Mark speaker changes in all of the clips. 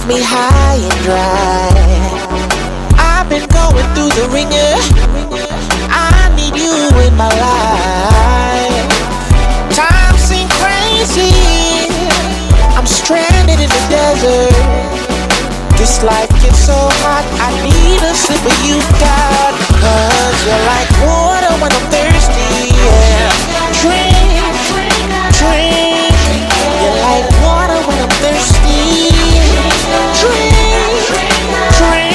Speaker 1: left me high and dry. I've been going through the ringer. I need you in my life. Time seems crazy. I'm stranded in the desert. This life gets so hot, I need a sip of you, God. Cause you're like water when I'm thirsty, yeah. Drink, drink. You're like water when I'm thirsty. Drink, drink. Hey.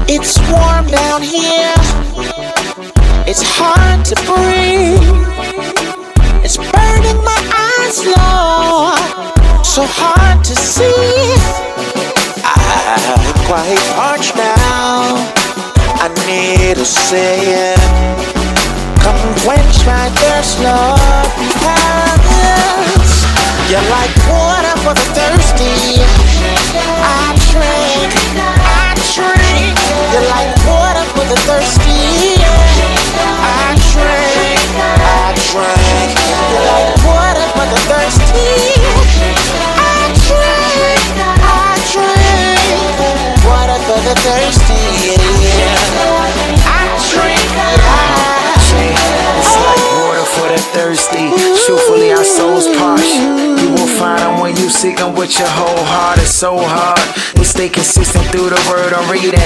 Speaker 1: It's warm down here. It's hard to breathe. It's burning my eyes, Lord. So hard to see. I'm quite parched now. I need a savior. Come quench my thirst, Lord. Because you're like water for the thirsty. I drink, I drink. You're like water for the thirsty. I drink, I drink. You're like water for the thirsty. I drink, I drink. Water for the thirsty, yeah. I drink, I drink.
Speaker 2: It's like water for the thirsty. Truthfully, our souls parched. You will find them when you seek them with your whole heart. It's so hard to stay consistent through the word I'm reading.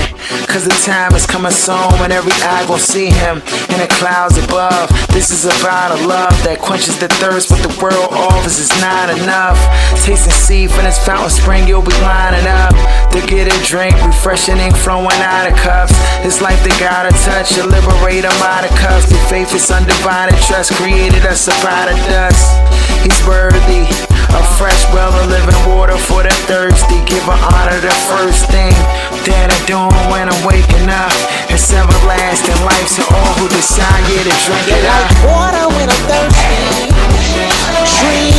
Speaker 2: Cause the time is coming soon when every eye gon' see him in the clouds above. This is about a love that quenches the thirst, but the world offers is not enough. Taste and see from this fountain spring, you'll be lining up to get a drink, refreshing ink flowing out of cups. This life they gotta touch, you liberate them out of cuffs. Through faith is undivided trust, created us up out of dust. He's worthy of fresh well of living water for the thirsty. Give an honor the first thing that I'm doing when I'm waking up. It's everlasting life to all who decide to drink it
Speaker 1: up. You're like water when I'm thirsty. Drink.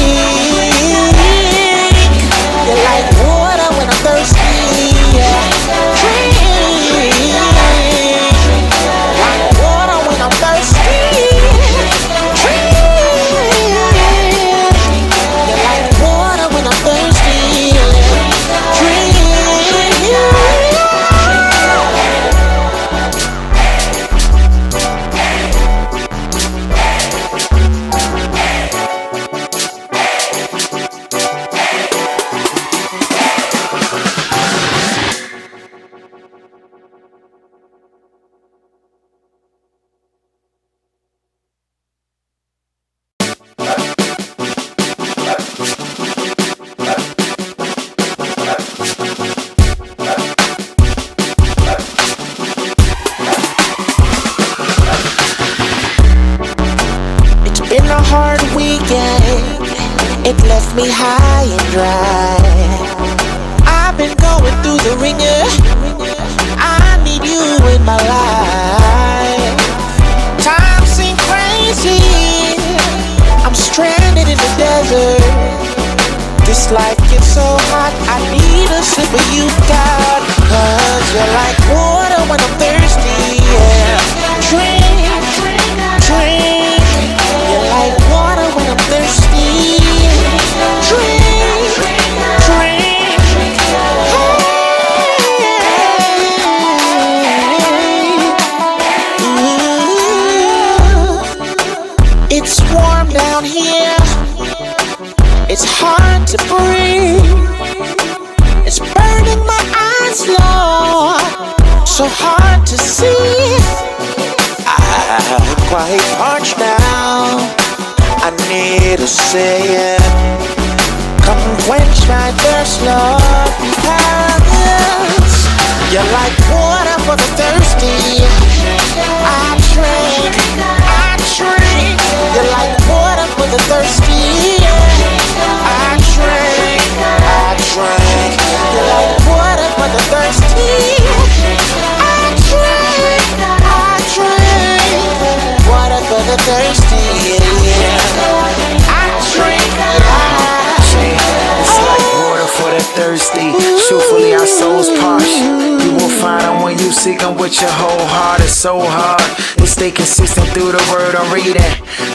Speaker 1: You're like water when I'm thirsty. Drink. Like water when I'm thirsty. Drink. You're like water when I'm thirsty. Drink. Been a hard weekend, it left me high and dry. I've been going through the ringer. I need you in my life. Time seems crazy. I'm stranded in the desert. This life gets so hot, I need a sip of you, God. Cause you're like water when I'm thirsty, yeah. Drink, drink. You're like water when I'm thirsty. Drink, drink. Hey. It's warm down here. It's hard to breathe. It's burning my eyes, Lord. So hard to see. I'm quite parched now. I need a savior. Come quench my thirst, Lord. Because you're like water for the thirsty. I drink, I drink. You're like water for the thirsty. I drink, I drink. You're like water for the thirsty. I drink, I drink. Water for the thirsty, yeah. I drink, I drink.
Speaker 2: It's like water for the thirsty. Truthfully, our souls parched. You will find them when you seek them with your whole heart. It's so hard to stay consistent through the word I'm reading.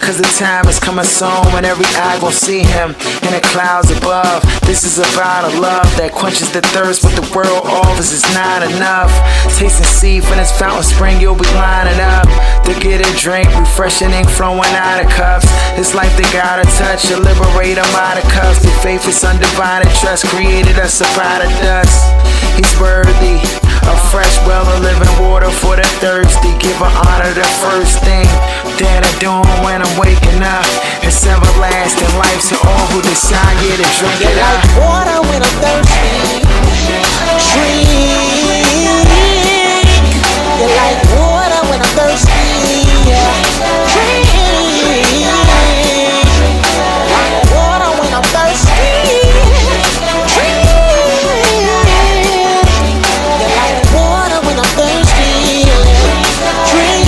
Speaker 2: Cause the time is coming soon when every eye gon' see him in the clouds above. This is about a love that quenches the thirst, but the world offers is not enough. Taste and see from this fountain spring, you'll be lining up to get a drink, refreshing ink flowing out of cups. This life they gotta touch, to liberate them out of cuffs. The faith is undivided trust, created us up out of dust. He's worthy of fresh well of living water for the thirsty. Give her honor the first thing that I do when I'm waking up. It's everlasting life to all who decide to drink
Speaker 1: You're
Speaker 2: it up.
Speaker 1: like water when I'm thirsty. Drink. You're like water when I'm thirsty. Drink. Like water when I'm thirsty. Drink. You're like water when I'm thirsty. Drink.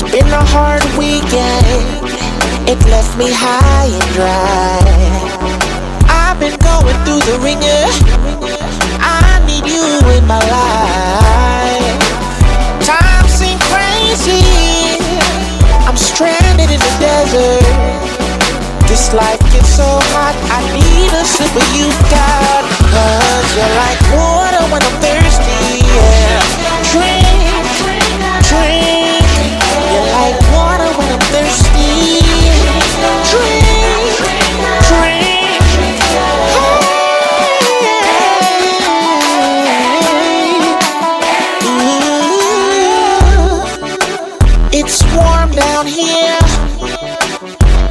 Speaker 1: Been a hard weekend, it left me high and dry. I've been going through the ringer, I need you in my life. Time seems crazy, I'm stranded in the desert. This life gets so hot, I need a sip of you, God. Cause you're like water when I'm thirsty, yeah. Drink, drink. You're like water when I'm thirsty. Drink, drink. Ooh. It's warm down here.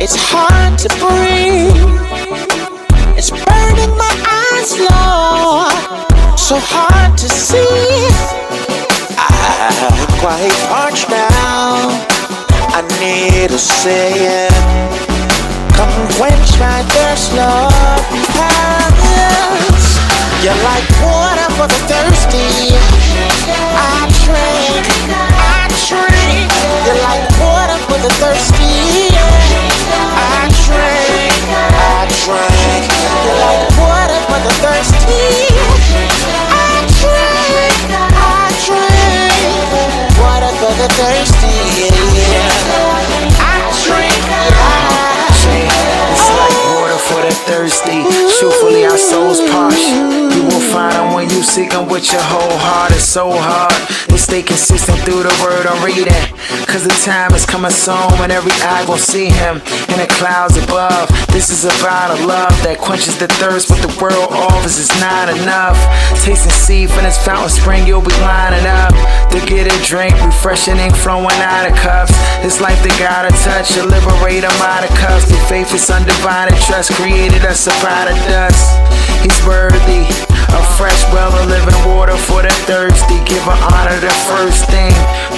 Speaker 1: It's hard to breathe. It's burning my eyes, Lord. So hard to see. I'm quite parched now. I need a saying. Come quench my thirst, Lord, because you're like water for the thirsty. I drink, I drink. You're like water for the thirsty. I drink, I drink. You're like water for the thirsty. I drink, I drink. Water for the thirsty, yeah. I drink,
Speaker 2: It's like water for the thirsty. Truthfully, our souls parched. You will find them when you seek them with your whole heart. It's so hard to stay consistent through the word I'm reading. Cause the time is coming soon when every eye gon' see him in the clouds above. This is about a love that quenches the thirst, but the world offers is not enough. Taste and see from this fountain spring, you'll be lining up to get a drink, refreshing ink flowing out of cups. This life they gotta touch, to liberate them out of cuffs. The faith is undivided trust, created us up out of dust. He's worthy of fresh well of living water for the thirsty. Give her honor the first thing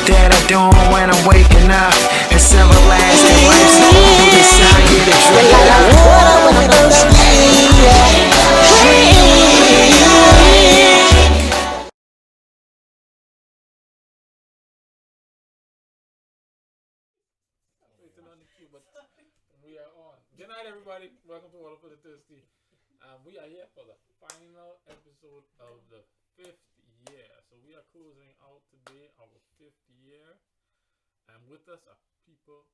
Speaker 2: that I do when I'm waking up. It's everlasting life, so who decide to drink it up?
Speaker 1: water when I'm thirsty.
Speaker 3: We are on. Good night, everybody. Welcome to Water for the Thirsty. We are here for the final episode of the 5th year. So we are closing out today our 5th year, and with us are people.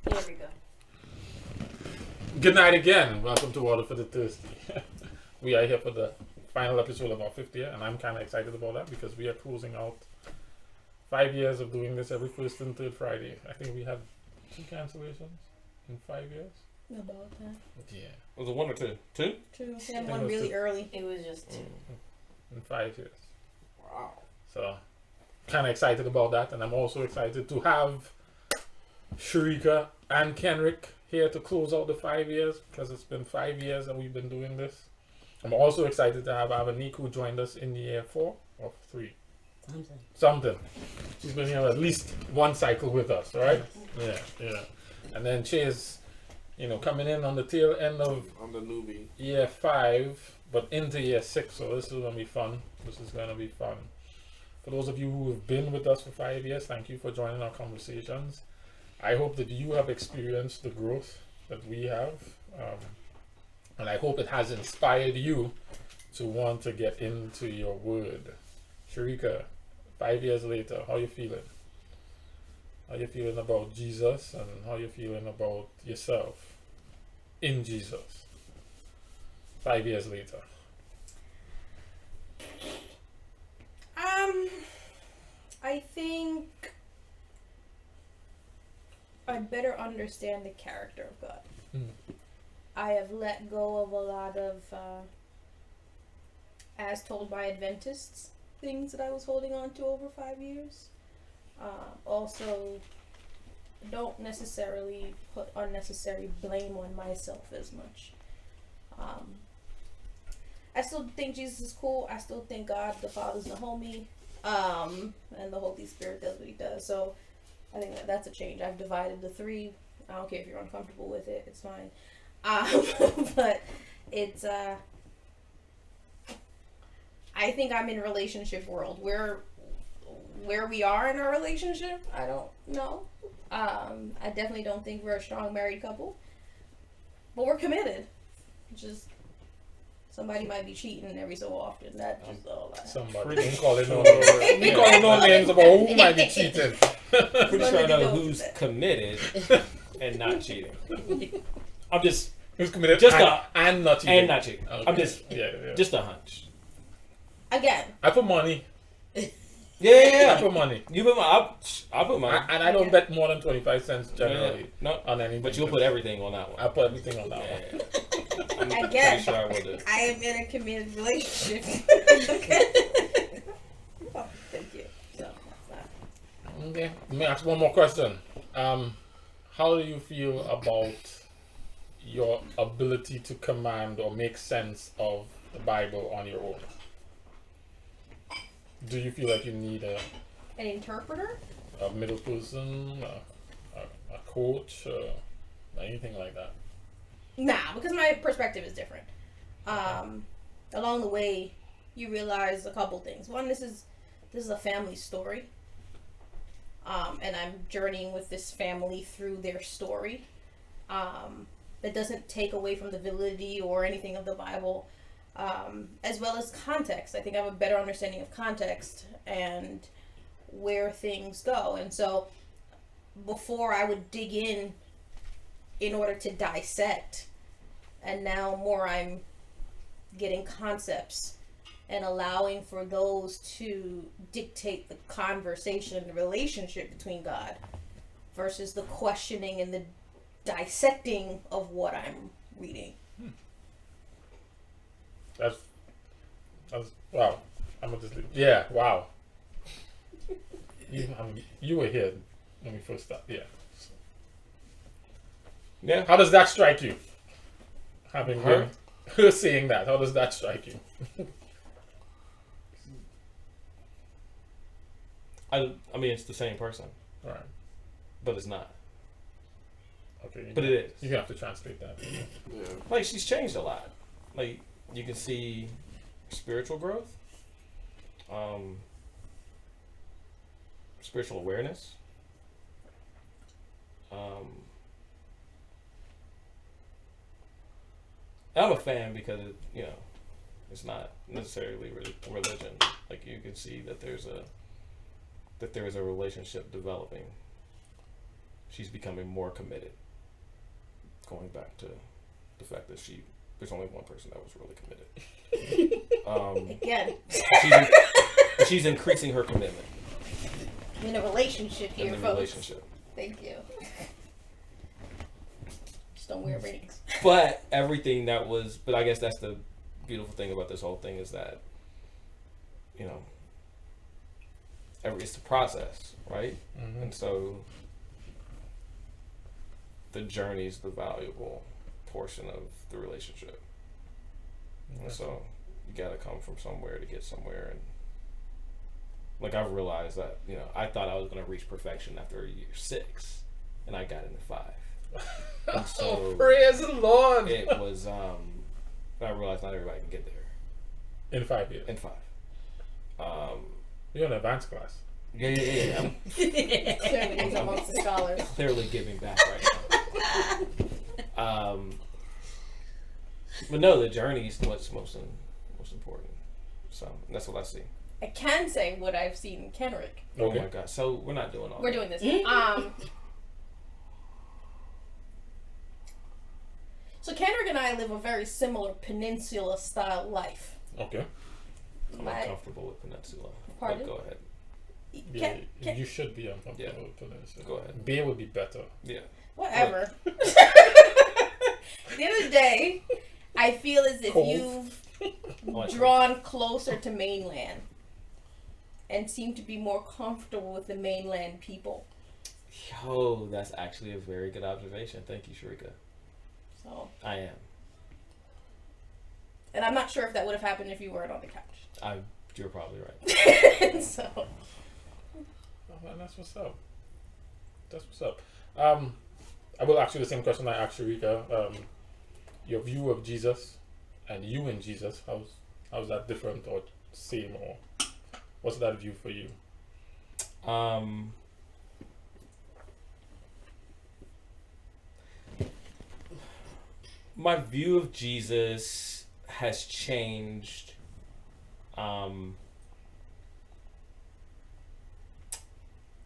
Speaker 4: Here we go.
Speaker 3: Good night again. Welcome to Water for the Thirsty. We are here for the final episode of our 5th year, and I'm kind of excited about that because we are closing out 5 years of doing this every first and third Friday. I think we had 2 cancellations in 5 years.
Speaker 4: About that.
Speaker 3: Yeah.
Speaker 5: Was it 1 or 2? 2?
Speaker 4: True.
Speaker 3: I
Speaker 4: And
Speaker 3: think
Speaker 4: one
Speaker 3: it was
Speaker 4: really
Speaker 3: two.
Speaker 4: early. It was just two.
Speaker 3: In 5 years.
Speaker 5: Wow.
Speaker 3: So, kind of excited about that, and I'm also excited to have Sharika and Kenrick here to close out the 5 years, because it's been 5 years that we've been doing this. I'm also excited to have Avanique, who joined us in the year 4 or 3. Something. She's been here at least one cycle with us, right? Yeah. And then Chase, coming in on the tail end of
Speaker 5: I'm the newbie.
Speaker 3: year 5, but into year 6, so this is going to be fun. For those of you who have been with us for 5 years, thank you for joining our conversations. I hope that you have experienced the growth that we have, and I hope it has inspired you to want to get into your word. Sharika, 5 years later, how you feeling? How you feeling about Jesus, and how you feeling about yourself in Jesus 5 years later?
Speaker 4: I think I better understand the character of God. I have let go of a lot of, as told by Adventists, things that I was holding on to over 5 years. Also, don't necessarily put unnecessary blame on myself as much. I still think Jesus is cool. I still think God the Father's the homie. And the Holy Spirit does what he does. So I think that's a change. I've divided the 3. I don't care if you're uncomfortable with it. It's fine. But it's, I think I'm in relationship world. Where we are in our relationship, I don't know. I definitely don't think we're a strong married couple. But we're committed. Just somebody might be cheating every so often. That's just all I have.
Speaker 3: Somebody. We calling no names about who might be cheating.
Speaker 5: Pretty sure I know
Speaker 4: Go
Speaker 5: who's
Speaker 4: with that.
Speaker 5: committed and not cheating. I'm just
Speaker 3: Who's committed
Speaker 5: Just
Speaker 3: and not cheating.
Speaker 5: and not cheating.
Speaker 3: Okay.
Speaker 5: I'm just
Speaker 3: yeah.
Speaker 5: just a hunch.
Speaker 4: Again,
Speaker 3: I put money.
Speaker 5: Yeah.
Speaker 3: I put money.
Speaker 5: You put my I put mine.
Speaker 3: And I don't bet more than 25 cents generally
Speaker 5: No,
Speaker 3: on anything.
Speaker 5: but you'll put everything on that one.
Speaker 3: I put everything on that
Speaker 5: Yeah.
Speaker 3: one.
Speaker 5: I'm
Speaker 4: Again.
Speaker 5: pretty sure I will do.
Speaker 4: I am in a committed relationship. Oh, thank you. So, that's that.
Speaker 3: Okay. Let me ask one more question. How do you feel about your ability to command or make sense of the Bible on your own? Do you feel like you need
Speaker 4: An interpreter?
Speaker 3: a middle person, a coach, anything like that?
Speaker 4: Nah, because my perspective is different. Along the way, you realize a couple things. One, this is a family story. And I'm journeying with this family through their story. That doesn't take away from the validity or anything of the Bible, as well as context. I think I have a better understanding of context and where things go. And so before I would dig in order to dissect, and now more I'm getting concepts and allowing for those to dictate the conversation, the relationship between God, versus the questioning and the dissecting of what I'm reading.
Speaker 3: That's wow. I'm gonna just leave. Yeah, wow. You were here when we first started. Yeah.
Speaker 5: Yeah.
Speaker 3: How does that strike you? Having
Speaker 5: Her?
Speaker 3: her saying that, how does that strike you?
Speaker 5: I mean, it's the same person,
Speaker 3: All right.
Speaker 5: but it's not.
Speaker 3: Okay.
Speaker 5: But it is.
Speaker 3: You have to translate that.
Speaker 5: Like, she's changed a lot. Like, you can see spiritual growth, spiritual awareness, I'm a fan because it's not necessarily religion. Like, you can see that there is a relationship developing. She's becoming more committed. Going back to the fact that there's only one person that was really committed.
Speaker 4: Again,
Speaker 5: She's increasing her commitment
Speaker 4: in a relationship here,
Speaker 5: in the
Speaker 4: folks.
Speaker 5: relationship.
Speaker 4: Thank you. don't wear rings.
Speaker 5: But everything that was, but I guess that's the beautiful thing about this whole thing is that, you know, it's the process, right?
Speaker 3: Mm-hmm.
Speaker 5: And so the journey is the valuable portion of the relationship. And so you got to come from somewhere to get somewhere. And like I've realized that, you know, I thought I was going to reach perfection after year 6 and I got into 5. And so
Speaker 3: praise the Lord.
Speaker 5: it was, I realized not everybody can get there
Speaker 3: In 5 years.
Speaker 5: in 5.
Speaker 3: You're in advanced class.
Speaker 5: Yeah. I'm
Speaker 4: Certainly is amongst the scholars.
Speaker 5: clearly giving back right now. But no, the journey is what's most important. So that's what I see.
Speaker 4: I can say what I've seen in Kenrick.
Speaker 5: Oh
Speaker 3: Okay.
Speaker 5: my God! So we're not doing all.
Speaker 4: We're
Speaker 5: that.
Speaker 4: doing this. So Kenrick and I live a very similar peninsula style life.
Speaker 3: Okay.
Speaker 5: I'm
Speaker 4: My-
Speaker 5: uncomfortable with Peninsula.
Speaker 4: Pardon?
Speaker 5: But go ahead.
Speaker 3: Yeah,
Speaker 4: Ken-
Speaker 3: you should be uncomfortable
Speaker 5: Yeah.
Speaker 3: with this.
Speaker 5: Go ahead.
Speaker 3: Beer would be better.
Speaker 5: Yeah.
Speaker 4: Whatever. The other day, I feel as if
Speaker 3: Cold.
Speaker 4: you've drawn closer to mainland and seem to be more comfortable with the mainland people.
Speaker 5: Yo, that's actually a very good observation. Thank you, Sharika.
Speaker 4: So,
Speaker 5: I am.
Speaker 4: and I'm not sure if that would have happened if you weren't on the couch.
Speaker 5: You're probably right.
Speaker 4: So,
Speaker 3: Oh, man, that's what's up. That's what's up. I will ask you the same question I asked Sharika. Your view of Jesus and you and Jesus, how's that different or same, or what's that view for you?
Speaker 5: My view of Jesus has changed a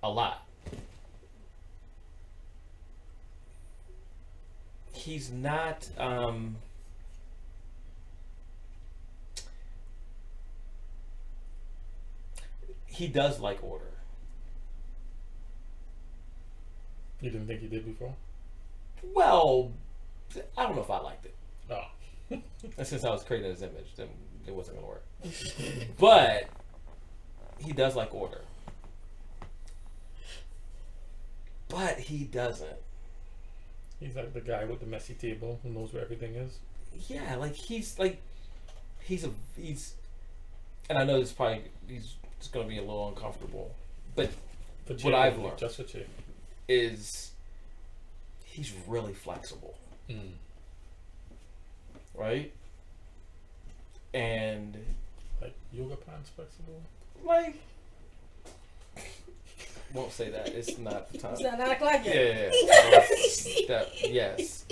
Speaker 5: lot. He's not he does like order.
Speaker 3: You didn't think he did before?
Speaker 5: Well, I don't know if I liked it.
Speaker 3: Oh.
Speaker 5: And since I was creating his image, then it wasn't gonna work. But he does like order. But he doesn't.
Speaker 3: He's like the guy with the messy table who knows where everything is.
Speaker 5: Yeah, he's and I know he's gonna be a little uncomfortable, but
Speaker 3: For
Speaker 5: What I've
Speaker 3: Jay,
Speaker 5: learned.
Speaker 3: Just for Jay.
Speaker 5: is he's really flexible, right? And
Speaker 3: Like yoga pants flexible.
Speaker 5: like, won't say that. It's not the time.
Speaker 4: it's not 9 o'clock
Speaker 5: Yeah,
Speaker 4: yet.
Speaker 5: yes.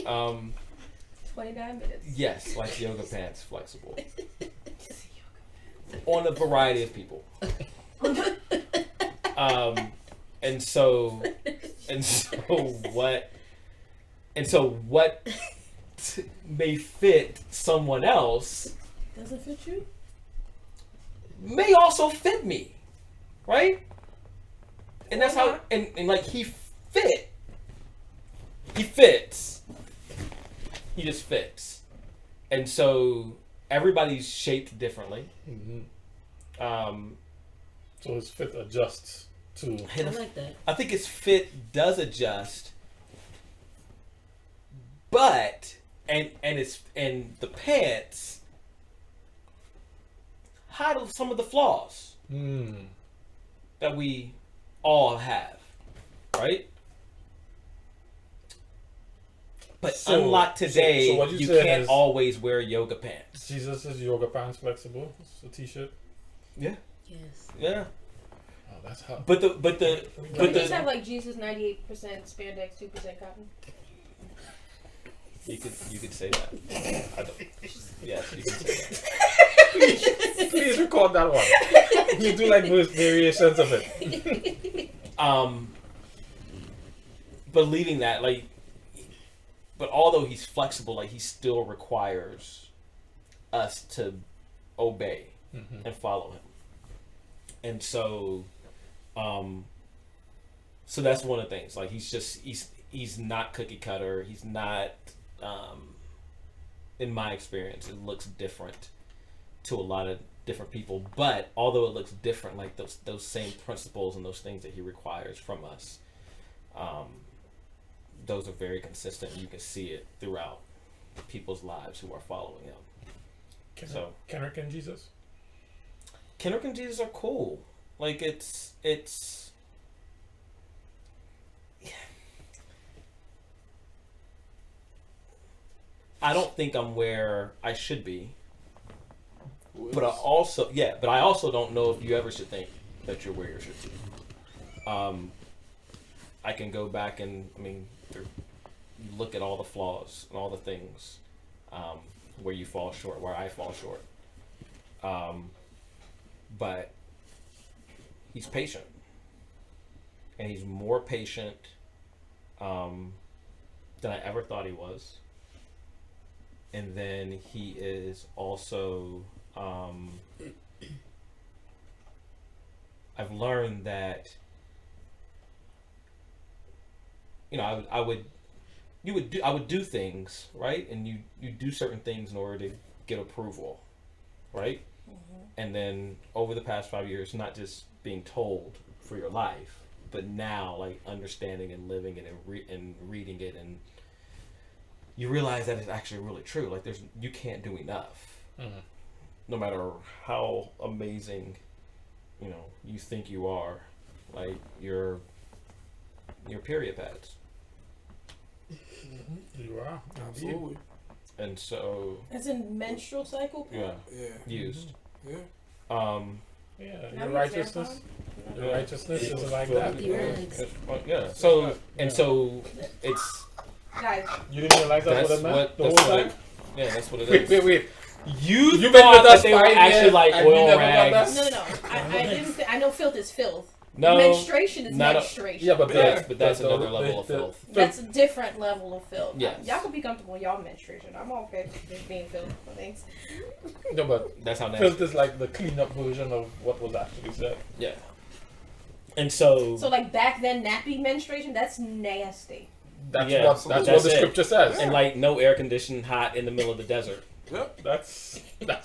Speaker 4: 29 minutes.
Speaker 5: Yes, like yoga pants, flexible. On a variety of people. And so what may fit someone else
Speaker 4: Doesn't fit you?
Speaker 5: may also fit me, right? And that's how, and like he fits. He just fits. And so everybody's shaped differently.
Speaker 3: So his fit adjusts to.
Speaker 6: I like that.
Speaker 5: I think his fit does adjust, but and the pants hide some of the flaws that we all have, right? But
Speaker 3: So-
Speaker 5: unlike today,
Speaker 3: so what you
Speaker 5: you
Speaker 3: said
Speaker 5: can't
Speaker 3: is-
Speaker 5: always wear yoga pants.
Speaker 3: Jesus is yoga pants flexible. It's a t-shirt.
Speaker 5: Yeah,
Speaker 6: Yes.
Speaker 5: yeah.
Speaker 3: Oh, that's how.
Speaker 5: But the
Speaker 4: Can we just have like Jesus 98% spandex, 2% cotton?
Speaker 5: you could say that. I don't. Yes, you can say that.
Speaker 3: Please record that one. You do like variations of it.
Speaker 5: But leaving that, like, but although he's flexible, like, he still requires us to obey and follow him. And so, so that's one of the things. Like, he's not cookie cutter. He's not in my experience, it looks different to a lot of different people. But although it looks different, like those same principles and those things that he requires from us, those are very consistent. You can see it throughout people's lives who are following him.
Speaker 3: Kendrick and Jesus.
Speaker 5: Kendrick and Jesus are cool. Like it's. I don't think I'm where I should be, but I also don't know if you ever should think that you're where you should be. I can go back and look at all the flaws and all the things where you fall short, where I fall short. But he's patient, and he's more patient than I ever thought he was. And then he is also, I've learned that, I would do things, right? And you do certain things in order to get approval, right? Mm-hmm. And then over the past 5 years, not just being told for your life, but now like understanding and living it and reading it, and you realize that it's actually really true. Like you can't do enough, no matter how amazing, you think you are. Like your period pads.
Speaker 3: You are
Speaker 6: absolutely.
Speaker 5: And so.
Speaker 4: As in menstrual cycle.
Speaker 5: Yeah.
Speaker 6: Yeah.
Speaker 5: Used.
Speaker 6: Yeah.
Speaker 3: Your righteousness. Your righteousness is like that.
Speaker 5: Yeah. So so it's.
Speaker 4: Guys,
Speaker 3: you didn't realize that's what it meant the whole time?
Speaker 5: Yeah, that's what it is.
Speaker 3: Wait.
Speaker 5: You
Speaker 3: been
Speaker 5: thought
Speaker 3: with us
Speaker 5: that they were
Speaker 3: 5
Speaker 5: actually
Speaker 3: years
Speaker 5: like
Speaker 3: and you
Speaker 5: oil
Speaker 3: never got
Speaker 5: rags.
Speaker 3: that?
Speaker 4: No. I didn't. I know filth is filth.
Speaker 5: No,
Speaker 4: menstruation is menstruation.
Speaker 3: Yeah, but
Speaker 5: that's another level of filth.
Speaker 4: That's a different level of filth.
Speaker 5: Yes.
Speaker 4: Y'all can be comfortable with y'all menstruation. I'm okay with just being filth. Thanks.
Speaker 3: No, but
Speaker 5: that's how nasty.
Speaker 3: Filth is like the clean-up version of what was actually said.
Speaker 5: Yeah. And so
Speaker 4: like back then, nappy menstruation, that's nasty.
Speaker 3: That's what the scripture says.
Speaker 5: And like no air conditioned, hot in the middle of the desert.
Speaker 3: Yep. That's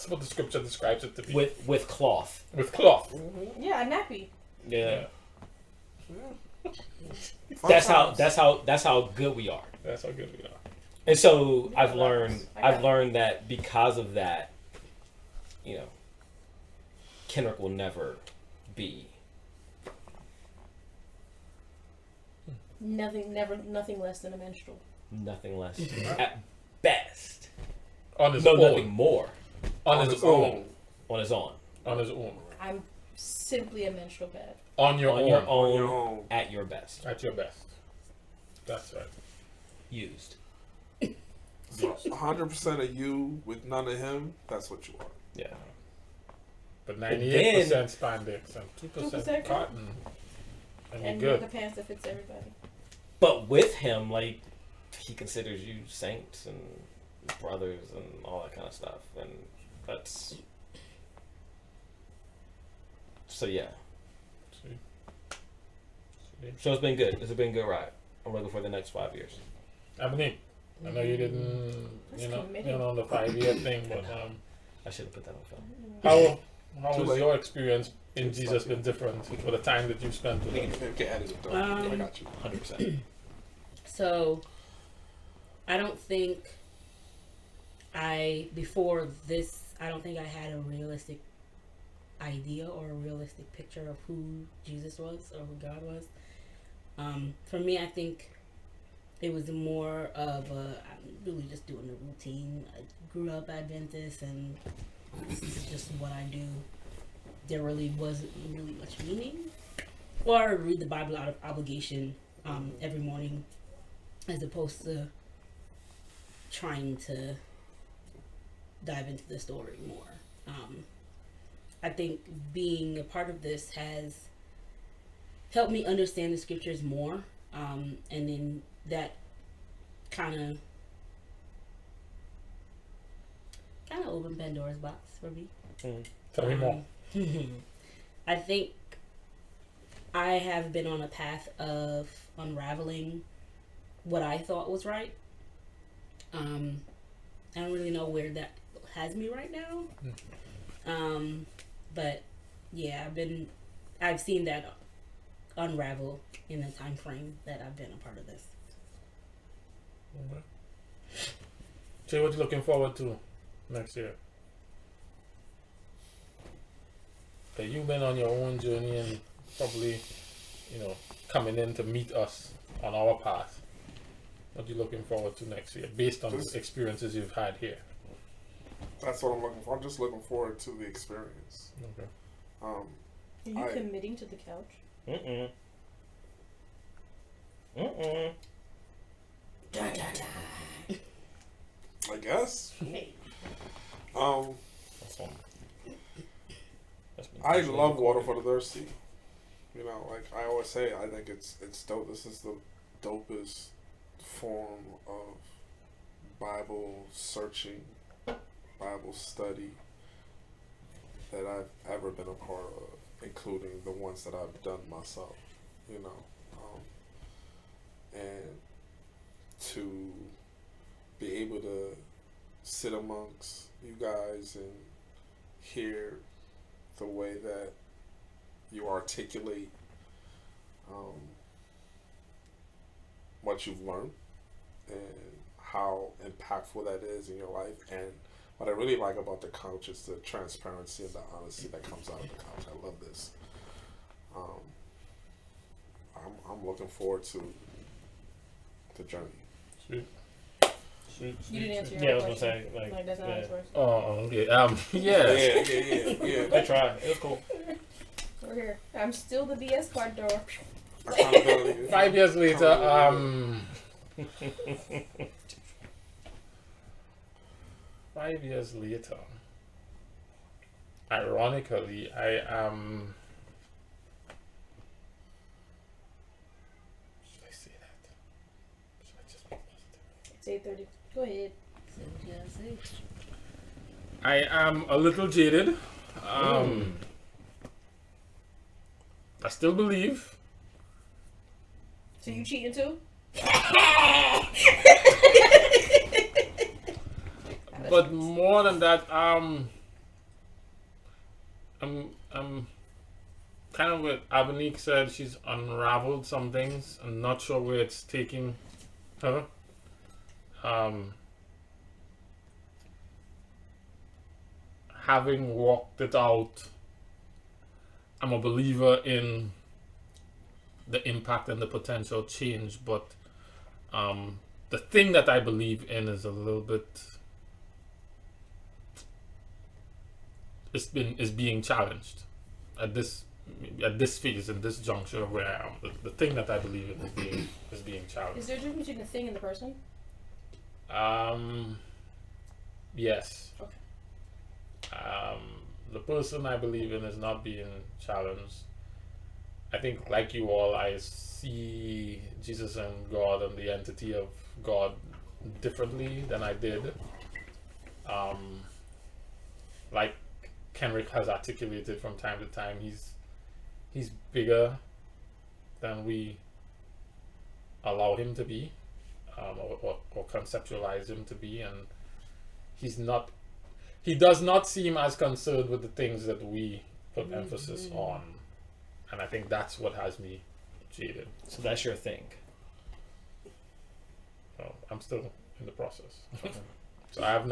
Speaker 3: what the scripture describes it to be.
Speaker 5: With cloth.
Speaker 3: With cloth.
Speaker 4: Mm-hmm. Yeah, a nappy.
Speaker 5: Yeah. That's how good we are.
Speaker 3: That's how good we are.
Speaker 5: And so I've learned that because of that, Kendrick will never be
Speaker 4: nothing less than a menstrual.
Speaker 5: Nothing less at best.
Speaker 3: On his own.
Speaker 5: Nothing more.
Speaker 3: On his own.
Speaker 5: On his own.
Speaker 3: On his own.
Speaker 4: I'm simply a menstrual pad.
Speaker 3: On your
Speaker 5: own. At your best.
Speaker 3: At your best. That's right.
Speaker 5: Used.
Speaker 6: So 100% of you with none of him, that's what you are.
Speaker 5: Yeah.
Speaker 3: But 98% spandex and 2% cotton.
Speaker 4: And you the pants that fits everybody.
Speaker 5: But with him, like, he considers you saints and brothers and all that kind of stuff. And that's... So, yeah. So it's been good. It's been a good ride. I'm looking for the next 5 years.
Speaker 3: I know you didn't, on the 5-year thing, but
Speaker 5: I should have put that on film.
Speaker 3: How was your experience in Jesus been different for the time that you spent with him?
Speaker 6: I got you.
Speaker 5: 100%.
Speaker 7: So, I don't think before this, I don't think I had a realistic idea or a realistic picture of who Jesus was or who God was. For me, I think it was more of I'm really just doing a routine. I grew up Adventist and this is just what I do. There really wasn't really much meaning. Or I read the Bible out of obligation every morning as opposed to trying to dive into the story more. I think being a part of this has helped me understand the scriptures more, and then that kind of opened Pandora's box for me.
Speaker 3: Tell me more.
Speaker 7: I think I have been on a path of unraveling what I thought was right, I don't really know where that has me right now. But yeah, I've seen that unravel in the time frame that I've been a part of this.
Speaker 3: Okay. So what you looking forward to next year? Okay, you've been on your own journey and probably, coming in to meet us on our path. What you looking forward to next year, based on the experiences you've had here?
Speaker 6: That's what I'm looking for. I'm just looking forward to the experience.
Speaker 3: Okay.
Speaker 4: Are you committing to the couch?
Speaker 5: Mm-mm.
Speaker 6: I guess.
Speaker 4: Hey.
Speaker 5: That's one.
Speaker 6: I love Water for the Thirsty. Like I always say, I think it's dope. This is the dopest form of Bible searching, Bible study that I've ever been a part of, including the ones that I've done myself. And to be able to sit amongst you guys and hear the way that you articulate what you've learned and how impactful that is in your life. And what I really like about the couch is the transparency and the honesty that comes out of the couch. I love this. I'm looking forward to the journey.
Speaker 3: Sweet.
Speaker 4: You didn't answer your
Speaker 5: Yeah, I was
Speaker 4: question.
Speaker 5: gonna say, like,
Speaker 4: that's not
Speaker 5: yeah.
Speaker 4: his first.
Speaker 3: Oh, okay. Yeah.
Speaker 6: Yeah.
Speaker 5: I tried. It was cool.
Speaker 4: We're here. I'm still the BS part door.
Speaker 6: Accountability.
Speaker 3: 5 years later, 5 years later, ironically, I am. Should I say that? Should I just be positive?
Speaker 4: It's 8:30. Go ahead.
Speaker 3: I am a little jaded. I still believe.
Speaker 4: So you cheating too?
Speaker 3: But more than that, I'm kind of what Abanique said. She's unraveled some things. I'm not sure where it's taking her. Having walked it out, I'm a believer in the impact and the potential change, but the thing that I believe in is a little bit is being challenged at this phase, in this juncture where I am. The thing that I believe in is being challenged.
Speaker 4: Is there a difference between the thing and the person?
Speaker 3: Yes.
Speaker 4: Okay.
Speaker 3: The person I believe in is not being challenged. I think, like you all, I see Jesus and God and the entity of God differently than I did. Like Kenrick has articulated from time to time, he's bigger than we allow him to be, or conceptualize him to be, and he does not seem as concerned with the things that we put emphasis on, and I think that's what has me jaded.
Speaker 5: So that's your thing.
Speaker 3: So I'm still in the process. So I have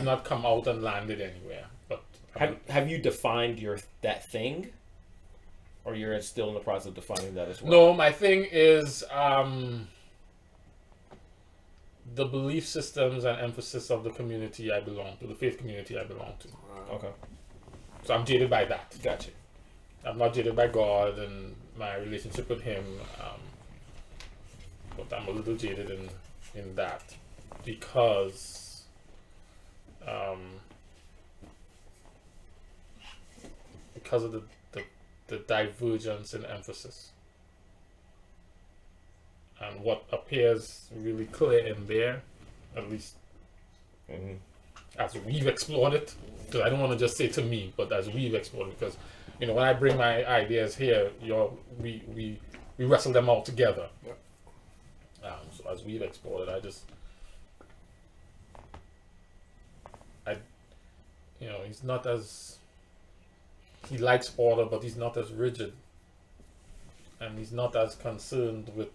Speaker 3: not come out and landed anywhere. But
Speaker 5: Have you defined that thing, or you're still in the process of defining that as well?
Speaker 3: no, my thing is the belief systems and emphasis of the community I belong to, the faith community I belong to.
Speaker 5: Okay,
Speaker 3: So I'm jaded by that.
Speaker 5: gotcha.
Speaker 3: I'm not jaded by God and my relationship with Him, but I'm a little jaded in that because of the divergence in emphasis. And what appears really clear in there, at least as we've explored it, because I don't want to just say to me, but as we've explored it, because when I bring my ideas here, we wrestle them all together.
Speaker 6: Yep.
Speaker 3: So as we've explored it, you know, he's not as, he likes order, but he's not as rigid, and he's not as concerned with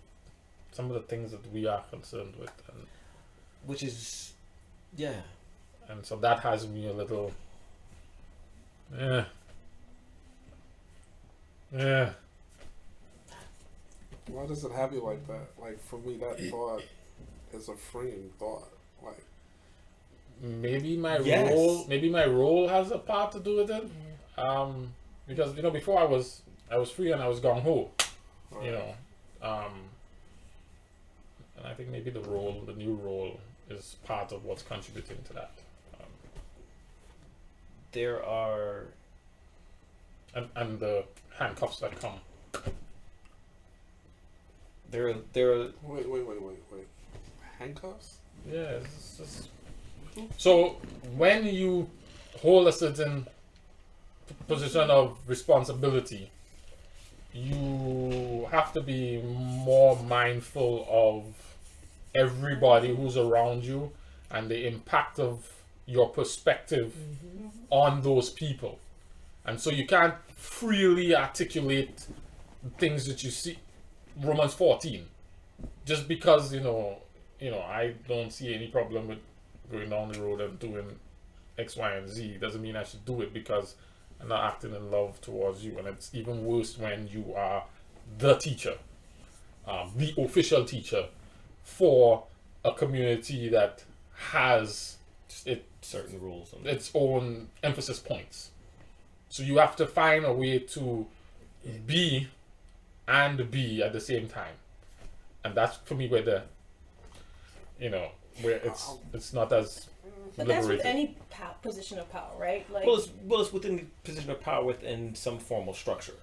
Speaker 3: some of the things that we are concerned with,
Speaker 5: Which is, yeah.
Speaker 3: and so that has me a little, yeah.
Speaker 6: Why does it have you like that? Like, for me, that thought is a freeing thought. Like,
Speaker 3: Maybe my
Speaker 5: Yes.
Speaker 3: role has a part to do with it. Because you know, before I was free and I was gung ho, you know, and I think maybe the new role is part of what's contributing to that.
Speaker 5: There are,
Speaker 3: And the handcuffs that come.
Speaker 5: there are
Speaker 6: wait. Handcuffs?
Speaker 3: Yeah, it's just... So when you hold a certain position of responsibility, you have to be more mindful of everybody who's around you and the impact of your perspective on those people. And so you can't freely articulate things that you see. Romans 14. Just because, you know, I don't see any problem with going down the road and doing X, Y, and Z doesn't mean I should do it because I'm not acting in love towards you. And it's even worse when you are the teacher, the official teacher for a community that has
Speaker 5: certain rules.
Speaker 3: its own emphasis points. So you have to find a way to be and be at the same time. And that's for me where the, where it's not as
Speaker 4: But that's with
Speaker 3: liberated.
Speaker 4: any position of power, right? Like
Speaker 5: Well, it's within the position of power within some formal structure.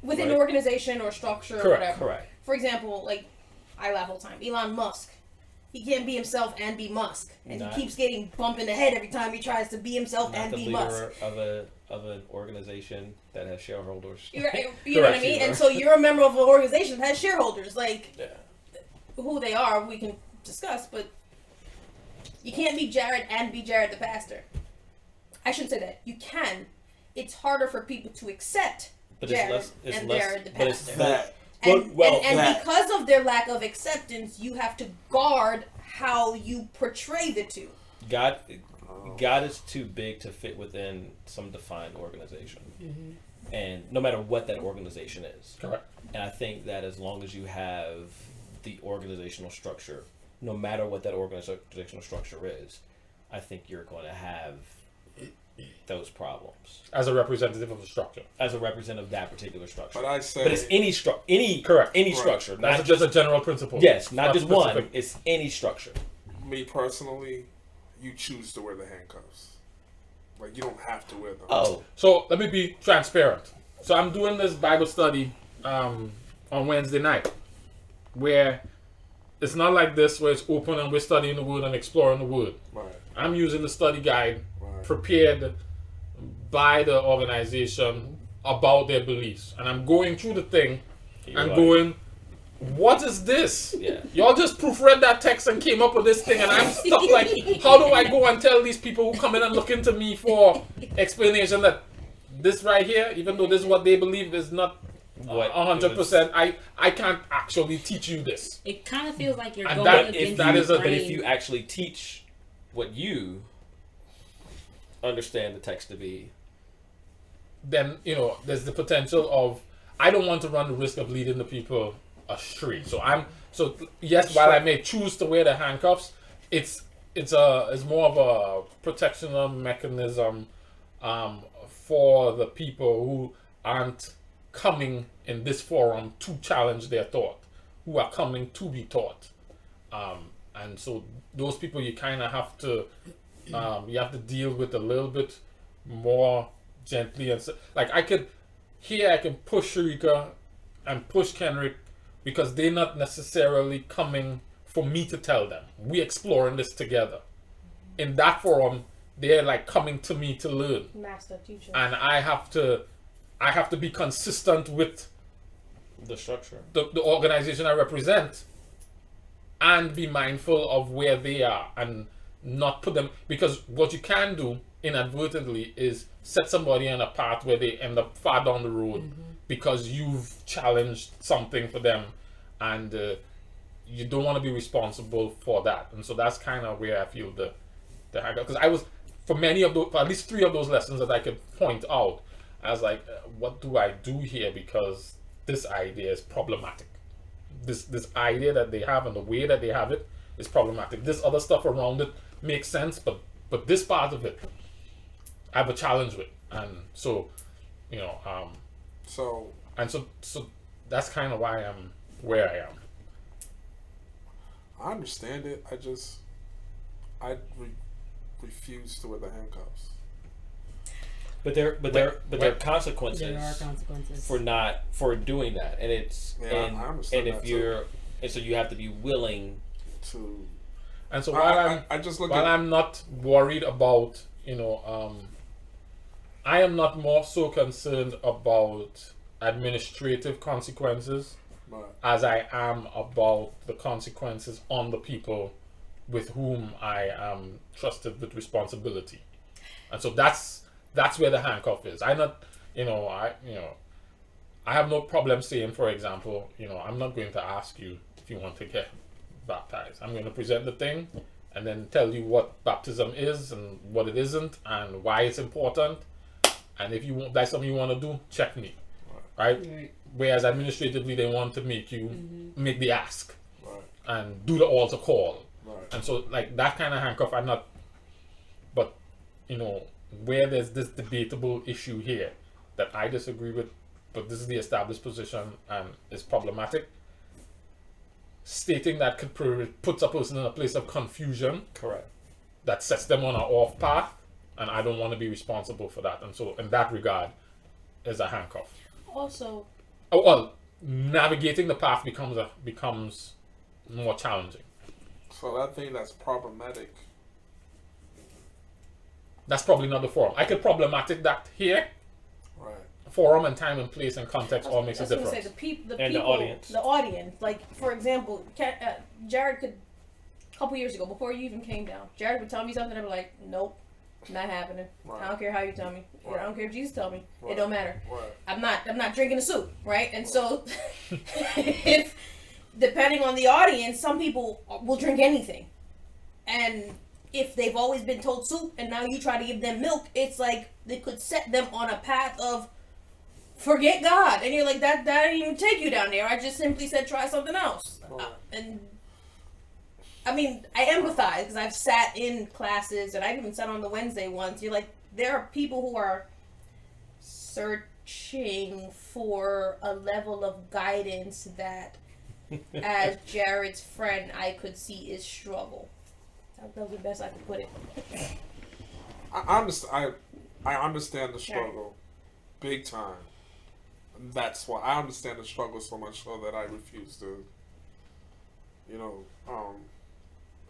Speaker 4: within
Speaker 5: right.
Speaker 4: an organization or structure or
Speaker 3: Correct,
Speaker 4: whatever.
Speaker 5: Correct.
Speaker 4: For example, like I laugh all the time. Elon Musk. He can't be himself and be Musk, and
Speaker 5: Not-
Speaker 4: he keeps getting bumped in the head every time he tries to be himself
Speaker 5: Not
Speaker 4: and
Speaker 5: the
Speaker 4: be
Speaker 5: leader
Speaker 4: Musk.
Speaker 5: of an organization that has shareholders.
Speaker 4: You know what I mean?
Speaker 3: Correct.
Speaker 4: And so you're a member of an organization that has shareholders. Like
Speaker 5: Yeah.
Speaker 4: who they are, we can discuss, but you can't be Jared and be Jared the pastor. I shouldn't say that. You can. It's harder for people to accept
Speaker 5: But
Speaker 4: Jared
Speaker 5: it's
Speaker 4: and
Speaker 5: less.
Speaker 4: Jared the
Speaker 5: But it's
Speaker 4: pastor.
Speaker 6: That.
Speaker 4: And,
Speaker 5: well,
Speaker 4: and
Speaker 6: that-
Speaker 4: because of their lack of acceptance, you have to guard how you portray the two.
Speaker 5: God is too big to fit within some defined organization, and no matter what that organization is.
Speaker 3: Correct.
Speaker 5: And I think that as long as you have the organizational structure, no matter what that organizational structure is, I think you're going to have those problems
Speaker 3: As a representative of the structure.
Speaker 5: as a representative of that particular structure.
Speaker 6: But I say.
Speaker 5: But it's any
Speaker 3: Correct.
Speaker 5: any
Speaker 6: Right.
Speaker 5: structure,
Speaker 3: That's
Speaker 5: not
Speaker 3: just a general principle.
Speaker 5: yes, not just
Speaker 3: specific.
Speaker 5: one. It's any structure.
Speaker 6: Me personally, you choose to wear the handcuffs. Like, you don't have to wear them.
Speaker 5: Oh,
Speaker 3: So let me be transparent. So I'm doing this Bible study on Wednesday night, where it's not like this where it's open and we're studying the word and exploring the word.
Speaker 6: Right.
Speaker 3: I'm using the study guide
Speaker 6: Right.
Speaker 3: prepared by the organization about their beliefs, and I'm going through the thing
Speaker 5: you're
Speaker 3: and
Speaker 5: like,
Speaker 3: going, what is this?
Speaker 5: Yeah.
Speaker 3: Y'all just proofread that text and came up with this thing, and I'm stuck like, how do I go and tell these people who come in and look into me for explanation that this right here, even though this is what they believe, is not
Speaker 5: What
Speaker 3: 100%, I can't actually teach you this.
Speaker 7: It kind of feels like you're
Speaker 3: And
Speaker 7: going
Speaker 3: that-
Speaker 7: against
Speaker 3: if that
Speaker 7: your
Speaker 3: is a-
Speaker 5: But if
Speaker 7: brain.
Speaker 5: you actually teach what you understand the text to be,
Speaker 3: Then there's the potential of, I don't want to run the risk of leading the people astray. So yes, while I may choose to wear the handcuffs, it's more of a protectional mechanism for the people who aren't coming in this forum to challenge their thought, who are coming to be taught. And so those people you kind of have to deal with a little bit more gently, and like I can push Sharika and push Kenrick because they're not necessarily coming for me to tell them. We exploring this together. In that forum, they're like coming to me to learn,
Speaker 4: Master teacher.
Speaker 3: and I have to be consistent with
Speaker 5: the structure.
Speaker 3: the organization I represent and be mindful of where they are and not put them, because what you can do inadvertently is set somebody on a path where they end up far down the road because you've challenged something for them, and you don't want to be responsible for that. And so that's kind of where I feel the hang up, because I was, for many of those, for at least 3 of those lessons that I could point out, I was like, what do I do here? Because this idea is problematic. This idea that they have and the way that they have it is problematic. This other stuff around it makes sense, but this part of it, I have a challenge with. And so,
Speaker 6: So
Speaker 3: that's kind of why I'm where I am.
Speaker 6: I understand it. I refuse to wear the handcuffs.
Speaker 5: But there are consequences.
Speaker 7: There are consequences
Speaker 5: for doing that, and it's
Speaker 6: Yeah, I understand
Speaker 5: and if
Speaker 6: that
Speaker 5: you're and so you have to be willing.
Speaker 6: To
Speaker 3: And so while
Speaker 6: I just look
Speaker 3: while
Speaker 6: at
Speaker 3: I'm not worried about, I am not more so concerned about administrative consequences
Speaker 6: but
Speaker 3: as I am about the consequences on the people with whom I am trusted with responsibility. And so that's where the handcuff is. I have no problem saying, for example, I'm not going to ask you if you want to get baptized. I'm going to present the thing and then tell you what baptism is and what it isn't and why it's important. And if that's something you want to do, check me. Right?
Speaker 7: Right.
Speaker 3: Whereas administratively, they want to make you make the ask
Speaker 6: right,
Speaker 3: and do the altar call.
Speaker 6: right.
Speaker 3: And so, like, that kind of handcuff, I'm not. But, where there's this debatable issue here that I disagree with, but this is the established position and is problematic, stating that puts a person in a place of confusion
Speaker 5: Correct.
Speaker 3: that sets them on an off path, and I don't want to be responsible for that. And so, in that regard, is a handcuff.
Speaker 4: Also,
Speaker 3: Navigating the path becomes more challenging.
Speaker 6: So that thing that's problematic.
Speaker 3: That's probably not the forum. I could problematic that here.
Speaker 6: Right.
Speaker 3: Forum and time and place and context all makes a
Speaker 4: I was gonna
Speaker 3: difference.
Speaker 4: say the people,
Speaker 5: And the audience.
Speaker 4: the audience. Like, for example, Jared could, a couple years ago, before you even came down, Jared would tell me something. I'd be like, nope, not happening.
Speaker 6: Right.
Speaker 4: I don't care how you tell me.
Speaker 6: Right.
Speaker 4: I don't care if Jesus tell me.
Speaker 6: Right.
Speaker 4: It don't matter.
Speaker 6: Right.
Speaker 4: I'm not drinking the soup, right? And so, if depending on the audience, some people will drink anything, and if they've always been told soup and now you try to give them milk, it's like they could set them on a path of forget God, and you're like, that didn't even take you down there. I just simply said try something else.
Speaker 6: Right.
Speaker 4: And I mean, I empathize because I've sat in classes and I've even sat on the Wednesday ones. You're like, there are people who are searching for a level of guidance that, as Jared's friend, I could see is struggle. That was the best I could put it.
Speaker 6: I understand the struggle, big time. That's why I understand the struggle so much so that I refuse to,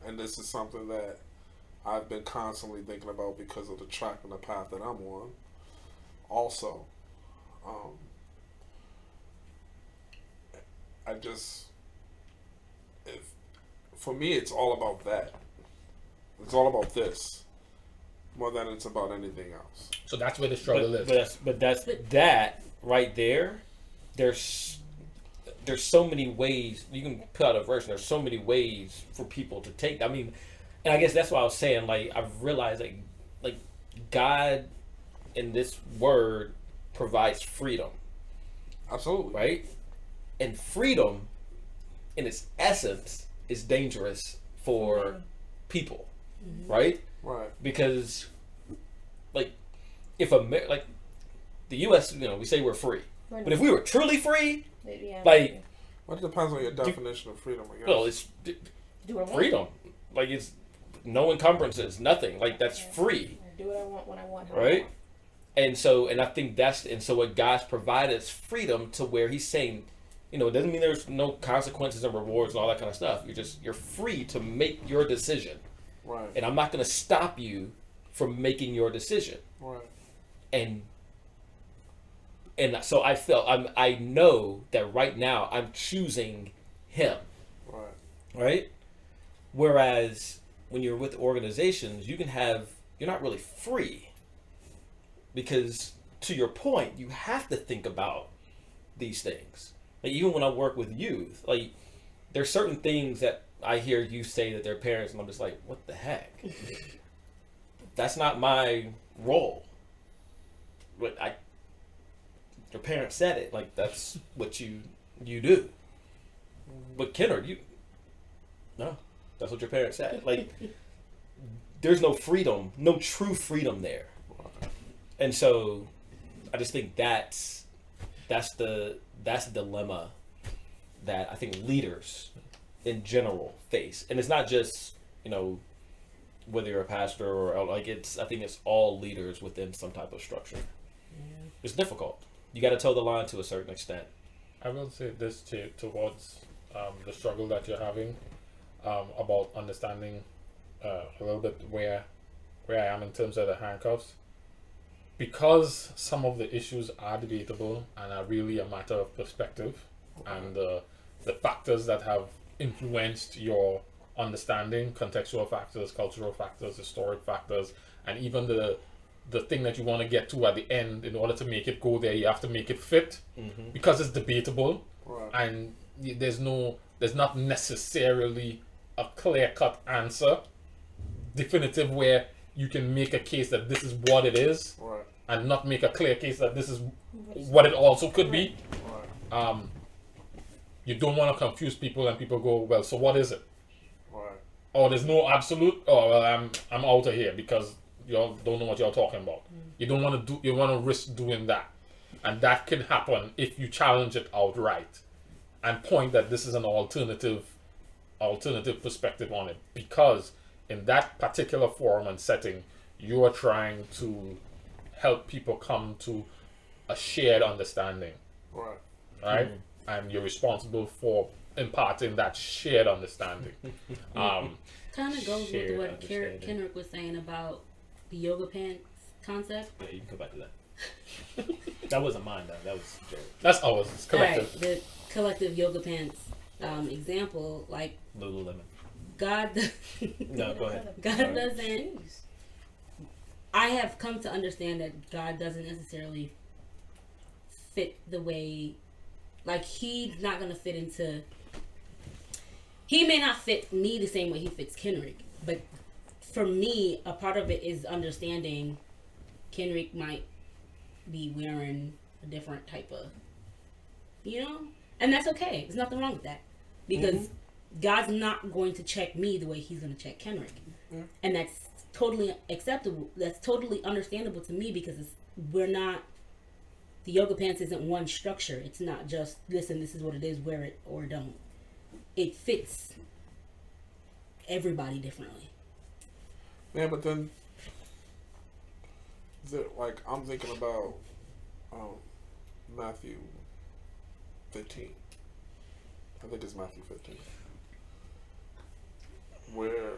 Speaker 6: and this is something that I've been constantly thinking about because of the track and the path that I'm on. Also, for me, it's all about that. It's all about this, more than it's about anything else.
Speaker 3: So that's where the struggle is.
Speaker 5: But that's that right there. There's so many ways you can put out a verse. There's so many ways for people to take. I mean, and I guess that's why I was saying, like, I've realized like God in this word provides freedom,
Speaker 6: Absolutely.
Speaker 5: right? And freedom, in its essence, is dangerous for people, right?
Speaker 6: Right.
Speaker 5: Because, like, if like the U.S., we say we're free, but if we were truly free, like,
Speaker 6: Well, it depends on your definition of freedom, I guess.
Speaker 5: well, it's
Speaker 4: Do what I want.
Speaker 5: freedom. Like, it's no encumbrances, nothing. Like, that's free,
Speaker 4: Do what I want when I want. How I
Speaker 5: right?
Speaker 4: want.
Speaker 5: And I think so what God's provided is freedom to where He's saying, it doesn't mean there's no consequences and rewards and all that kind of stuff. You're free to make your decision,
Speaker 6: Right.
Speaker 5: and I'm not going to stop you from making your decision.
Speaker 6: Right.
Speaker 5: And so I know that right now I'm choosing Him,
Speaker 6: Right.
Speaker 5: right? Whereas when you're with organizations, you're not really free, because to your point, you have to think about these things. Like, even when I work with youth, like, there's certain things that I hear you say that their parents, and I'm just like, what the heck? That's not my role. But your parents said it, like, that's what you do. But Kendrick, no, that's what your parents said. Like, there's no freedom, no true freedom there. And so I just think that's the dilemma that I think leaders in general face. And it's not just, whether you're a pastor or like, I think it's all leaders within some type of structure.
Speaker 7: Yeah.
Speaker 5: It's difficult. You got to toe the line to a certain extent.
Speaker 3: I will say this towards the struggle that you're having about understanding a little bit where I am in terms of the handcuffs. Because some of the issues are debatable and are really a matter of perspective, and the factors that have influenced your understanding, contextual factors, cultural factors, historic factors, and even the thing that you want to get to at the end, in order to make it go there, you have to make it fit, because it's debatable, and there's not necessarily a clear-cut answer, definitive, where you can make a case that this is what it is, and not make a clear case that this is what it also could be. You don't want to confuse people, and people go, well, so what is it? Or there's no absolute. Oh, well, I'm out of here because y'all don't know what y'all talking about. You don't want to you want to risk doing that, and that can happen if you challenge it outright and point that this is an alternative perspective on it, because in that particular forum and setting, you are trying to help people come to a shared understanding, right? And you're responsible for imparting that shared understanding.
Speaker 7: Kind of goes with what Kendrick was saying about the yoga pants concept.
Speaker 5: Yeah, you can come back to that. That wasn't mine, though. That was Jared.
Speaker 3: That's ours. It's collective.
Speaker 7: Right, the collective yoga pants example, like
Speaker 5: Lululemon.
Speaker 7: God.
Speaker 5: No, go ahead.
Speaker 7: God doesn't. I have come to understand that God doesn't necessarily fit the way, like, he's not gonna fit into. He may not fit me the same way he fits Kendrick, but for me, a part of it is understanding Kendrick might be wearing a different type of, and that's okay. There's nothing wrong with that, because God's not going to check me the way he's going to check Kendrick. And that's totally acceptable. That's totally understandable to me, because we're not, the yoga pants isn't one structure. It's not just, listen, this is what it is, wear it or don't. It fits everybody differently.
Speaker 6: Yeah, but then, like, I'm thinking about Matthew 15. I think it's Matthew 15. Where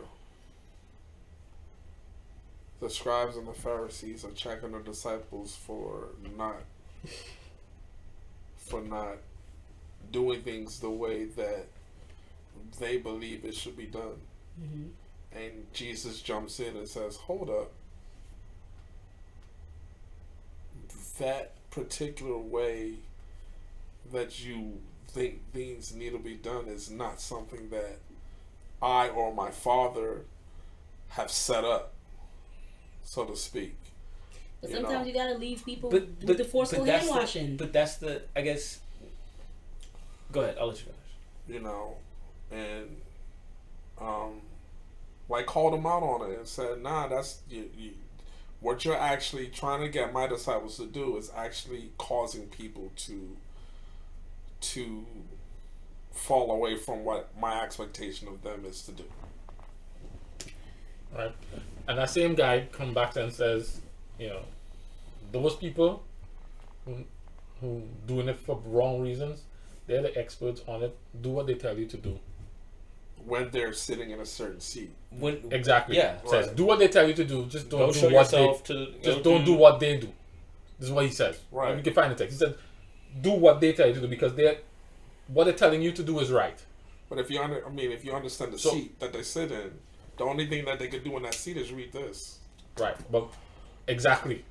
Speaker 6: the scribes and the Pharisees are checking the disciples for not doing things the way that they believe it should be done. And Jesus jumps in and says, hold up. That particular way that you think things need to be done is not something that I or my Father have set up, so to speak.
Speaker 7: But sometimes you gotta leave people with the forceful hand washing.
Speaker 5: But that's I guess. Go ahead, I'll let you finish.
Speaker 6: And like, called them out on it and said, nah, that's what you're actually trying to get my disciples to do is actually causing people to fall away from what my expectation of them is to do.
Speaker 3: Right. And that same guy come back and says, those people who doing it for wrong reasons, they're the experts on it. Do what they tell you to do.
Speaker 6: When they're sitting in a certain seat.
Speaker 3: Exactly.
Speaker 5: Yeah.
Speaker 3: Says, do what they tell you to do. Just don't do
Speaker 5: show
Speaker 3: what
Speaker 5: yourself
Speaker 3: don't do what they do. This is what he says.
Speaker 6: Right.
Speaker 3: You can find the text. He said, do what they tell you to do, because what they're telling you to do is right.
Speaker 6: But if you understand the seat that they sit in, The only thing that they could do in that seat is read this.
Speaker 3: Right, but exactly.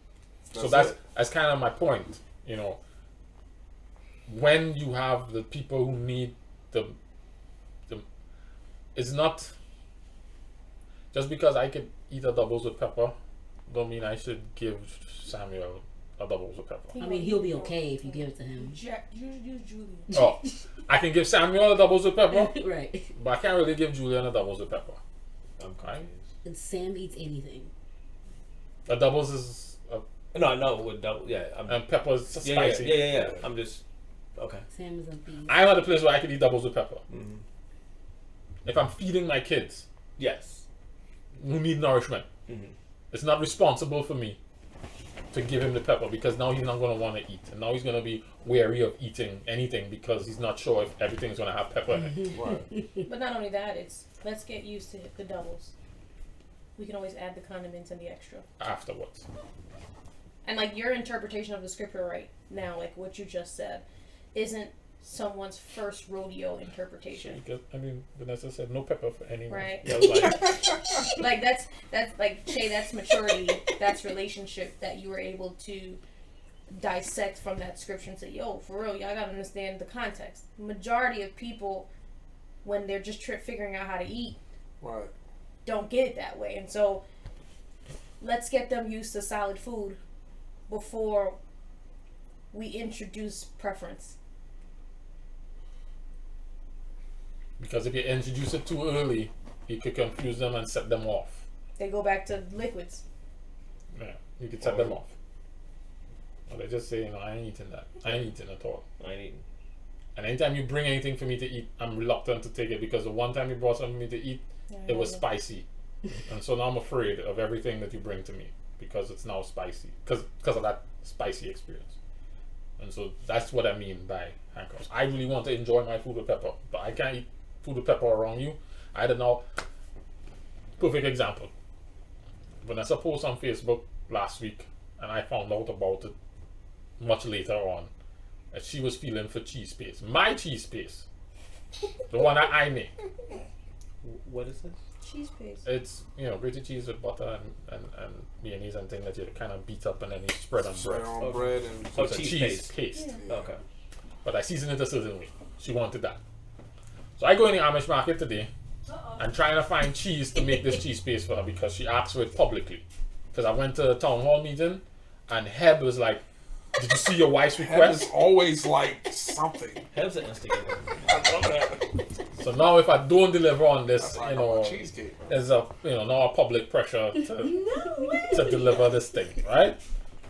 Speaker 3: So
Speaker 6: That's it.
Speaker 3: that's kind of my point. You know, when you have the people who need the it's not just because I could eat a doubles with pepper, don't mean I should give Samuel a doubles with pepper.
Speaker 7: I mean, he'll be okay if you give it to him.
Speaker 4: Use Julian.
Speaker 3: Oh, I can give Samuel a doubles with pepper,
Speaker 7: Right.
Speaker 3: but I can't really give Julian a doubles with pepper.
Speaker 5: I'm
Speaker 3: Right?
Speaker 5: confused.
Speaker 7: And Sam eats anything.
Speaker 3: A doubles is
Speaker 5: No, I know with double. Yeah,
Speaker 3: and pepper is
Speaker 5: yeah,
Speaker 3: spicy.
Speaker 5: yeah. I'm just okay.
Speaker 7: Sam is a beast.
Speaker 3: I'm at a place where I can eat doubles with pepper.
Speaker 5: Mhm.
Speaker 3: If I'm feeding my kids
Speaker 5: Yes.
Speaker 3: who need nourishment,
Speaker 5: Mhm.
Speaker 3: it's not responsible for me to give him the pepper because now he's not going to want to eat. And now he's going to be wary of eating anything because he's not sure if everything's going to have pepper in it.
Speaker 6: Right.
Speaker 4: But not only that, it's let's get used to the doubles. We can always add the condiments and the extra.
Speaker 3: Afterwards.
Speaker 4: And like your interpretation of the scripture right now, like what you just said, isn't someone's first rodeo interpretation.
Speaker 3: Because, I mean, Vanessa said no pepper for anyone.
Speaker 4: Right.
Speaker 3: Yeah, like,
Speaker 4: Like that's like Shay, that's maturity, that's relationship that you were able to dissect from that scripture and say, yo, for real, y'all gotta understand the context. Majority of people, when they're just figuring out how to eat,
Speaker 6: Right.
Speaker 4: don't get it that way. And so let's get them used to solid food before we introduce preference.
Speaker 3: because if you introduce it too early, you could confuse them and set them off.
Speaker 4: They go back to liquids.
Speaker 3: Yeah, you could set them off. Or they just say, you know, I ain't eating that. I ain't eating at all.
Speaker 5: I ain't eating.
Speaker 3: And anytime you bring anything for me to eat, I'm reluctant to take it because the one time you brought something for me to eat, it was spicy. And so now I'm afraid of everything that you bring to me because it's now spicy. Because of that spicy experience. And so that's what I mean by handcuffs. I really want to enjoy my food with pepper, but I can't eat food with pepper around you. I don't know. Perfect example. Vanessa posted on Facebook last week, and I found out about it much later on. That she was feeling for cheese paste. My cheese paste. The one that I make.
Speaker 5: What is this?
Speaker 4: Cheese paste.
Speaker 3: It's, you know, grated cheese with butter and mayonnaise and thing that you kind of beat up and then you spread on bread.
Speaker 6: Spread on
Speaker 5: Okay.
Speaker 6: bread and
Speaker 3: So it's a
Speaker 5: cheese
Speaker 3: cheese
Speaker 5: paste.
Speaker 3: paste.
Speaker 4: Yeah.
Speaker 5: Okay.
Speaker 3: But I seasoned it a certain way. She wanted that. So I go in the Amish market today and trying to find cheese to make this cheese paste for her because she asked for it publicly. Because I went to a town hall meeting and Heb was like, did you see your wife's
Speaker 6: Head
Speaker 3: request?
Speaker 6: is always like something.
Speaker 5: Heb's an instigator.
Speaker 6: I love that.
Speaker 3: So now if I don't deliver on this,
Speaker 6: That's like
Speaker 3: you know,
Speaker 6: cheesecake.
Speaker 3: there's a, you know, now a public pressure to deliver this thing, right?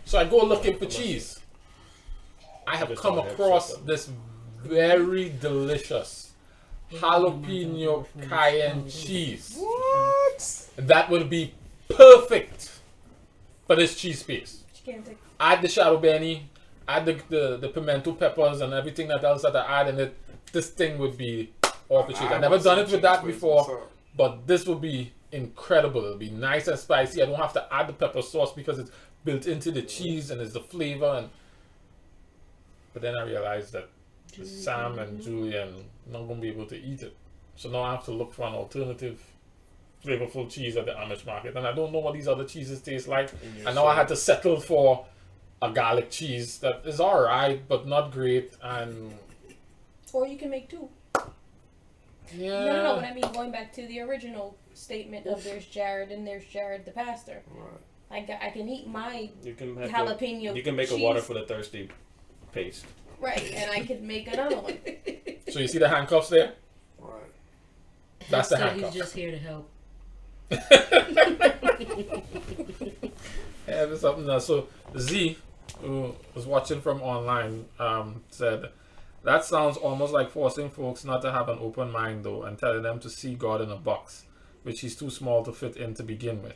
Speaker 3: So I go looking for cheese. I have
Speaker 5: Just
Speaker 3: come
Speaker 5: don't have
Speaker 3: across
Speaker 5: something.
Speaker 3: this very delicious jalapeno cayenne cheese.
Speaker 6: What?
Speaker 3: That would be perfect for this cheese paste.
Speaker 4: She can't take.
Speaker 3: Add the shadow benny, add the pimento peppers and everything that else that I add in it. This thing would be off the cheese. I've never done it with that before, but this would be incredible. It'll be nice and spicy. I don't have to add the pepper sauce because it's built into the cheese and it's the flavor. And but then I realized that Sam and Julian not gonna be able to eat it, so now I have to look for an alternative flavorful cheese at the Amish market, and I don't know what these other cheeses taste like. And now I had to settle for a garlic cheese that is alright, but not great. And
Speaker 4: Or you can make two.
Speaker 3: yeah,
Speaker 4: No. But I mean, going back to the original statement of there's Jared and there's Jared the pastor.
Speaker 6: Right.
Speaker 4: I can eat my
Speaker 5: You can make
Speaker 4: jalapeno.
Speaker 5: You can make
Speaker 4: cheese,
Speaker 5: a water for the thirsty paste.
Speaker 4: right, and I could make another one.
Speaker 3: So you see the handcuffs there?
Speaker 6: Right.
Speaker 3: That's the
Speaker 7: So
Speaker 3: handcuff.
Speaker 7: he's just here to help.
Speaker 3: Yeah, there's something else. So Z, who was watching from online, said, that sounds almost like forcing folks not to have an open mind though, and telling them to see God in a box, which he's too small to fit in to begin with.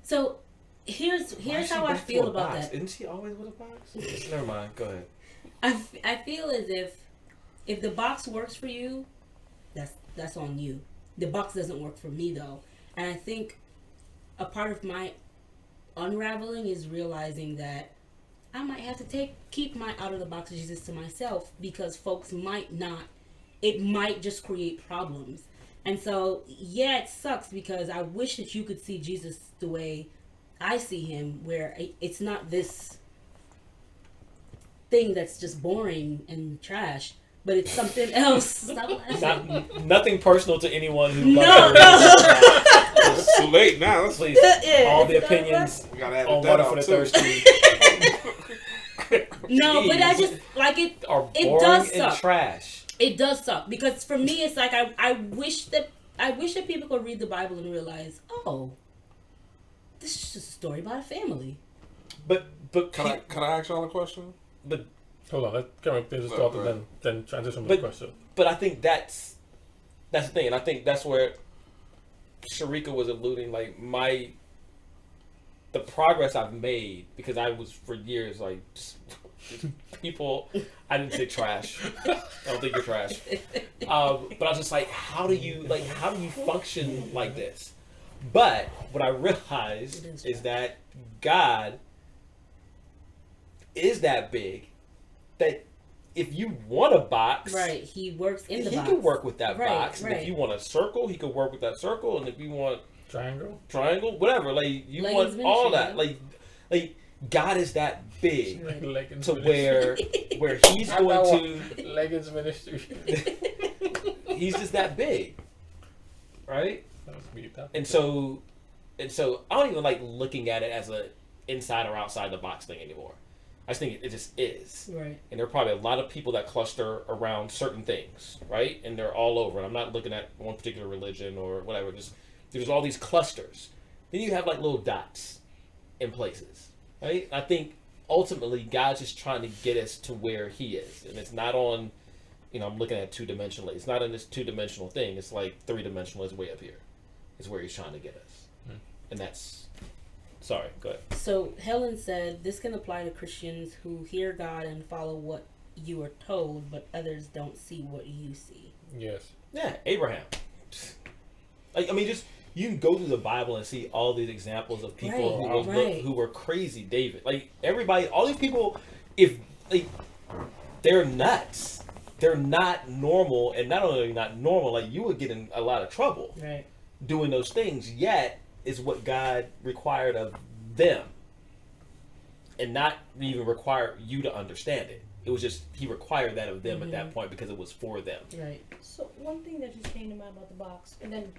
Speaker 7: So here's how I feel about that.
Speaker 5: Isn't she always with a box? Never mind. Go ahead.
Speaker 7: I feel as if the box works for you, that's on you. The box doesn't work for me though, and I think a part of my unraveling is realizing that I might have to keep my out of the box Jesus to myself because folks might not. It might just create problems, And so, yeah, it sucks because I wish that you could see Jesus the way I see him, where it's not this thing that's just boring and trash, but it's something else. Stop laughing.
Speaker 5: Nothing personal to anyone who
Speaker 7: No,
Speaker 5: loves
Speaker 7: no.
Speaker 6: It's too late now. Let's,
Speaker 5: Please,
Speaker 7: Yeah,
Speaker 5: all the
Speaker 7: it's not
Speaker 5: opinions
Speaker 6: we gotta edit
Speaker 5: on
Speaker 6: that
Speaker 5: Water for
Speaker 6: out
Speaker 5: the
Speaker 6: too.
Speaker 5: Thirsty
Speaker 7: No, but I just like it.
Speaker 5: are
Speaker 7: It
Speaker 5: boring
Speaker 7: does
Speaker 5: and
Speaker 7: suck.
Speaker 5: trash.
Speaker 7: It does suck because for me, it's like I wish that people could read the Bible and realize, oh, this is just a story about a family.
Speaker 5: But
Speaker 6: Can I ask y'all a question?
Speaker 5: but
Speaker 3: Hold on, let Karen finish his thought and then transition to the
Speaker 5: But-
Speaker 3: question.
Speaker 5: But I think that's the thing, and I think that's where Sharika was alluding. Like the progress I've made, because I was for years like just people. I didn't say trash. I don't think you're trash. But I was just like, how do you function like this? But what I realized is that God is that big that if you want a box,
Speaker 7: Right, he works in the
Speaker 5: he
Speaker 7: box.
Speaker 5: can work with that
Speaker 7: Right,
Speaker 5: box. And if
Speaker 7: right.
Speaker 5: you want a circle, he could work with that circle. And if you want
Speaker 3: Triangle?
Speaker 5: triangle, whatever, like you
Speaker 7: Leggings
Speaker 5: want all
Speaker 7: ministry,
Speaker 5: that, like God is that big
Speaker 3: Leggings
Speaker 5: to
Speaker 3: ministry.
Speaker 5: where he's
Speaker 3: How about
Speaker 5: going
Speaker 3: Leggings ministry.
Speaker 5: to, he's just that big, right?
Speaker 3: That's me.
Speaker 5: And so I don't even like looking at it as a inside or outside the box thing anymore. I just think it just is.
Speaker 7: Right.
Speaker 5: And there are probably a lot of people that cluster around certain things, right? And they're all over. And I'm not looking at one particular religion or whatever. Just there's all these clusters. Then you have like little dots in places, right? I think ultimately God's just trying to get us to where He is, and it's not on. I'm looking at 2-dimensionally. It's not in this 2-dimensional thing. It's like 3-dimensional is way up here. Is where He's trying to get us, and that's. Sorry, go ahead.
Speaker 7: So Helen said this can apply to Christians who hear God and follow what you are told, but others don't see what you see.
Speaker 3: Yes.
Speaker 5: Yeah, Abraham. Like, I mean, just you can go through the Bible and see all these examples of people
Speaker 7: Right.
Speaker 5: who were crazy. David, like everybody, all these people, if like they're nuts, they're not normal, and not only not normal, like you would get in a lot of trouble
Speaker 7: Right.
Speaker 5: doing those things. Yet is what God required of them, and not even require you to understand it. It was just He required that of them at that point because it was for them.
Speaker 7: Right.
Speaker 4: So one thing that just came to mind about the box, and then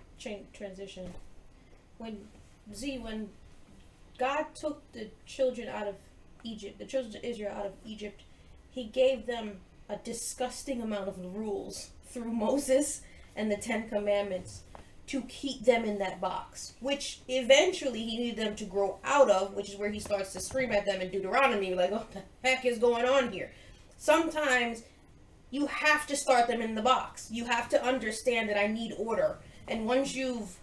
Speaker 4: transition. When God took the children out of Egypt, the children of Israel out of Egypt, He gave them a disgusting amount of rules through Moses and the 10 Commandments to keep them in that box, which eventually He needed them to grow out of, which is where He starts to scream at them in Deuteronomy, like, what the heck is going on here? Sometimes you have to start them in the box. You have to understand that I need order. And once you've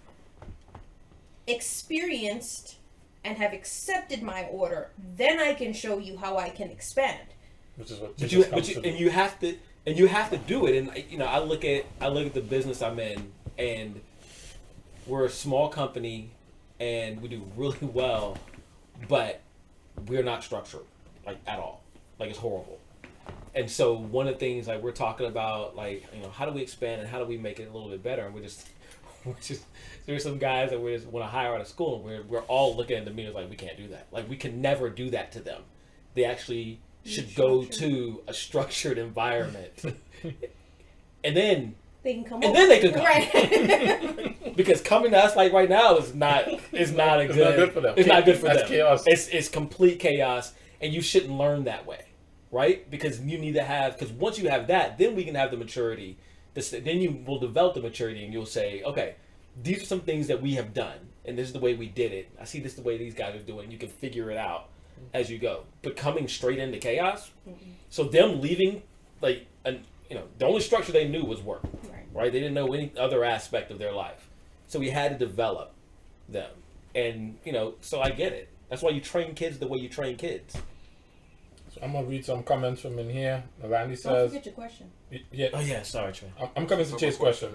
Speaker 4: experienced and have accepted my order, then I can show you how I can expand.
Speaker 3: Which is what
Speaker 5: But
Speaker 3: Jesus comes to do.
Speaker 5: you have to do it. And I look at the business I'm in, and we're a small company, and we do really well, but we're not structured like at all. Like it's horrible. And so one of the things like we're talking about, like how do we expand and how do we make it a little bit better? And we're just there's some guys that we just want to hire out of school, and we're all looking at the mirrors like we can't do that. Like we can never do that to them. They actually should go to a structured environment, and then
Speaker 4: They can come
Speaker 5: and
Speaker 4: over.
Speaker 5: then they can come.
Speaker 4: Right.
Speaker 5: Because coming to us like right now is not a
Speaker 3: It's
Speaker 5: good.
Speaker 3: not good for them.
Speaker 5: It's not good for
Speaker 3: That's
Speaker 5: them.
Speaker 3: chaos.
Speaker 5: It's complete chaos, and you shouldn't learn that way, right? Because you need to have. Because once you have that, then we can have the maturity. Then you will develop the maturity, and you'll say, okay, these are some things that we have done, and this is the way we did it. I see this the way these guys are doing. You can figure it out as you go. But coming straight into chaos, so them leaving, like, the only structure they knew was work, right? They didn't know any other aspect of their life. So we had to develop them. And, so I get it. That's why you train kids the way you train kids.
Speaker 3: So I'm gonna read some comments from in here. Randy
Speaker 4: Don't
Speaker 3: says,
Speaker 4: forget your question.
Speaker 3: yeah,
Speaker 5: Oh, yeah, sorry, Trey.
Speaker 3: I'm coming to Chase's question.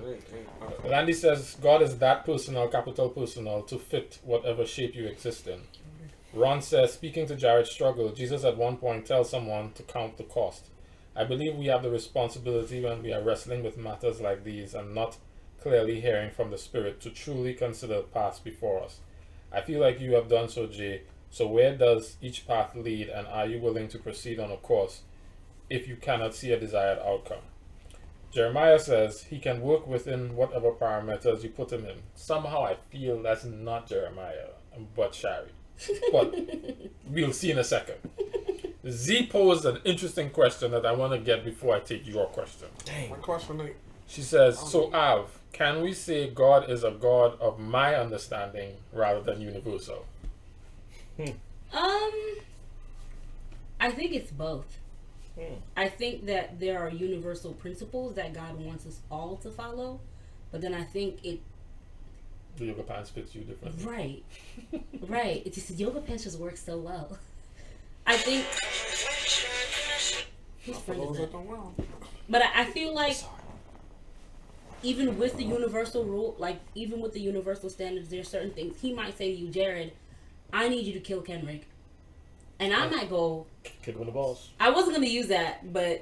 Speaker 3: Randy says, God is that personal, capital personal, to fit whatever shape you exist in. Ron says, speaking to Jared's struggle, Jesus at one point tells someone to count the cost. I believe we have the responsibility when we are wrestling with matters like these and not clearly hearing from the Spirit to truly consider the paths before us. I feel like you have done so, Jay. So where does each path lead, and are you willing to proceed on a course if you cannot see a desired outcome? Jeremiah says he can work within whatever parameters you put him in. Somehow I feel that's not Jeremiah, but Shari. But we'll see in a second. Z posed an interesting question that I want to get before I take your question.
Speaker 6: My question, Nate.
Speaker 3: She says, so Av, can we say God is a God of my understanding rather than universal?
Speaker 7: I think it's both. I think that there are universal principles that God wants us all to follow, but then I think it.
Speaker 3: The yoga pants fits you differently.
Speaker 7: Right. Right. It's just yoga pants just work so well. I think. Whose friend is that? But I feel like even with the universal rule, like even with the universal standards, there's certain things he might say to you, Jared, I need you to kill Kenrick. And I might go,
Speaker 5: Kick him in the balls.
Speaker 7: I wasn't going to use that, but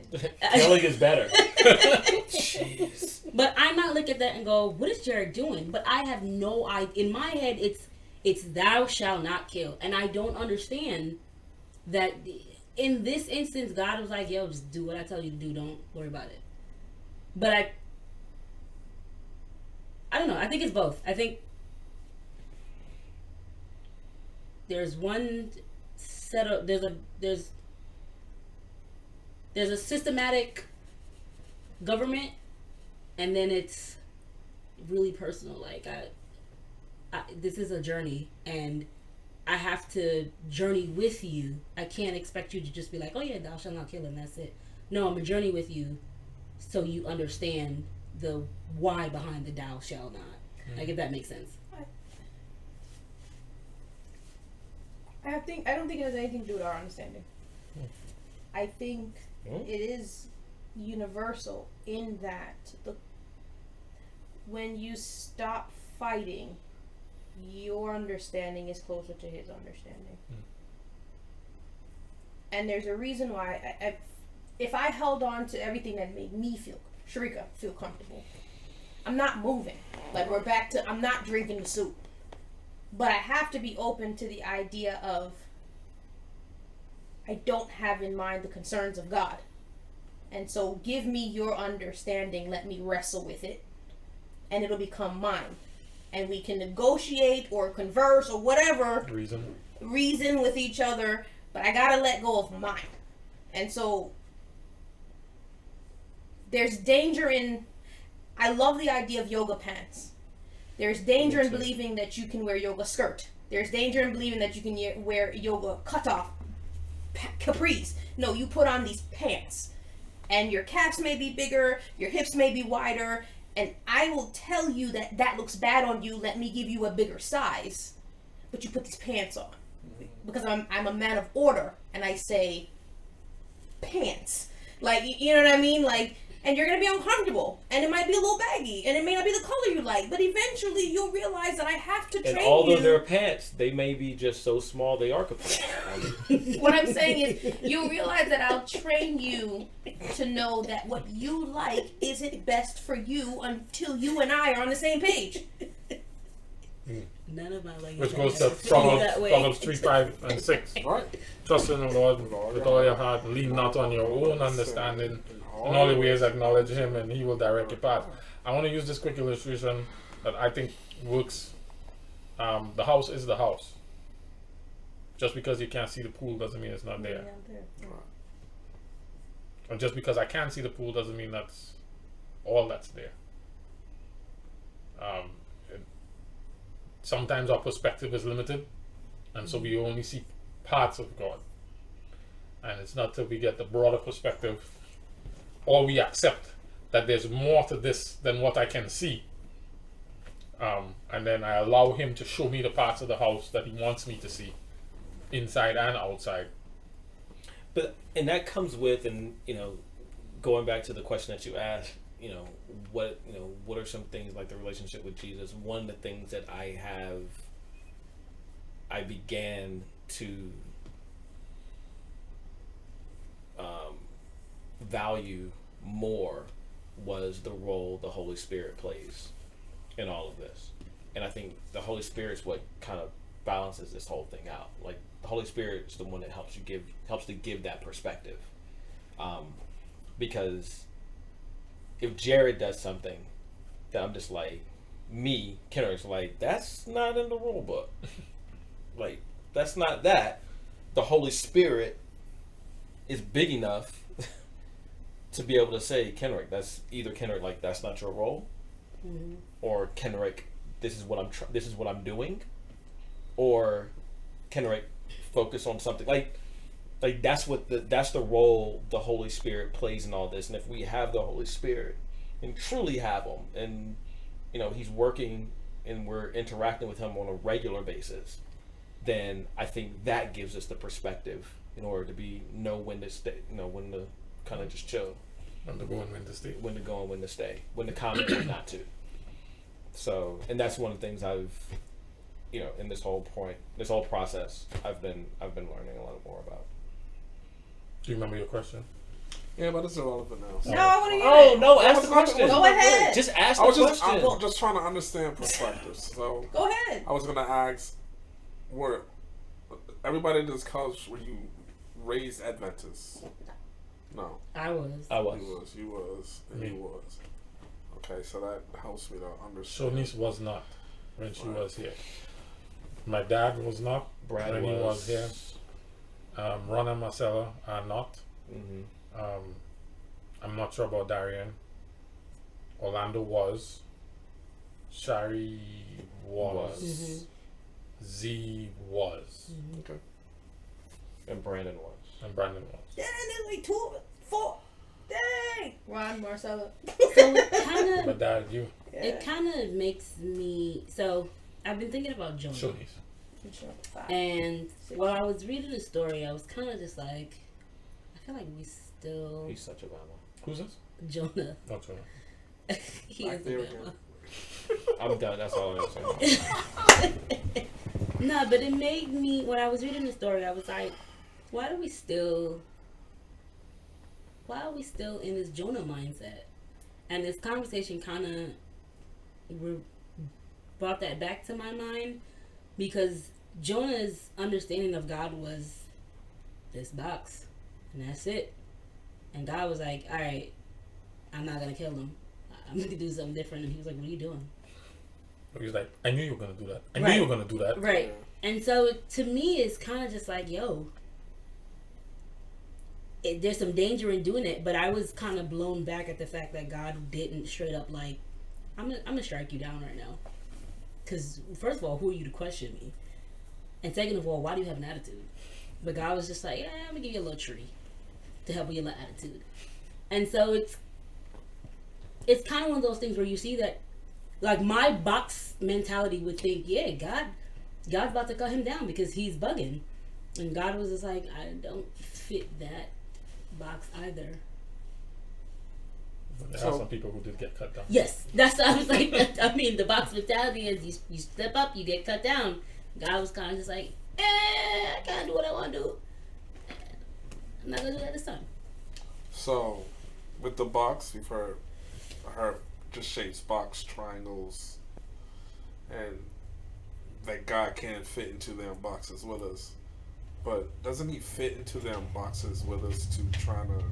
Speaker 5: Killing is better. Jeez.
Speaker 7: but I might look at that and go, what is Jared doing? But I have no idea. In my head, it's thou shalt not kill. And I don't understand that in this instance, God was like, yo, just do what I tell you to do. Don't worry about it. But I don't know. I think it's both. I think there's one set of there's a systematic government, and then it's really personal. Like I this is a journey, and I have to journey with you. I can't expect you to just be like, oh yeah, thou shalt not kill, and that's it. No, I'm a journey with you, so you understand the why behind the thou shall not. Like, if that makes sense.
Speaker 4: I don't think it has anything to do with our understanding. I think it is universal in that when you stop fighting, your understanding is closer to his understanding. And there's a reason why if I held on to everything that made me Sharika feel comfortable, I'm not moving. Like, we're back to, I'm not drinking the soup. But I have to be open to the idea of, I don't have in mind the concerns of God. And so give me your understanding, let me wrestle with it, and it'll become mine. And we can negotiate or converse or whatever. Reason with each other, but I gotta let go of mine. And so there's danger in, I love the idea of yoga pants. There's danger in believing that you can wear yoga skirt. There's danger in believing that you can wear yoga cutoff capris. No, you put on these pants, and your calves may be bigger, your hips may be wider, and I will tell you that that looks bad on you. Let me give you a bigger size, but you put these pants on because I'm a man of order, and I say pants. Like, you know what I mean? Like. And you're going to be uncomfortable. And it might be a little baggy. And it may not be the color you like. But eventually you'll realize that I have to train you.
Speaker 5: And although they're pants, they may be just so small they are complete.
Speaker 4: What I'm saying is, you'll realize that I'll train you to know that what you like isn't best for you until you and I are on the same page.
Speaker 7: None of my leggings.
Speaker 3: Which goes to Proverbs 3, 5, and 6.
Speaker 6: Right.
Speaker 3: Trust in the Lord with all your heart. Lean not on your own understanding. In all your ways acknowledge him, and he will direct your path. I want to use this quick illustration that I think works. The house is the house. Just because you can't see the pool doesn't mean it's not there. And just because I can't see the pool doesn't mean that's all that's there. Sometimes our perspective is limited, and so we only see parts of God. And it's not till we get the broader perspective, or we accept that there's more to this than what I can see. And then I allow him to show me the parts of the house that he wants me to see, inside and outside.
Speaker 5: And that comes with, and going back to the question that you asked, what are some things like the relationship with Jesus? One of the things that I began to value more was the role the Holy Spirit plays in all of this. And I think the Holy Spirit is what kind of balances this whole thing out. Like, the Holy Spirit is the one that helps to give that perspective. Because if Jared does something that I'm just like, me, Kendrick's like, that's not in the rule book. Like, that's not that. The Holy Spirit is big enough to be able to say, Kendrick, that's either Kendrick, like, that's not your role, or Kendrick, this is what I'm doing, or Kendrick, focus on something like that's the role the Holy Spirit plays in all this. And if we have the Holy Spirit and truly have him, and he's working and we're interacting with him on a regular basis, then I think that gives us the perspective in order to know when to stay, when to kind of just chill,
Speaker 3: When to go and when to stay.
Speaker 5: when to go and when to stay, when to comment, when not to. So, and that's one of the things I've, in this whole process, I've been learning a lot more about.
Speaker 3: Do you remember your question?
Speaker 6: Yeah, but it's irrelevant now.
Speaker 4: No, I want to hear
Speaker 5: Oh
Speaker 4: it.
Speaker 5: no! Ask the question.
Speaker 4: Go ahead.
Speaker 5: Just ask
Speaker 6: I
Speaker 5: the
Speaker 6: was
Speaker 5: question.
Speaker 6: I'm just trying to understand perspectives. So
Speaker 4: Go ahead.
Speaker 6: I was gonna ask, were everybody in this couch, were you raised Adventists? No.
Speaker 7: I was.
Speaker 6: You was. Okay, so that helps me to understand.
Speaker 3: Shonice was not when she was here. My dad was not
Speaker 5: Brad
Speaker 3: when he was here. Ron and Marcella are not.
Speaker 5: Mm-hmm.
Speaker 3: I'm not sure about Darian. Orlando was. Shari was.
Speaker 7: Mhm.
Speaker 3: Z was.
Speaker 6: Okay.
Speaker 5: And Brandon was.
Speaker 3: And Brandon was.
Speaker 4: Yeah, and then like 2, 4. Dang. Ron, Marcella.
Speaker 7: So it kind
Speaker 3: But
Speaker 7: of
Speaker 3: Dad, you.
Speaker 7: it kind of makes me. So I've been thinking about Jonah,
Speaker 3: Shonice.
Speaker 7: and while I was reading the story, I was kind of just like, I feel like we still
Speaker 5: He's such a Bama.
Speaker 3: Who's this?
Speaker 7: Jonah.
Speaker 3: Not Jonah.
Speaker 7: He
Speaker 6: Black
Speaker 7: is a
Speaker 6: there
Speaker 7: Bama.
Speaker 5: I'm done. That's all I'm saying.
Speaker 7: No, but it made me, when I was reading the story, I was like, why are we still in this Jonah mindset? And this conversation kind of brought that back to my mind, because Jonah's understanding of God was this box, and that's it. And God was like, all right, I'm not going to kill him. I'm going to do something different. And he was like, what are you doing?
Speaker 3: He was like, I knew you were going to do that. I
Speaker 7: Right.
Speaker 3: knew you were going to do that.
Speaker 7: Right. And so to me, it's kind of just like, there's some danger in doing it. But I was kind of blown back at the fact that God didn't straight up like, I'm gonna strike you down right now. Because first of all, who are you to question me? And second of all, why do you have an attitude? But God was just like, yeah, I'm gonna give you a little tree to help with your little attitude. And so it's kind of one of those things where you see that, like, my box mentality would think, yeah, God's about to cut him down because he's bugging. And God was just like, I don't fit that box either.
Speaker 3: There
Speaker 6: So-
Speaker 3: are some people who did get cut down.
Speaker 7: Yes, that's what I was like. I mean, the box mentality is you step up, you get cut down. God was kind of just like, I can't do what I want to do. I'm not going to do that this time.
Speaker 6: So, with the box, we've heard just shapes, box, triangles, and that God can't fit into them boxes with us. But doesn't he fit into them boxes with us to try to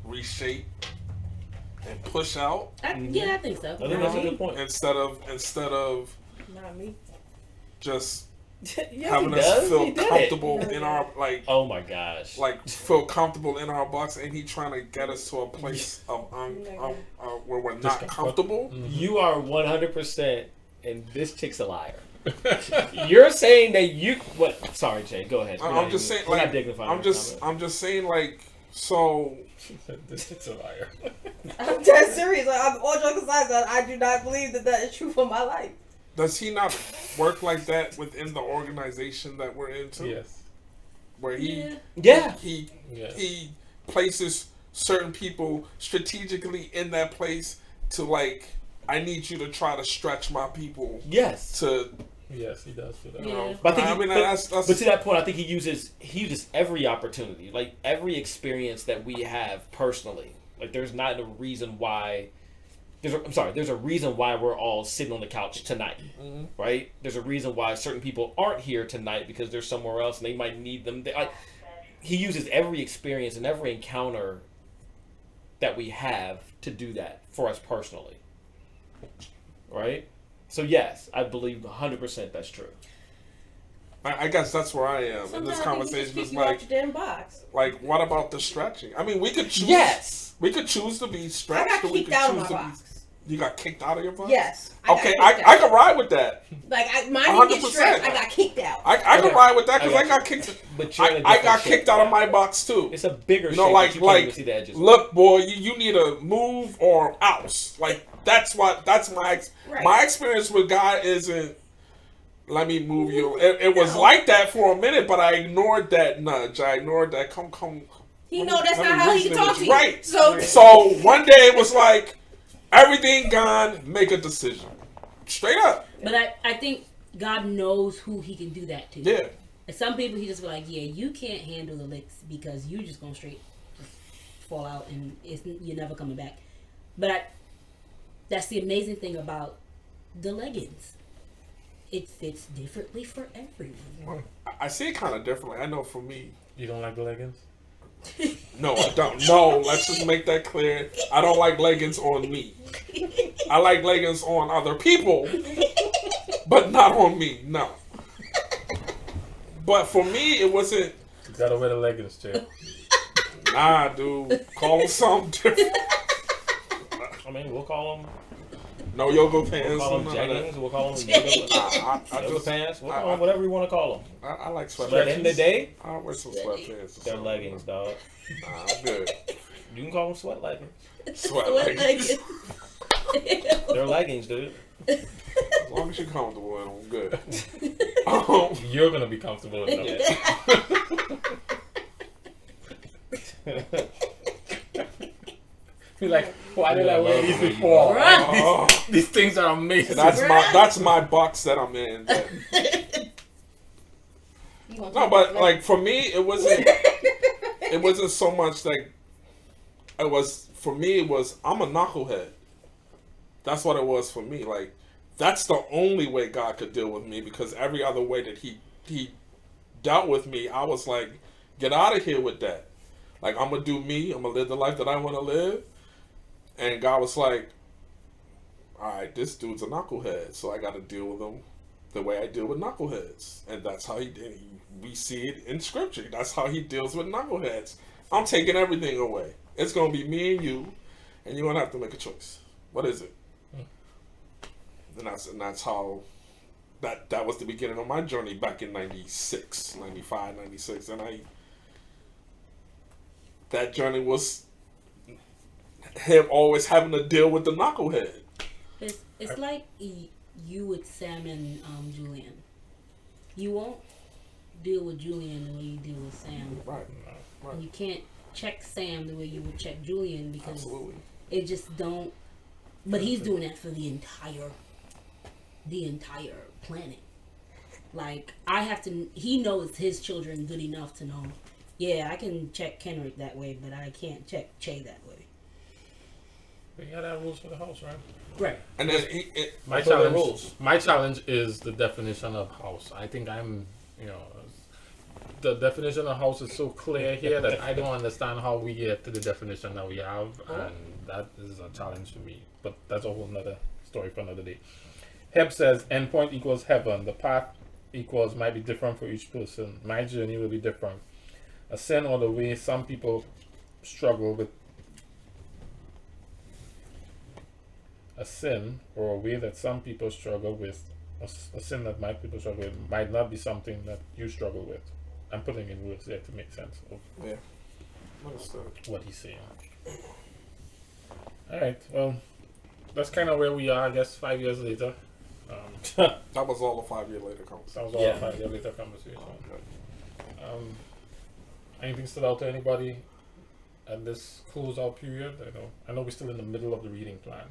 Speaker 6: reshape and push out
Speaker 7: Yeah, I think so.
Speaker 5: I think that's a good point.
Speaker 6: instead of
Speaker 4: Not me.
Speaker 6: just
Speaker 5: Yeah,
Speaker 6: having
Speaker 5: he
Speaker 6: us
Speaker 5: does.
Speaker 6: feel
Speaker 5: He did it.
Speaker 6: comfortable in our
Speaker 5: Oh my gosh.
Speaker 6: feel comfortable in our box, and he trying to get us to a place of where we're not
Speaker 3: Discomfort.
Speaker 6: comfortable.
Speaker 5: You are 100%, and this chick's a liar. You're saying that you. What? Sorry, Jay. Go ahead.
Speaker 6: I'm just saying,
Speaker 5: we're not
Speaker 6: like,
Speaker 5: dignifying
Speaker 6: I'm
Speaker 5: your
Speaker 6: just
Speaker 5: comment.
Speaker 6: saying, like, so
Speaker 3: This is a liar.
Speaker 4: I'm dead serious. Like, I'm all joking aside, that I do not believe that is true for my life.
Speaker 6: does he not work like that within the organization that we're into?
Speaker 3: Yes.
Speaker 6: Where he
Speaker 5: Yeah.
Speaker 3: Yes.
Speaker 6: he places certain people strategically in that place to, like, I need you to try to stretch my people
Speaker 5: Yes.
Speaker 6: to,
Speaker 3: Yes, he does do that.
Speaker 6: you know.
Speaker 5: But I think
Speaker 6: I
Speaker 5: he-
Speaker 6: mean,
Speaker 5: but-
Speaker 6: that's
Speaker 5: But to that point, I think he uses every opportunity, like every experience that we have personally. Like, there's not a reason why There's a reason why we're all sitting on the couch tonight, right? There's a reason why certain people aren't here tonight because they're somewhere else and they might need them. He uses every experience and every encounter that we have to do that for us personally, right? So yes, I believe 100% that's true.
Speaker 6: I guess that's where I am. And this conversation is like, what about the stretching? I mean, we could choose.
Speaker 5: Yes.
Speaker 6: We could choose to be stretched.
Speaker 4: I got kicked out of my box.
Speaker 6: You got kicked out of your box?
Speaker 4: Yes.
Speaker 6: Okay, I can ride with that.
Speaker 4: Mine didn't get stretched. I got kicked out.
Speaker 6: I can ride with that because I got kicked.
Speaker 5: But
Speaker 6: I got kicked out of my box too.
Speaker 5: It's a bigger shape.
Speaker 6: Like
Speaker 5: you can't even see the edges.
Speaker 6: Look, boy, you need to move or else. Like that's my my experience with God isn't. Let me move you. It was like that for a minute, but I ignored that nudge. I ignored that. Come.
Speaker 4: He know that's not how he can talk to you.
Speaker 6: Right.
Speaker 4: So
Speaker 6: one day it was like, everything gone. Make a decision. Straight up.
Speaker 7: But I think God knows who He can do that to.
Speaker 6: Yeah.
Speaker 7: And some people He just be like, yeah, you can't handle the licks because you just gonna straight fall out and you're never coming back. But that's the amazing thing about the leggings. It fits differently for everyone.
Speaker 6: I see it kind of differently. I know for me.
Speaker 3: You don't like the leggings?
Speaker 6: No, I don't. No, let's just make that clear. I don't like leggings on me. I like leggings on other people, but not on me. No. But for me, it wasn't.
Speaker 3: You gotta wear the leggings, Jay.
Speaker 6: Nah, dude. Call them something different.
Speaker 5: I mean, we'll call them.
Speaker 6: No yoga pants.
Speaker 5: We'll call them jeggings. We'll call them yoga pants. We'll call them whatever you want to call them.
Speaker 6: I like sweatpants.
Speaker 5: But at the end of the day,
Speaker 6: I'll wear some sweatpants.
Speaker 5: They're leggings, dog.
Speaker 6: Nah, I'm good.
Speaker 5: You can call them sweat leggings.
Speaker 6: Sweat leggings.
Speaker 5: They're leggings, dude.
Speaker 6: As long as you're comfortable in them, I'm good.
Speaker 3: You're gonna be comfortable in them. Be like, why did I wear these before? These things are amazing.
Speaker 6: That's my box that I'm in. No, but like for me, it wasn't so much like it was for me. It was I'm a knucklehead. That's what it was for me. Like that's the only way God could deal with me because every other way that he dealt with me, I was like, get out of here with that. Like I'm gonna do me. I'm gonna live the life that I want to live. And God was like, all right, this dude's a knucklehead, so I got to deal with him the way I deal with knuckleheads. And that's how we see it in scripture. That's how he deals with knuckleheads. I'm taking everything away. It's going to be me and you, and you're going to have to make a choice. What is it? And that's how, that was the beginning of my journey back in 96, 95, 96. And that journey was him always having to deal with the knucklehead.
Speaker 7: It's like you with Sam and Julian. You won't deal with Julian the way you deal with Sam.
Speaker 6: Right.
Speaker 7: And you can't check Sam the way you would check Julian because it just don't. But he's doing that for the entire planet. Like I have to. He knows his children good enough to know. Yeah, I can check Kenrick that way, but I can't check Che that way.
Speaker 3: We gotta have rules for the house, right?
Speaker 7: Right.
Speaker 6: And then
Speaker 3: my challenge is the definition of house. I think the definition of house is so clear here that I don't understand how we get to the definition that we have, and that is a challenge to me. But that's a whole nother story for another day. Heb says, endpoint equals heaven. The path equals might be different for each person. My journey will be different. A sin or the way some people struggle with a sin or a way that some people struggle with, a sin that people struggle with might not be something that you struggle with. I'm putting in words there to make sense of what he's saying. Alright, well, that's kind of where we are, I guess, 5 years later.
Speaker 6: That was all a 5 year later conversation.
Speaker 3: That was all a 5 year later conversation. Anything stood out to anybody at this closeout period? I know we're still in the middle of the reading plan.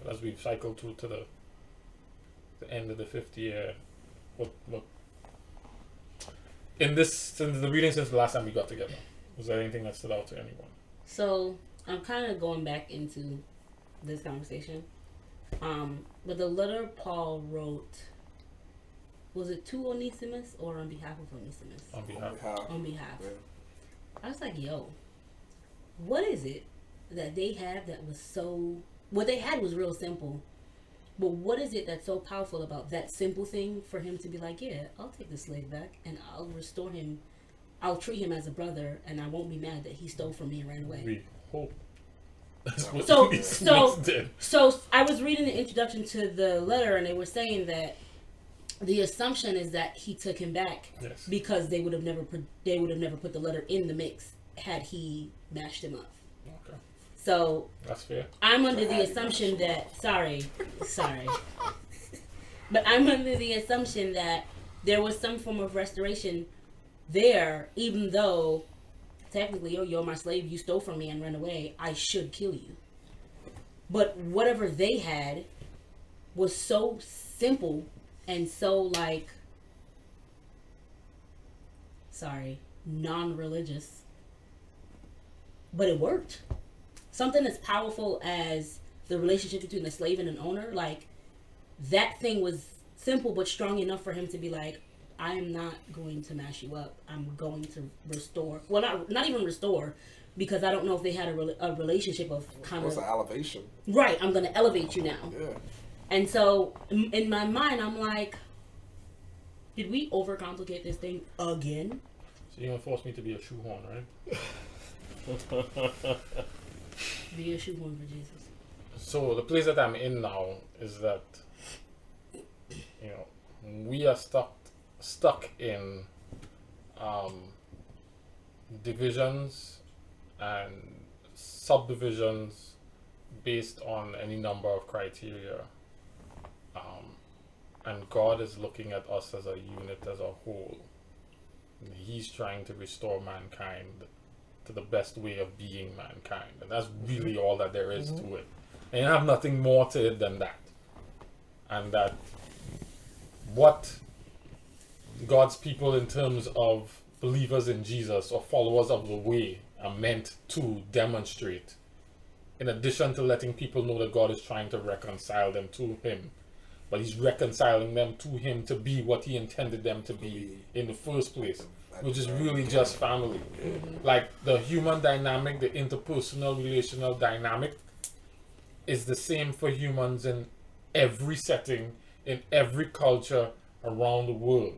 Speaker 3: But as we've cycled through to the end of the 5th year, what in this since the reading since the last time we got together, was there anything that stood out to anyone?
Speaker 7: So I'm kind of going back into this conversation. But the letter Paul wrote, was it to Onesimus or on behalf of Onesimus?
Speaker 3: On behalf.
Speaker 7: On behalf.
Speaker 6: Yeah.
Speaker 7: I was like, yo, what is it that they have that was so... What they had was real simple. But what is it that's so powerful about that simple thing for him to be like, yeah, I'll take the slave back and I'll restore him. I'll treat him as a brother and I won't be mad that he stole from me and ran away.
Speaker 3: We hope. That's what
Speaker 7: So-
Speaker 3: these
Speaker 7: so-
Speaker 3: Smiths did.
Speaker 7: So I was reading the introduction to the letter and they were saying that the assumption is that he took him back
Speaker 3: Yes.
Speaker 7: because they would have never put the letter in the mix had he mashed him up.
Speaker 3: Okay.
Speaker 7: So
Speaker 3: That's fair.
Speaker 7: I'm under the assumption that but I'm under the assumption that there was some form of restoration there, even though technically, you're my slave, you stole from me and ran away, I should kill you. But whatever they had was so simple and so like non-religious, but it worked. Something as powerful as the relationship between a slave and an owner, like that thing was simple but strong enough for him to be like, I am not going to mash you up. I'm going to restore. Well, not even restore, because I don't know if they had a relationship of kind
Speaker 6: What's
Speaker 7: of
Speaker 6: the elevation?
Speaker 7: right. I'm going to elevate you now.
Speaker 6: Yeah.
Speaker 7: And so in my mind, I'm like, did we overcomplicate this thing again?
Speaker 3: So you're gonna force me to be a shoehorn, right?
Speaker 7: Be a shoehorn for Jesus.
Speaker 3: So the place that I'm in now is that, you know, we are stuck in divisions and subdivisions based on any number of criteria. And God is looking at us as a unit, as a whole. And He's trying to restore mankind to the best way of being mankind. And that's really all that there is to it. And you have nothing more to it than that. And that what God's people, in terms of believers in Jesus or followers of the way, are meant to demonstrate, in addition to letting people know that God is trying to reconcile them to Him, but He's reconciling them to Him to be what He intended them to be in the first place, which is really just family. Like the human dynamic, the interpersonal relational dynamic is the same for humans in every setting, in every culture around the world.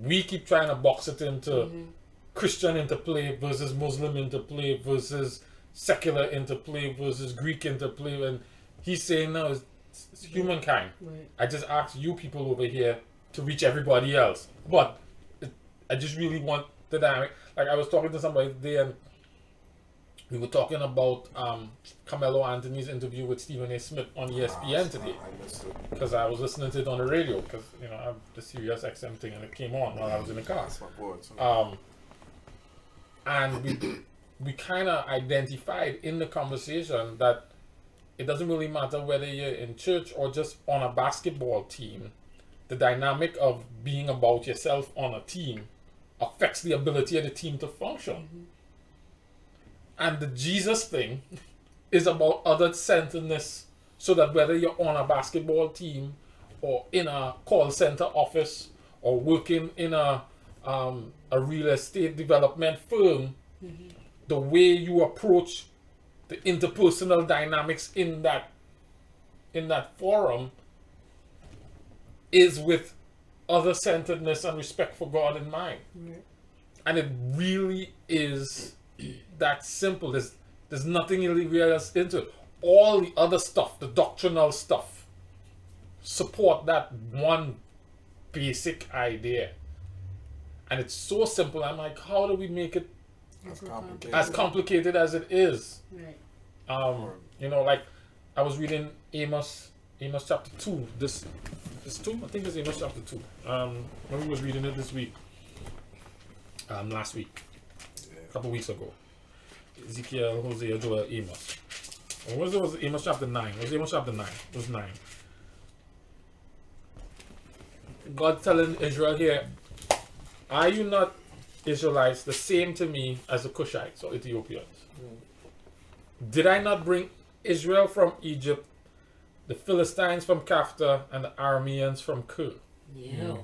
Speaker 3: We keep trying to box it into Christian interplay versus Muslim interplay versus secular interplay versus Greek interplay, and He's saying now it's humankind.
Speaker 7: Right.
Speaker 3: I just asked you people over here to reach everybody else, but I just really want the dynamic. Like I was talking to somebody today, and we were talking about Carmelo Anthony's interview with Stephen A. Smith on ESPN today,
Speaker 6: I missed it.
Speaker 3: because I was listening to it on the radio, because you know I have the Sirius XM thing, and it came on while I was in the car.
Speaker 6: That's my boy too.
Speaker 3: And we kind of identified in the conversation that it doesn't really matter whether you're in church or just on a basketball team. The dynamic of being about yourself on a team affects the ability of the team to function. And the Jesus thing is about other-centeredness, so that whether you're on a basketball team or in a call center office or working in a real estate development firm, the way you approach the interpersonal dynamics in that forum is with other-centeredness and respect for God in mind.
Speaker 7: Right.
Speaker 3: And it really is that simple. There's nothing really else into it. All the other stuff, the doctrinal stuff, support that one basic idea. And it's so simple. I'm like, how do we make it
Speaker 6: That's complicated.
Speaker 3: as complicated as it is?
Speaker 7: Right.
Speaker 3: You know, like I was reading Amos chapter 2. This 2? I think it's Amos chapter 2. When we was reading it this week. Last week. A couple weeks ago. Ezekiel, Hosea, Joel, Amos. Or was it Amos chapter 9? It was Amos chapter 9. It was 9. God telling Israel here, are you not Israelites the same to me as the Cushites or Ethiopians? Did I not bring Israel from Egypt, the Philistines from Kafta, and the Arameans from Kir.
Speaker 7: Yeah.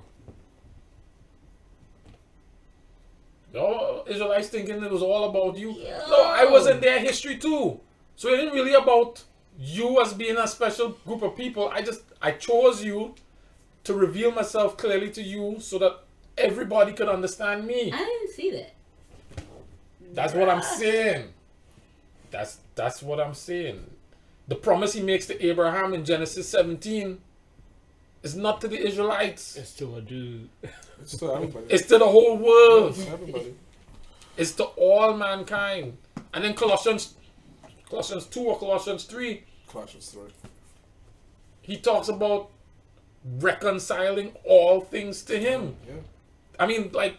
Speaker 3: No, Israelites thinking it was all about you.
Speaker 7: Yo.
Speaker 3: No, I was in their history too. So it ain't really about you as being a special group of people. I chose you to reveal myself clearly to you so that everybody could understand me.
Speaker 7: I didn't see that.
Speaker 3: That's what I'm saying. That's what I'm saying. The promise he makes to Abraham in Genesis 17 is not to the Israelites.
Speaker 5: It's to a dude.
Speaker 6: It's to everybody.
Speaker 3: It's to the whole world.
Speaker 6: It's to everybody.
Speaker 3: It's to all mankind. And then Colossians 2 or Colossians 3,
Speaker 6: Colossians 3.
Speaker 3: he talks about reconciling all things to him.
Speaker 6: Yeah.
Speaker 3: I mean, like,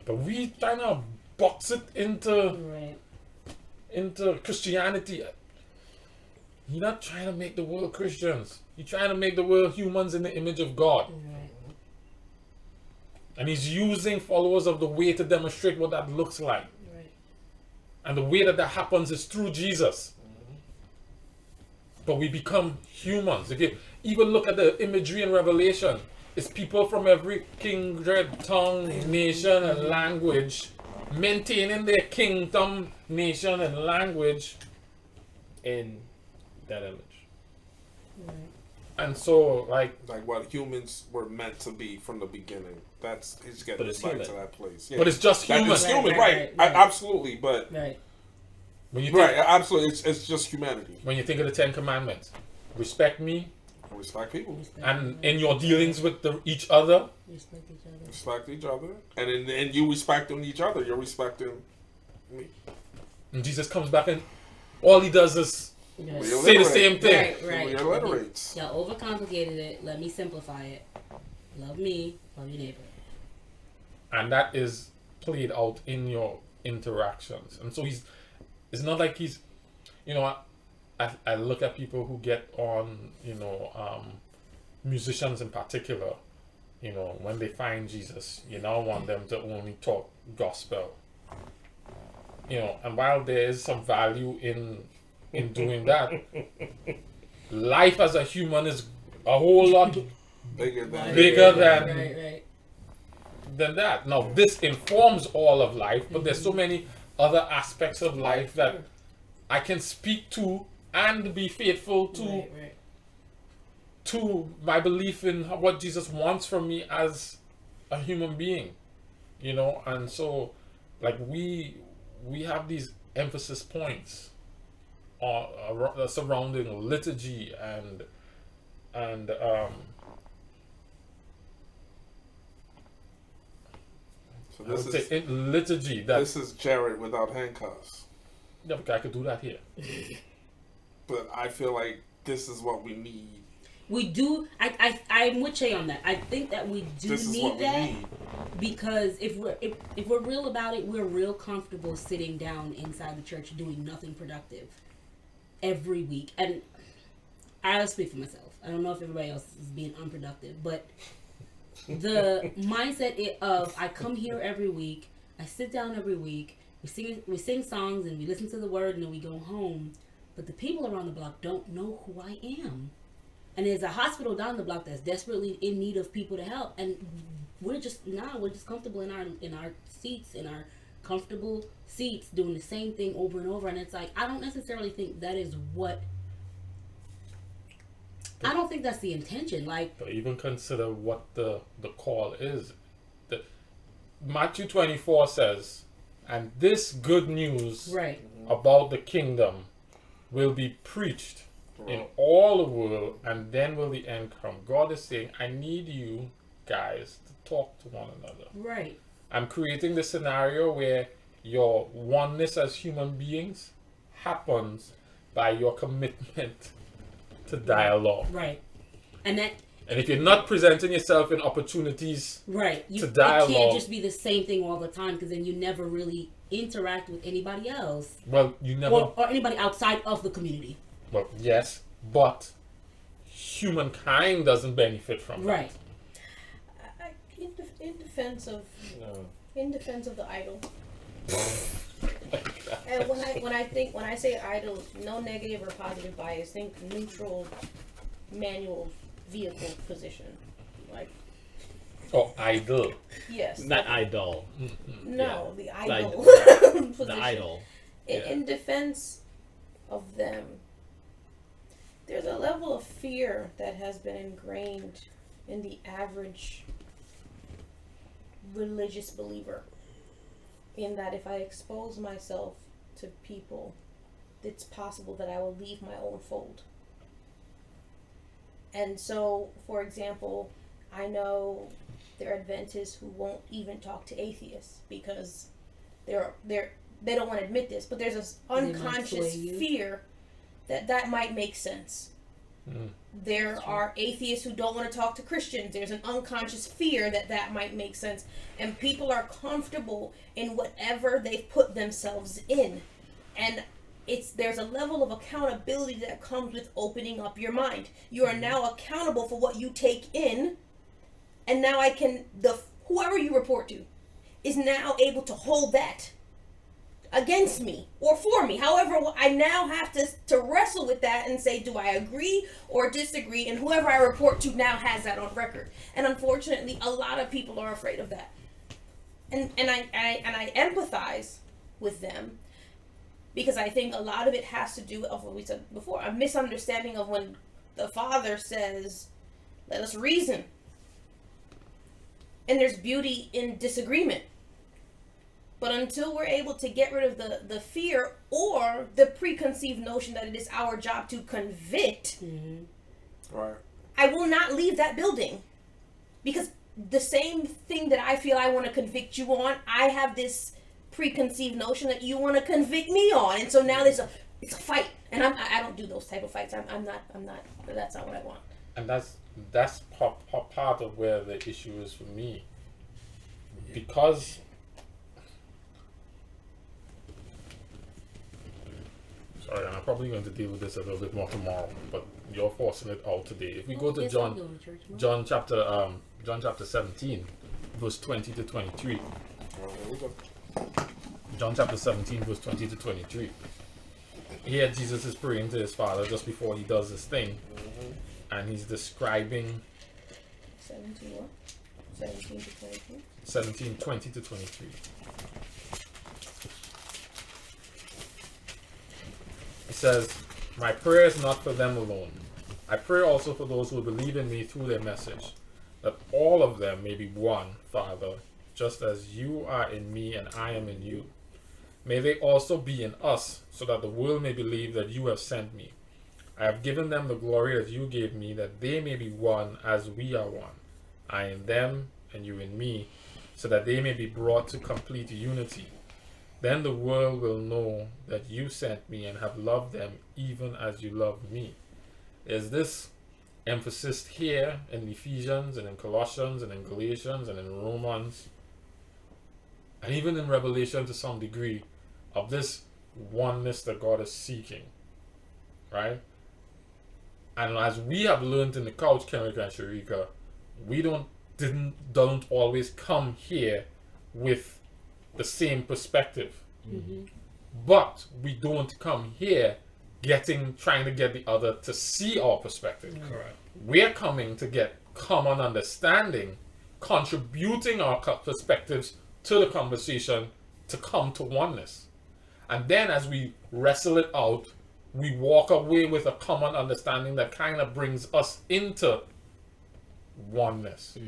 Speaker 3: but we trying to box it
Speaker 7: Right.
Speaker 3: into Christianity. He's not trying to make the world Christians. He's trying to make the world humans in the image of God.
Speaker 7: Right.
Speaker 3: And he's using followers of the way to demonstrate what that looks like.
Speaker 7: Right.
Speaker 3: And the way that happens is through Jesus. But we become humans. If you even look at the imagery in Revelation, it's people from every kindred, tongue, nation, and language maintaining their kingdom, nation, and language.
Speaker 5: In that image.
Speaker 7: Right.
Speaker 3: And so, like,
Speaker 6: What humans were meant to be from the beginning. It's getting
Speaker 5: But it's
Speaker 6: back
Speaker 5: human.
Speaker 6: to that place. Yeah.
Speaker 3: but it's just
Speaker 6: That
Speaker 3: human.
Speaker 6: is human,
Speaker 7: Right,
Speaker 6: right?
Speaker 7: right.
Speaker 6: Absolutely, but
Speaker 7: Right.
Speaker 3: When you think,
Speaker 6: right, absolutely, it's just humanity.
Speaker 3: when you think of the Ten Commandments, respect me,
Speaker 6: I respect people,
Speaker 3: and in your dealings with each other,
Speaker 7: Respect each other.
Speaker 6: respect each other, and you respecting each other. You're respecting me.
Speaker 3: and Jesus comes back and all he does is
Speaker 7: Right.
Speaker 3: say the same thing.
Speaker 7: Right, right.
Speaker 6: He alliterates.
Speaker 7: Y'all overcomplicated it. Let me simplify it. Love me, love your neighbor.
Speaker 3: And that is played out in your interactions. And so it's not like he's, I look at people who get on, musicians in particular, when they find Jesus, you now want them to only talk gospel. And while there is some value in doing that, life as a human is a whole lot
Speaker 6: Bigger than
Speaker 3: bigger than
Speaker 7: Right.
Speaker 3: than that. Now, this informs all of life, but there's so many other aspects of life that I can speak to and be faithful to
Speaker 7: Right.
Speaker 3: to my belief in what Jesus wants from me as a human being, and so like we have these emphasis points surrounding liturgy and
Speaker 6: So
Speaker 3: I would
Speaker 6: this
Speaker 3: say
Speaker 6: is
Speaker 3: in liturgy that
Speaker 6: this is Jared without handcuffs.
Speaker 3: yeah, I could do that here.
Speaker 6: But I feel like this is what we need.
Speaker 7: We do. I'm with Che on that. I think that we do
Speaker 6: This is
Speaker 7: need
Speaker 6: what we
Speaker 7: that
Speaker 6: need.
Speaker 7: because if we're real about it, we're real comfortable sitting down inside the church doing nothing productive every week. And I'll speak for myself. I don't know if everybody else is being unproductive, but the mindset of I come here every week, I sit down every week, we sing songs and we listen to the word and then we go home. But the people around the block don't know who I am. And there's a hospital down the block that's desperately in need of people to help. And we're just comfortable in our seats, in our comfortable seats, doing the same thing over and over. And it's like, I don't necessarily think that is I don't think that's the intention. Like,
Speaker 3: But even consider what the call is. Matthew 24 says, and this good news
Speaker 7: right.
Speaker 3: about the kingdom will be preached in all the world, and then will the end come. God is saying, I need you guys to talk to one another.
Speaker 7: Right.
Speaker 3: I'm creating the scenario where your oneness as human beings happens by your commitment to dialogue.
Speaker 7: Right. And
Speaker 3: if you're not presenting yourself in opportunities
Speaker 7: right.
Speaker 3: to
Speaker 7: It
Speaker 3: dialogue,
Speaker 7: can't just be the same thing all the time because then you never really interact with anybody else
Speaker 3: well, you never.
Speaker 7: or anybody outside of the community.
Speaker 3: Well, yes, but humankind doesn't benefit from
Speaker 7: Right.
Speaker 4: In defense of
Speaker 5: No.
Speaker 4: in defense of the idol, And when I say idle, no negative or positive bias. Think neutral, manual vehicle position. Like
Speaker 3: Oh, idol.
Speaker 4: yes.
Speaker 8: Not idol.
Speaker 4: No, the idle.
Speaker 8: The
Speaker 4: position.
Speaker 8: idol.
Speaker 4: In defense of them, there's a level of fear that has been ingrained in the average religious believer, in that if I expose myself to people, it's possible that I will leave my own fold. And so, for example, I know there are Adventists who won't even talk to atheists because they don't want to admit this, but there's this unconscious fear that might make sense. There are atheists who don't want to talk to Christians. There's an unconscious fear that might make sense. And people are comfortable in whatever they've put themselves in. And there's a level of accountability that comes with opening up your mind. You are now accountable for what you take in. And now whoever you report to is now able to hold that against me or for me. However, I now have to wrestle with that and say, do I agree or disagree? And whoever I report to now has that on record. And unfortunately, a lot of people are afraid of that. And I empathize with them, because I think a lot of it has to do with what we said before, a misunderstanding of when the Father says, let us reason. And there's beauty in disagreement. But until we're able to get rid of the fear or the preconceived notion that it is our job to convict,
Speaker 6: Right.
Speaker 4: I will not leave that building. Because the same thing that I feel I want to convict you on, I have this preconceived notion that you want to convict me on. And so now it's a fight. And I don't do those type of fights. I'm not, that's not what I want.
Speaker 3: And that's part of where the issue is for me. Because sorry, and I'm probably going to deal with this a little bit more tomorrow, but you're forcing it out today. If we go to John chapter 17, verse 20 to 23. John chapter 17, verse 20 to 23. Here Jesus is praying to his Father just before he does this thing. And he's describing
Speaker 4: 17 what? 17 to 23?
Speaker 3: 17, 20 to 23. He says, my prayer is not for them alone. I pray also for those who believe in me through their message, that all of them may be one, Father, just as you are in me and I am in you. May they also be in us, so that the world may believe that you have sent me. I have given them the glory that you gave me, that they may be one as we are one. I in them and you in me, so that they may be brought to complete unity. Then the world will know that you sent me and have loved them even as you loved me. There's this emphasis here in Ephesians and in Colossians and in Galatians and in Romans, and even in Revelation to some degree, of this oneness that God is seeking, right? And as we have learned in the couch, Kenrick and Sharika, we don't always come here with the same perspective. But we don't come here trying to get the other to see our perspective.
Speaker 8: Correct.
Speaker 3: We're coming to get common understanding, contributing our perspectives to the conversation to come to oneness. And then as we wrestle it out, we walk away with a common understanding that kind of brings us into oneness.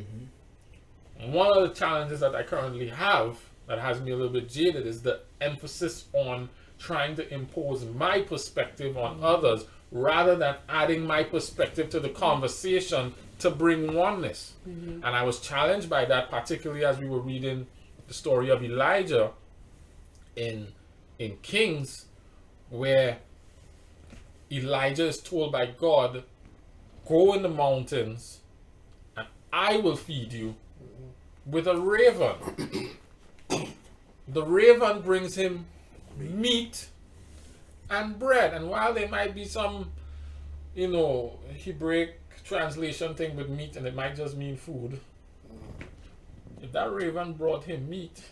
Speaker 3: And one of the challenges that I currently have that has me a little bit jaded is the emphasis on trying to impose my perspective on others rather than adding my perspective to the conversation to bring oneness. And I was challenged by that, particularly as we were reading the story of Elijah in Kings, where Elijah is told by God, go in the mountains and I will feed you with a raven. The raven brings him meat and bread. And while there might be some, Hebraic translation thing with meat, and it might just mean food, if that raven brought him meat,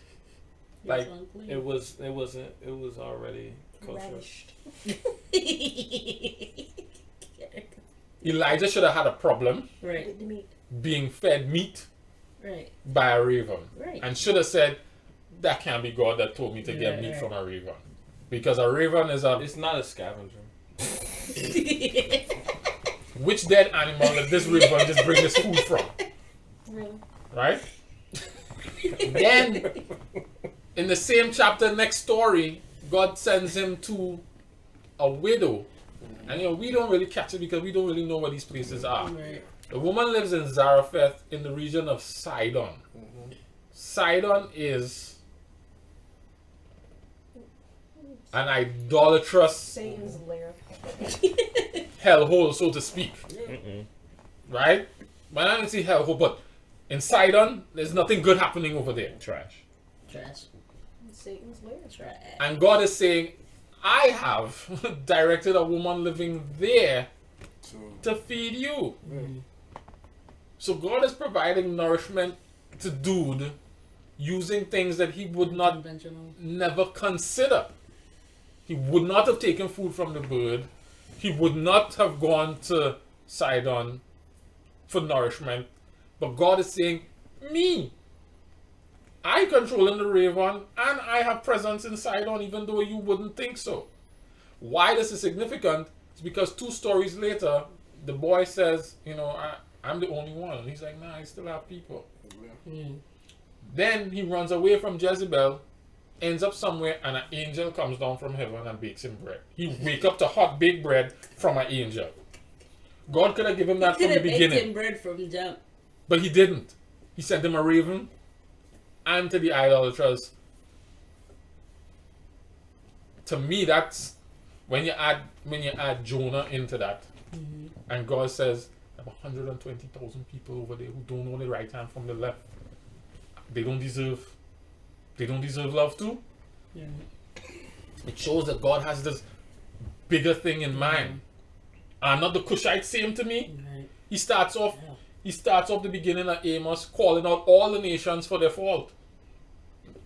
Speaker 5: Like
Speaker 7: unclean.
Speaker 5: it was already kosher.
Speaker 4: Ravished.
Speaker 3: Elijah should have had a problem
Speaker 7: Right,
Speaker 4: With the meat.
Speaker 3: being fed meat
Speaker 7: right,
Speaker 3: by a raven.
Speaker 7: right.
Speaker 3: And should have said, that can't be God that told me to get
Speaker 7: Right,
Speaker 3: meat
Speaker 7: right.
Speaker 3: from a raven. Because a raven is a...
Speaker 5: It's not a scavenger.
Speaker 3: Which dead animal did this raven just bring this food from?
Speaker 4: Really?
Speaker 3: Right? Then, in the same chapter, next story, God sends him to a widow. And we don't really catch it because we don't really know where these places are.
Speaker 7: Right.
Speaker 3: The woman lives in Zarephath in the region of Sidon. Sidon is an idolatrous
Speaker 4: Satan's lair.
Speaker 3: hellhole, so to speak. Right? Well, I don't see hellhole, but in Sidon, there's nothing good happening over there.
Speaker 5: Trash.
Speaker 7: Trash.
Speaker 4: Satan's lair.
Speaker 7: Trash.
Speaker 3: And God is saying, I have directed a woman living there to feed you. So God is providing nourishment to dude using things that he would not
Speaker 7: Conventional.
Speaker 3: never consider. He would not have taken food from the bird. He would not have gone to Sidon for nourishment. But God is saying, me. I controlling the raven and I have presence in Sidon even though you wouldn't think so. Why this is significant is because 2 stories later, the boy says, I'm the only one. And he's like, nah, I still have people.
Speaker 7: Mm.
Speaker 3: Then he runs away from Jezebel, ends up somewhere, and an angel comes down from heaven and bakes him bread. He wake up to hot baked bread from an angel. God could have given him that from the beginning,
Speaker 7: bread from jump.
Speaker 3: but he didn't. He sent him a raven and to the idolaters. To me, that's when you add Jonah into that, and God says, "There are 120,000 people over there who don't know the right hand from the left. They don't deserve love too."
Speaker 7: Yeah.
Speaker 3: It shows that God has this bigger thing in mind. And not the Cushite same to me.
Speaker 7: Right.
Speaker 3: He starts off the beginning of Amos calling out all the nations for their fault.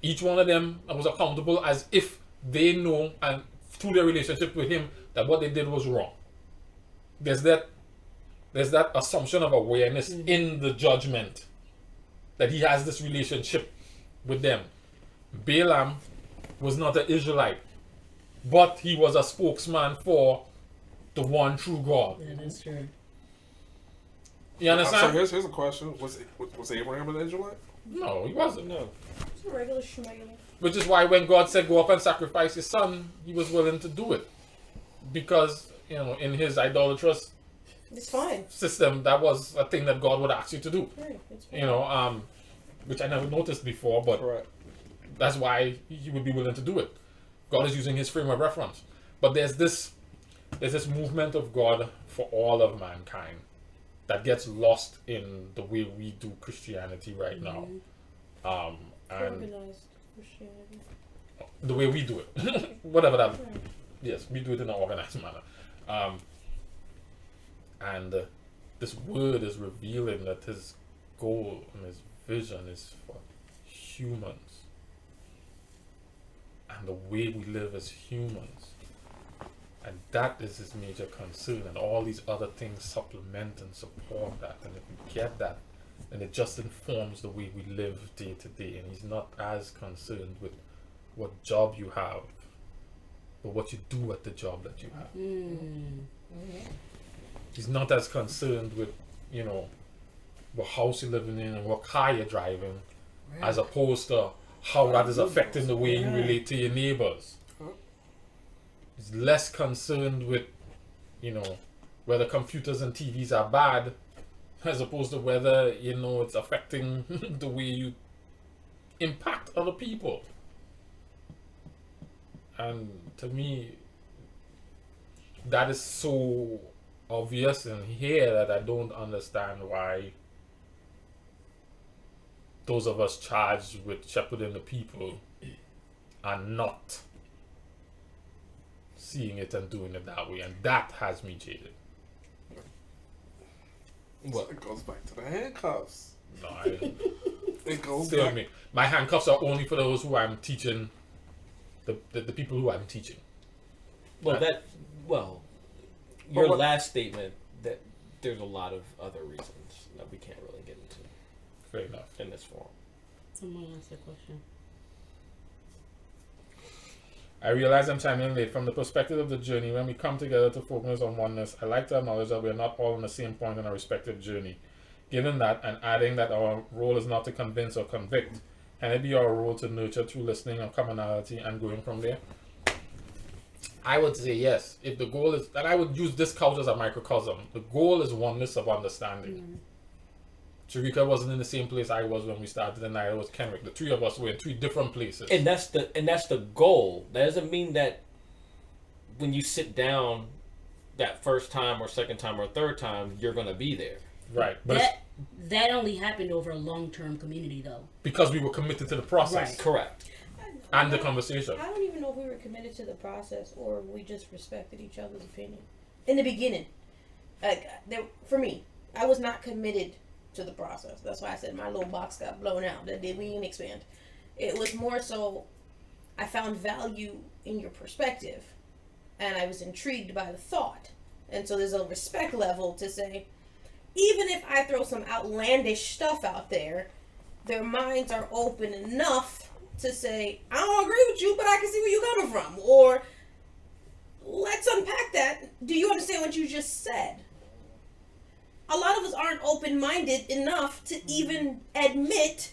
Speaker 3: Each one of them was accountable as if they know and through their relationship with him that what they did was wrong. There's that assumption of awareness in the judgment that he has this relationship with them. Balaam was not an Israelite, but he was a spokesman for the one true God.
Speaker 7: That is true.
Speaker 3: You
Speaker 6: So
Speaker 3: understand?
Speaker 6: here's a question: Was Abraham an Israelite?
Speaker 3: No, he wasn't.
Speaker 5: No.
Speaker 4: It's a regular schmegler.
Speaker 3: Which is why when God said go up and sacrifice his son, he was willing to do it. Because, in his idolatrous
Speaker 4: It's fine.
Speaker 3: system, that was a thing that God would ask you to do.
Speaker 4: Right, it's fine.
Speaker 3: Which I never noticed before, but
Speaker 6: Correct.
Speaker 3: that's why he would be willing to do it. God is using his frame of reference. But there's this movement of God for all of mankind that gets lost in the way we do Christianity right now. And
Speaker 4: Organized Christianity.
Speaker 3: the way we do it. Whatever that.
Speaker 4: Right.
Speaker 3: Yes, we do it in an organized manner. And this word is revealing that his goal and his vision is for humans. And the way we live as humans. And that is his major concern. And all these other things supplement and support that. And if we get that, then it just informs the way we live day to day. And he's not as concerned with what job you have, but what you do at the job that you have. He's not as concerned with, what house you're living in and what car you're driving, as opposed to how that is affecting the way you relate to your neighbors. He's less concerned with, whether computers and TVs are bad, as opposed to whether, it's affecting the way you impact other people. And to me, that is so obvious in here that I don't understand why those of us charged with shepherding the people are not seeing it and doing it that way. And that has me jaded.
Speaker 6: What? It goes back to the handcuffs.
Speaker 3: No,
Speaker 6: It goes
Speaker 3: Stay with
Speaker 6: back.
Speaker 3: me. My handcuffs are only for those who I'm teaching, the people who I'm teaching.
Speaker 5: Well,
Speaker 3: Right.
Speaker 5: your
Speaker 6: what-
Speaker 5: last statement, that there's a lot of other reasons that we can't really get into
Speaker 3: Fair enough.
Speaker 5: in this forum.
Speaker 7: Someone asked a question.
Speaker 3: I realize I'm chiming in late. From the perspective of the journey, when we come together to focus on oneness, I like to acknowledge that we are not all on the same point in our respective journey. Given that, and adding that our role is not to convince or convict, can it be our role to nurture through listening and commonality and going from there? I would say yes. If the goal is, and I would use this couch as a microcosm, the goal is oneness of understanding. Sharika wasn't in the same place I was when we started, and neither was Kenrick. The three of us were in three different places.
Speaker 5: And that's the goal. That doesn't mean that when you sit down that first time or second time or third time, you're gonna be there.
Speaker 3: Right. But it's
Speaker 7: That only happened over a long-term community, though.
Speaker 3: because we were committed to the process
Speaker 7: Right.
Speaker 5: Correct.
Speaker 3: and the conversation.
Speaker 4: I don't even know if we were committed to the process or we just respected each other's opinion in the beginning. Like for me, I was not committed to the process. That's why I said my little box got blown out. That did we even expand? It was more so I found value in your perspective, and I was intrigued by the thought. And so there's a respect level to say, even if I throw some outlandish stuff out there, their minds are open enough to say, I don't agree with you, but I can see where you're coming from. Or, let's unpack that. Do you understand what you just said? A lot of us aren't open-minded enough to even admit,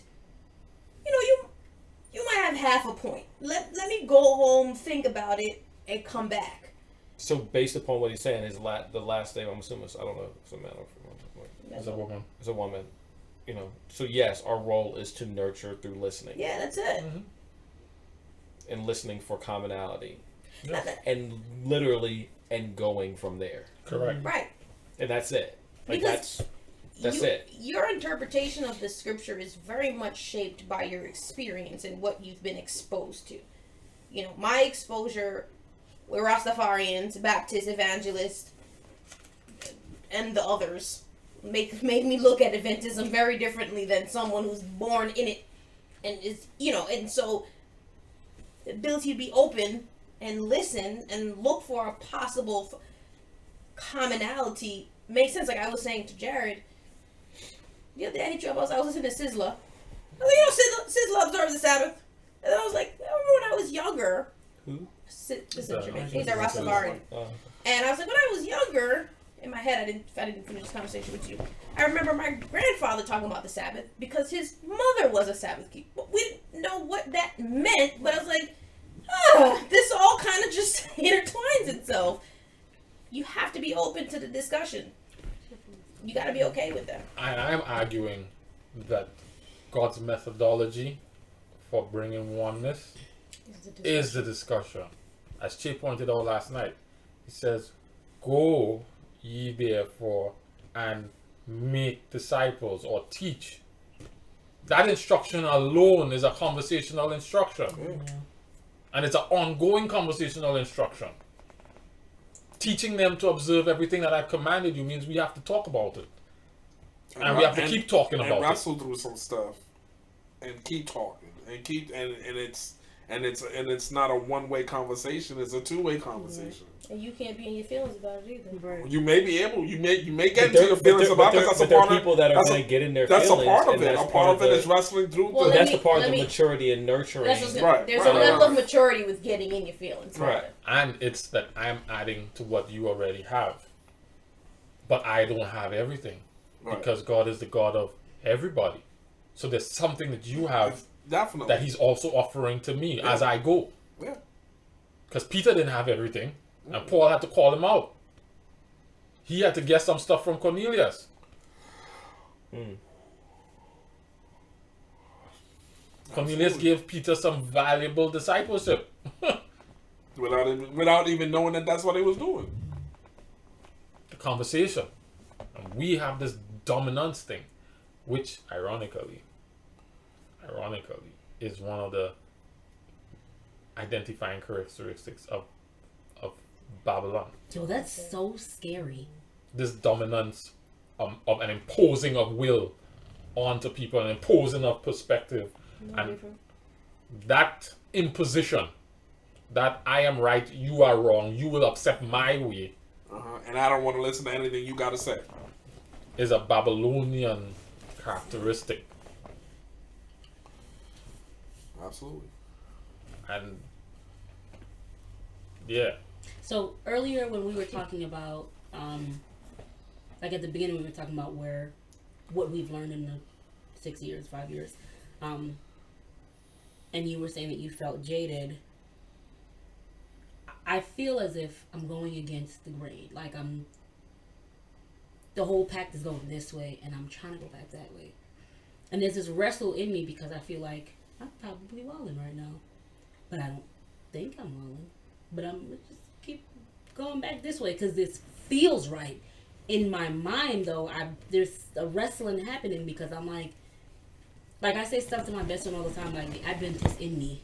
Speaker 4: you might have half a point. Let me go home, think about it, and come back.
Speaker 5: So based upon what he's saying, the last name, I'm assuming, I don't know if it's a man or
Speaker 3: As a woman.
Speaker 5: it's a woman. So yes, our role is to nurture through listening
Speaker 4: Yeah, that's it.
Speaker 5: and listening for commonality,
Speaker 3: Yes.
Speaker 5: and literally and going from there,
Speaker 3: Correct.
Speaker 4: Right.
Speaker 5: and that's it. Like
Speaker 4: Because
Speaker 5: that's it.
Speaker 4: Your interpretation of the scripture is very much shaped by your experience and what you've been exposed to. My exposure, we're Rastafarians, Baptist, Evangelist, and the others, made me look at Adventism very differently than someone who's born in it, and is and so the ability to be open and listen and look for a possible commonality makes sense. Like I was saying to Jared, the other day I hit you up, I was listening to Sizzla. I was like, Sizzla observes the Sabbath. And then I was like, I remember when I was younger.
Speaker 5: Who?
Speaker 4: This is Jamaican. He's a Rastafarian. And I was like, when I was younger, in my head, I didn't finish this conversation with you. I remember my grandfather talking about the Sabbath because his mother was a Sabbath keeper. But we didn't know what that meant. But I was like, this all kind of just intertwines itself. You have to be open to the discussion. You got to be okay with that.
Speaker 3: I'm arguing that God's methodology for bringing oneness is the discussion. As Che pointed out last night, he says, go ye therefore and make disciples or teach. That instruction alone is a conversational instruction. And it's an ongoing conversational instruction. Teaching them to observe everything that I've commanded you means we have to talk about it. And we have to keep talking about
Speaker 6: and
Speaker 3: it.
Speaker 6: wrestle through some stuff, and keep talking, and it's not a one-way conversation. It's a two-way conversation.
Speaker 4: And you can't be in your feelings about it either.
Speaker 7: Right.
Speaker 6: You may be able, you may get into your feelings about it. That's a
Speaker 5: there
Speaker 6: part
Speaker 5: are
Speaker 6: of
Speaker 5: people that are
Speaker 6: that's
Speaker 5: going
Speaker 6: a-
Speaker 5: to get in their
Speaker 6: That's a
Speaker 5: feelings.
Speaker 6: part of
Speaker 5: and
Speaker 6: it.
Speaker 5: that's
Speaker 6: A part of it
Speaker 5: the-
Speaker 6: is wrestling through.
Speaker 4: Well,
Speaker 6: the,
Speaker 5: That's
Speaker 4: me-
Speaker 5: the part
Speaker 4: let
Speaker 5: of the
Speaker 4: me-
Speaker 5: maturity and nurturing.
Speaker 4: That's what's
Speaker 6: Right,
Speaker 4: There's
Speaker 6: right,
Speaker 4: a level
Speaker 6: right.
Speaker 4: of maturity with getting in your feelings.
Speaker 5: Right.
Speaker 3: And it's that I'm adding to what you already have. But I don't have everything.
Speaker 6: Right.
Speaker 3: Because God is the God of everybody. So there's something that you have
Speaker 6: Definitely.
Speaker 3: that He's also offering to me as I go.
Speaker 6: Yeah.
Speaker 3: Because Peter didn't have everything. And Paul had to call him out. He had to get some stuff from Cornelius. Cornelius gave Peter some valuable discipleship.
Speaker 6: Without even knowing that that's what he was doing.
Speaker 3: The conversation. And we have this dominance thing, which ironically, is one of the identifying characteristics of Babylon.
Speaker 7: Yo, that's so scary.
Speaker 3: This dominance of an imposing of will onto people and imposing a perspective.
Speaker 4: No
Speaker 3: And
Speaker 4: different.
Speaker 3: that imposition, that I am right, you are wrong, you will accept my way,
Speaker 6: And I don't want to listen to anything you got to say.
Speaker 3: is a Babylonian characteristic.
Speaker 6: Absolutely.
Speaker 3: And yeah,
Speaker 7: So earlier when we were talking about, like at the beginning we were talking about what we've learned in the 5 years, and you were saying that you felt jaded. I feel as if I'm going against the grain. Like the whole pack is going this way and I'm trying to go back that way. And there's this wrestle in me because I feel like I'm probably walling right now. But I don't think I'm walling. But I'm just keep going back this way because this feels right. In my mind though, there's a wrestling happening because I'm like I say stuff to my best friend all the time, like the Adventist in me.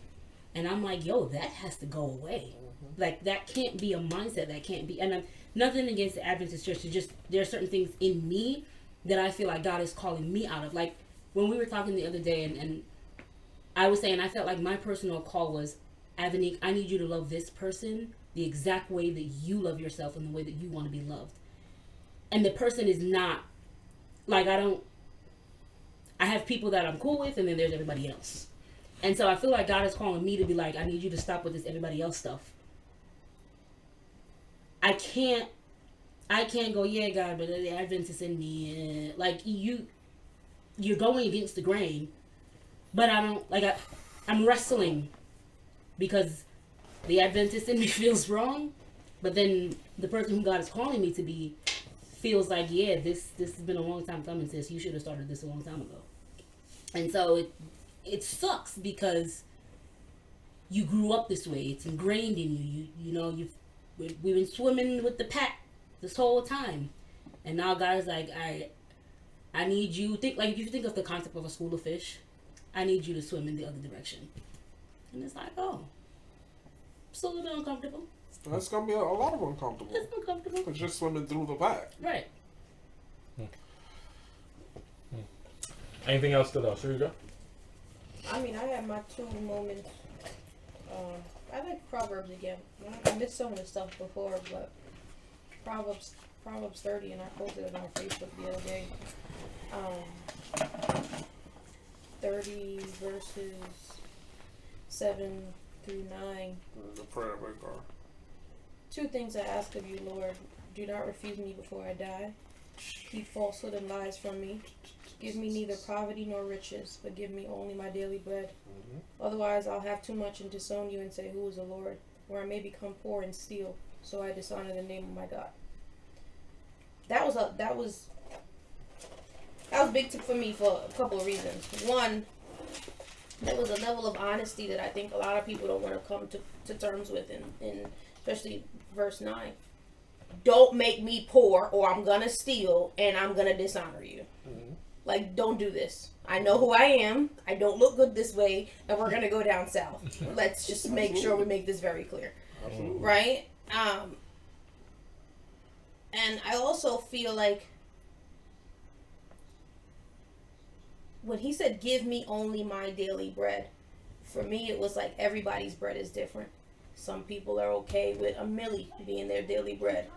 Speaker 7: And I'm like, yo, that has to go away. Like that can't be a mindset. That can't be. And I'm nothing against the Adventist church. It's just there are certain things in me that I feel like God is calling me out of. Like when we were talking the other day, and I was saying I felt like my personal call was, Avanique, I need you to love this person the exact way that you love yourself and the way that you want to be loved. And the person is not like I have people that I'm cool with, and then there's everybody else. And so I feel like God is calling me to be like, I need you to stop with this everybody else stuff. I can't go, yeah, God, but the Adventist in me, like you're going against the grain, but I don't, like, I'm wrestling because the Adventist in me feels wrong, but then the person who God is calling me to be feels like, yeah, this has been a long time coming, sis. You should have started this a long time ago. And so it sucks because you grew up this way. It's ingrained in you. You know, we've been swimming with the pack this whole time, and now God's like, I need you. Think like if you think of the concept of a school of fish, I need you to swim in the other direction. And it's like, oh, it's a little bit uncomfortable.
Speaker 6: That's gonna be a lot of uncomfortable.
Speaker 7: It's uncomfortable.
Speaker 6: Because you're swimming through the pack.
Speaker 7: Right.
Speaker 3: anything else to know? Sure you go.
Speaker 4: I mean, I had my 2 moments. I like Proverbs again. I missed some of the stuff before, but Proverbs 30, and I posted it on Facebook the other day. 30 verses 7 through 9.
Speaker 6: The prayer of God.
Speaker 4: 2 things I ask of you, Lord. Do not refuse me before I die. Keep falsehood and lies from me. Give me neither poverty nor riches, but give me only my daily bread. Otherwise, I'll have too much and disown you and say, who is the Lord? Or I may become poor and steal, so I dishonor the name of my God. That was big for me for a couple of reasons. One, there was a level of honesty that I think a lot of people don't want to come to terms with, in especially verse 9. Don't make me poor, or I'm gonna steal and I'm gonna dishonor you. Like, don't do this. I know who I am. I don't look good this way, and we're gonna go down south. Let's just make sure we make this very clear.
Speaker 6: Absolutely.
Speaker 4: Right? And I also feel like when he said, give me only my daily bread, for me it was like everybody's bread is different. Some people are okay with a milli being their daily bread,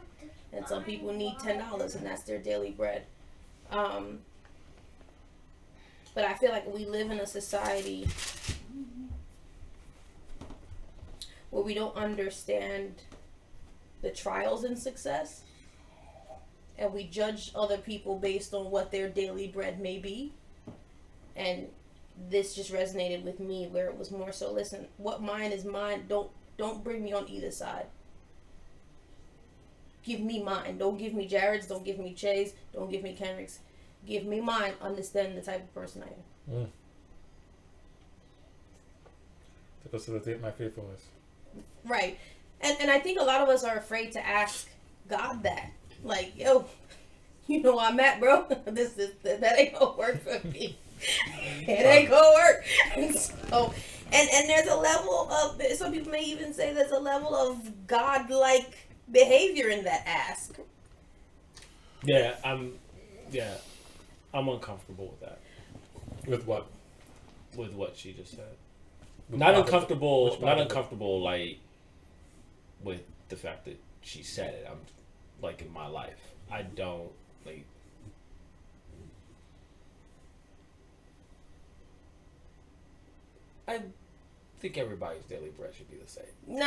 Speaker 4: and some people need $10 and that's their daily bread. But I feel like we live in a society where we don't understand the trials in success, and we judge other people based on what their daily bread may be. And this just resonated with me, where it was more so, listen, what mine is mine. Don't bring me on either side. Give me mine. Don't give me Jared's. Don't give me Chase. Don't give me Kendrick's. Give me mine. Understand the type of person I am.
Speaker 3: To facilitate my faithfulness.
Speaker 4: Right. And I think a lot of us are afraid to ask God that. Like, yo, you know where I'm at, bro. That ain't gonna work for me. It ain't gonna work. And so, and there's a level of, some people may even say there's a level of God-like behavior in that ask.
Speaker 5: Yeah, I'm uncomfortable with that.
Speaker 3: With what?
Speaker 5: with what she just said.
Speaker 3: With
Speaker 5: Not
Speaker 3: part of it?
Speaker 5: uncomfortable.
Speaker 3: Which part
Speaker 5: Not
Speaker 3: of it?
Speaker 5: uncomfortable. Like with the fact that she said it. I'm like in my life. I don't like. I think everybody's daily bread should be the same.
Speaker 4: Nah.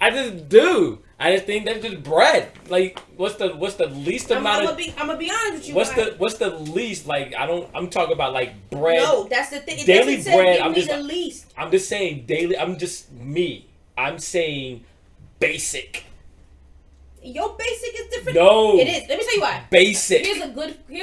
Speaker 5: I just do. I just think that's just bread. Like, what's the least
Speaker 4: I'm
Speaker 5: amount
Speaker 4: gonna be honest with you.
Speaker 5: what's the least, like, I'm talking about like bread.
Speaker 4: No, that's the thing. It
Speaker 5: Daily
Speaker 4: doesn't say
Speaker 5: bread,
Speaker 4: give
Speaker 5: I'm
Speaker 4: me
Speaker 5: just-
Speaker 4: the least.
Speaker 5: I'm just saying daily. I'm just me. I'm saying basic.
Speaker 4: Your basic is different.
Speaker 5: No.
Speaker 4: It is. Let me tell you why.
Speaker 5: Basic.
Speaker 4: Here's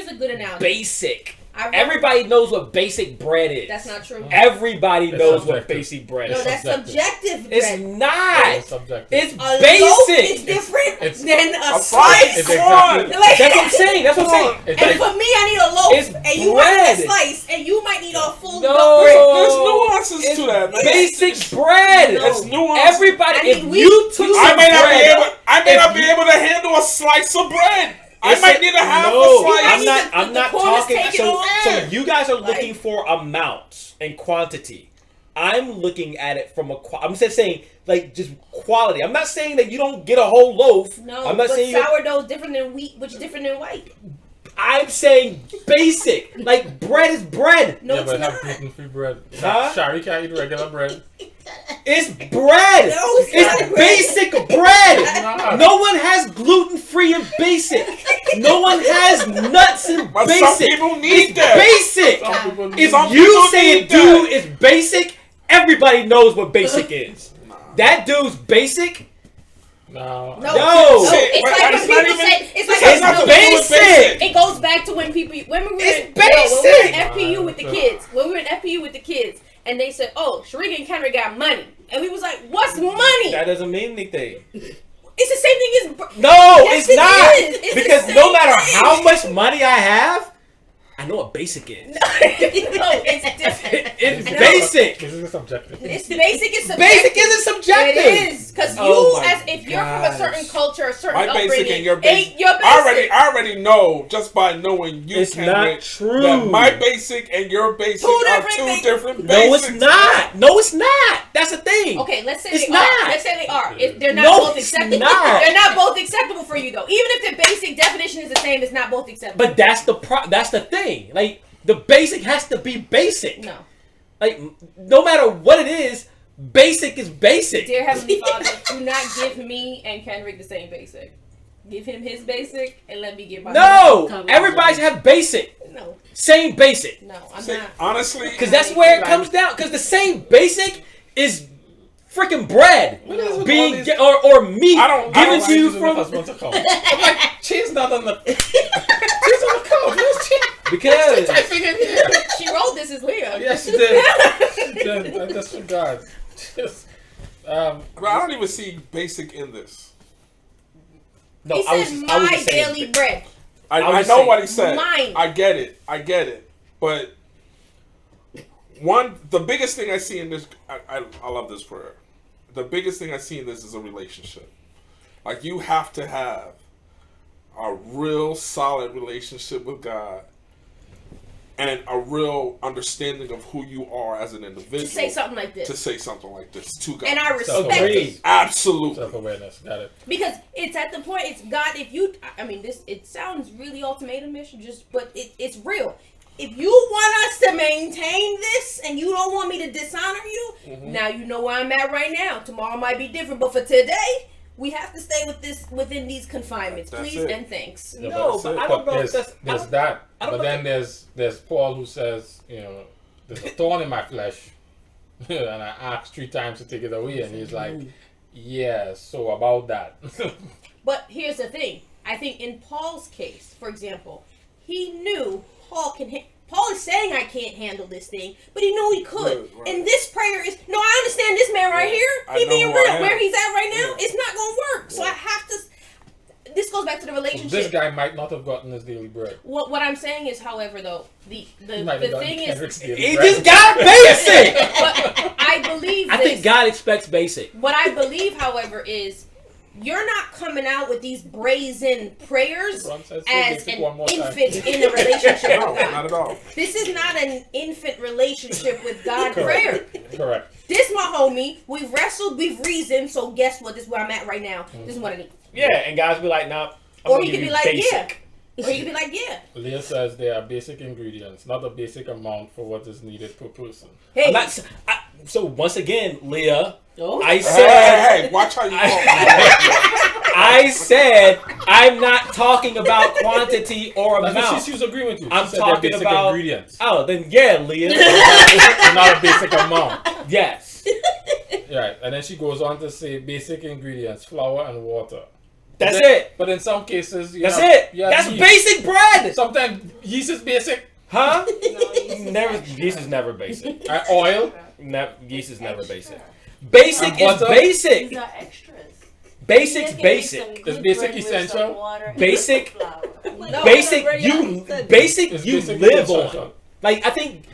Speaker 4: a good analogy.
Speaker 5: Basic.
Speaker 4: I wrote-
Speaker 5: Everybody knows what basic bread is.
Speaker 4: That's not true.
Speaker 5: Everybody
Speaker 3: It's
Speaker 5: knows what
Speaker 3: subjective.
Speaker 5: basic bread
Speaker 4: No,
Speaker 5: is.
Speaker 4: that's subjective.
Speaker 5: It's
Speaker 4: Brett.
Speaker 5: not.
Speaker 3: It's subjective.
Speaker 5: It's
Speaker 4: A loaf
Speaker 5: basic.
Speaker 4: is different
Speaker 3: It's-
Speaker 4: than a
Speaker 6: A
Speaker 4: slice.
Speaker 6: slice.
Speaker 3: It's
Speaker 6: Come
Speaker 3: exactly-
Speaker 6: on.
Speaker 4: Like-
Speaker 5: That's what I'm saying. That's what I'm saying.
Speaker 3: It's
Speaker 4: And
Speaker 3: like-
Speaker 4: for me, I need a loaf,
Speaker 5: It's
Speaker 4: and you might need
Speaker 5: bread.
Speaker 4: a slice, and you might need a full
Speaker 5: No.
Speaker 4: bread.
Speaker 6: There's nuances
Speaker 5: It's
Speaker 6: to that, man.
Speaker 5: basic bread.
Speaker 4: No.
Speaker 6: It's nuance.
Speaker 5: Everybody,
Speaker 4: I
Speaker 5: if
Speaker 4: mean,
Speaker 5: you took
Speaker 4: you-
Speaker 6: I
Speaker 5: some
Speaker 6: may not
Speaker 5: bread,
Speaker 6: be able. I may
Speaker 5: if
Speaker 6: not be
Speaker 5: you-
Speaker 6: able to handle a slice of bread. I
Speaker 5: It's
Speaker 6: might
Speaker 5: a-
Speaker 6: need a half
Speaker 5: no,
Speaker 6: a slice.
Speaker 5: I'm
Speaker 4: need
Speaker 5: not.
Speaker 4: the-
Speaker 5: I'm
Speaker 4: the
Speaker 5: not
Speaker 4: corners
Speaker 5: talking.
Speaker 4: taken
Speaker 5: So
Speaker 4: off.
Speaker 5: you guys are
Speaker 4: Like-
Speaker 5: looking for amounts and quantity. I'm looking at it from I'm just saying like just quality. I'm not saying that you don't get a whole loaf.
Speaker 4: No,
Speaker 5: I'm not
Speaker 4: but
Speaker 5: saying
Speaker 4: sourdough is different than wheat, which is different than white.
Speaker 5: I'm saying basic. Like bread is bread.
Speaker 4: No,
Speaker 3: yeah,
Speaker 4: it's
Speaker 3: but have
Speaker 4: not.
Speaker 3: gluten-free bread.
Speaker 5: Huh?
Speaker 3: Shari can't eat regular bread.
Speaker 5: It's bread.
Speaker 4: No, it's not bread.
Speaker 5: basic bread.
Speaker 3: not.
Speaker 5: No one has gluten-free and basic. No one has nuts and
Speaker 6: But
Speaker 5: basic.
Speaker 6: some people need
Speaker 5: it's
Speaker 6: that.
Speaker 5: basic.
Speaker 3: Some people
Speaker 5: If
Speaker 6: Some
Speaker 5: you
Speaker 6: people
Speaker 5: say a
Speaker 6: need
Speaker 5: dude
Speaker 6: that.
Speaker 5: is basic, everybody knows what basic is. That dude's basic.
Speaker 3: No.
Speaker 5: No.
Speaker 6: See,
Speaker 4: It's
Speaker 6: but
Speaker 4: like when
Speaker 6: it's not
Speaker 4: people
Speaker 6: even-
Speaker 4: say it's like
Speaker 6: It's
Speaker 5: It's
Speaker 6: nothing to do with
Speaker 5: basic.
Speaker 4: It goes back to when people when we were
Speaker 5: It's
Speaker 4: in, when we were in
Speaker 5: basic.
Speaker 4: FPU with the kids. When we were in FPU with the kids, and they said, "Oh, Sharika and Kendrick got money," and we was like, "What's money?"
Speaker 5: That doesn't mean anything.
Speaker 4: It's the same thing as
Speaker 5: No,
Speaker 4: Yes,
Speaker 5: it's
Speaker 4: it
Speaker 5: not.
Speaker 4: is. It's the
Speaker 5: Because
Speaker 4: same
Speaker 5: no matter
Speaker 4: thing.
Speaker 5: how much money I have, I know what basic is.
Speaker 4: no, it's different.
Speaker 5: It's
Speaker 4: No.
Speaker 5: basic.
Speaker 3: This is subjective.
Speaker 4: It's basic. It's subjective.
Speaker 5: Basic isn't subjective.
Speaker 4: It is because
Speaker 5: Oh
Speaker 4: you,
Speaker 5: my
Speaker 4: as if you're from a certain
Speaker 5: gosh.
Speaker 4: culture, a certain
Speaker 6: My
Speaker 4: upbringing,
Speaker 6: basic and your basic.
Speaker 4: ain't your basic.
Speaker 6: I already know just by knowing you,
Speaker 5: It's
Speaker 6: Kendrick,
Speaker 5: not true.
Speaker 6: that my basic and your basic
Speaker 4: Two
Speaker 6: are
Speaker 4: different
Speaker 6: two
Speaker 4: things.
Speaker 6: different
Speaker 5: No,
Speaker 6: basics.
Speaker 5: it's not. No, it's not. That's the thing.
Speaker 4: Okay, let's say
Speaker 5: It's
Speaker 4: they
Speaker 5: not.
Speaker 4: are. Let's say they are. They're not
Speaker 5: No,
Speaker 4: both
Speaker 5: it's
Speaker 4: acceptable.
Speaker 5: not.
Speaker 4: They're not both acceptable for you though. Even if the basic definition is the same, it's not both acceptable.
Speaker 5: But that's the thing. Like the basic has to be basic.
Speaker 4: No.
Speaker 5: Like no matter what it is, basic is basic.
Speaker 4: Dear Heavenly Father, do not give me and Kendrick the same basic. Give him his basic and let me get my
Speaker 5: No, everybody should have basic.
Speaker 4: No,
Speaker 5: Same basic.
Speaker 4: no, I'm
Speaker 6: See,
Speaker 4: not.
Speaker 6: honestly,
Speaker 5: Because that's where it comes down. Because the same basic is freaking bread being or meat
Speaker 6: I don't
Speaker 5: given
Speaker 6: like
Speaker 5: to you
Speaker 3: the
Speaker 5: from
Speaker 3: husband to come. I'm like, cheese not on the. Cheese on the couch. Where's cheese?
Speaker 5: because
Speaker 3: Typing in here.
Speaker 4: She wrote this as Leah.
Speaker 3: Yes, she did. She did. I just forgot. Just,
Speaker 6: but I don't even see basic in this.
Speaker 5: no,
Speaker 4: He
Speaker 5: I was
Speaker 4: said
Speaker 5: I was
Speaker 4: my
Speaker 5: just saying-
Speaker 4: daily bread.
Speaker 6: I
Speaker 5: was
Speaker 6: know
Speaker 5: saying-
Speaker 6: what he said.
Speaker 4: Mine.
Speaker 6: I get it. But the biggest thing I see in this, I love this prayer. The biggest thing I see in this is a relationship. Like you have to have a real solid relationship with God and a real understanding of who you are as an individual.
Speaker 4: To say something like this.
Speaker 6: To say something like this to God.
Speaker 4: And I respect
Speaker 5: Agreed.
Speaker 4: it.
Speaker 6: Absolutely.
Speaker 3: self-awareness. Got it.
Speaker 4: Because it's at the point, it's God, if you, I mean, this, it sounds really ultimatum-ish, but it's real. If you want us to maintain this and you don't want me to dishonor you, now you know where I'm at right now. Tomorrow might be different, but for today, we have to stay within these confinements.
Speaker 6: That's
Speaker 4: Please
Speaker 6: it.
Speaker 4: and thanks.
Speaker 3: Yeah,
Speaker 5: No,
Speaker 3: that's
Speaker 5: but
Speaker 3: it.
Speaker 5: I don't know if
Speaker 3: There's,
Speaker 5: that's- I
Speaker 3: there's
Speaker 5: don't-
Speaker 3: that.
Speaker 5: I don't
Speaker 3: But
Speaker 5: know
Speaker 3: then there's Paul who says, there's a thorn in my flesh, and I asked 3 times to take it away, and he's like, yeah, so about that.
Speaker 4: But here's the thing. I think in Paul's case, for example, he knew Paul is saying I can't handle this thing, but he knew he could.
Speaker 6: Right.
Speaker 4: And this prayer is, no, I understand this man right
Speaker 6: Yeah,
Speaker 4: here.
Speaker 6: I
Speaker 4: He
Speaker 6: know
Speaker 4: being
Speaker 6: who
Speaker 4: real.
Speaker 6: I am.
Speaker 4: Where he's at right now,
Speaker 6: Yeah.
Speaker 4: it's not going to work. So I have to, this goes back to the
Speaker 3: So
Speaker 4: relationship.
Speaker 3: this guy might not have gotten his daily bread.
Speaker 4: What I'm saying is, however, though, the
Speaker 3: He might have gotten
Speaker 4: thing
Speaker 3: Kendrick's
Speaker 4: is,
Speaker 3: daily
Speaker 5: he
Speaker 3: bread.
Speaker 5: just got basic.
Speaker 4: but I believe
Speaker 5: I
Speaker 4: this.
Speaker 5: think God expects basic.
Speaker 4: What I believe, however, is you're not coming out with these brazen prayers
Speaker 3: Ron says,
Speaker 4: as
Speaker 3: basic
Speaker 4: an
Speaker 3: one more time.
Speaker 4: infant in a relationship
Speaker 6: No,
Speaker 4: with God.
Speaker 6: not at all.
Speaker 4: This is not an infant relationship with God prayer.
Speaker 3: Correct.
Speaker 4: This my homie. We've wrestled, we've reasoned, so guess what? This is where I'm at right now. This is what I need.
Speaker 5: Yeah, and guys be like, nah. I'm
Speaker 4: Or
Speaker 5: gonna
Speaker 4: he
Speaker 5: give
Speaker 4: could be
Speaker 5: you
Speaker 4: like,
Speaker 5: basic.
Speaker 4: Or you could be like, yeah.
Speaker 3: Leah says there are basic ingredients, not a basic amount for what is needed per person.
Speaker 4: Hey,
Speaker 5: I'm not, so once again, Leah,
Speaker 7: Oh.
Speaker 5: I
Speaker 6: Hey,
Speaker 5: said,
Speaker 6: hey, watch how you talk.
Speaker 5: I said, I'm not talking about quantity or
Speaker 3: That's what
Speaker 5: amount.
Speaker 3: she was agreeing with you.
Speaker 5: I'm
Speaker 3: She said they're
Speaker 5: talking
Speaker 3: basic
Speaker 5: about
Speaker 3: ingredients,
Speaker 5: Oh, then yeah, Leah.
Speaker 3: not a basic amount.
Speaker 5: Yes,
Speaker 3: Right, and then she goes on to say basic ingredients: flour and water.
Speaker 5: that's
Speaker 3: But then-
Speaker 5: it.
Speaker 3: But in some cases, you
Speaker 5: That's
Speaker 3: have-
Speaker 5: it.
Speaker 3: you have
Speaker 5: That's
Speaker 3: yeast.
Speaker 5: basic bread,
Speaker 3: Sometimes yeast is basic.
Speaker 5: huh? Never. Yeast is never basic.
Speaker 3: Oil.
Speaker 5: Yeast is never basic. Basic
Speaker 3: And
Speaker 5: is
Speaker 3: butter.
Speaker 5: basic.
Speaker 8: These are extras.
Speaker 5: Basic's basic.
Speaker 3: Is basic essential?
Speaker 5: Basic.
Speaker 4: No,
Speaker 5: Basic.
Speaker 7: already
Speaker 5: You
Speaker 7: understood.
Speaker 5: basic.
Speaker 3: It's
Speaker 5: You
Speaker 3: basic
Speaker 5: live
Speaker 3: essential.
Speaker 5: on. Like I think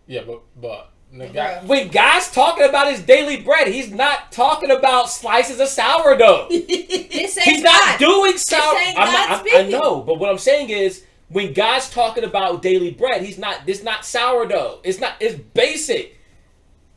Speaker 3: Yeah, but the guy,
Speaker 5: when God's talking about his daily bread, he's not talking about slices of sourdough.
Speaker 4: this ain't
Speaker 5: He's not
Speaker 4: God.
Speaker 5: doing sour.
Speaker 4: ain't
Speaker 5: I'm
Speaker 4: God
Speaker 5: not, I
Speaker 4: speaking.
Speaker 5: know, but what I'm saying is, when God's talking about daily bread, he's not. This not sourdough. It's not. It's basic.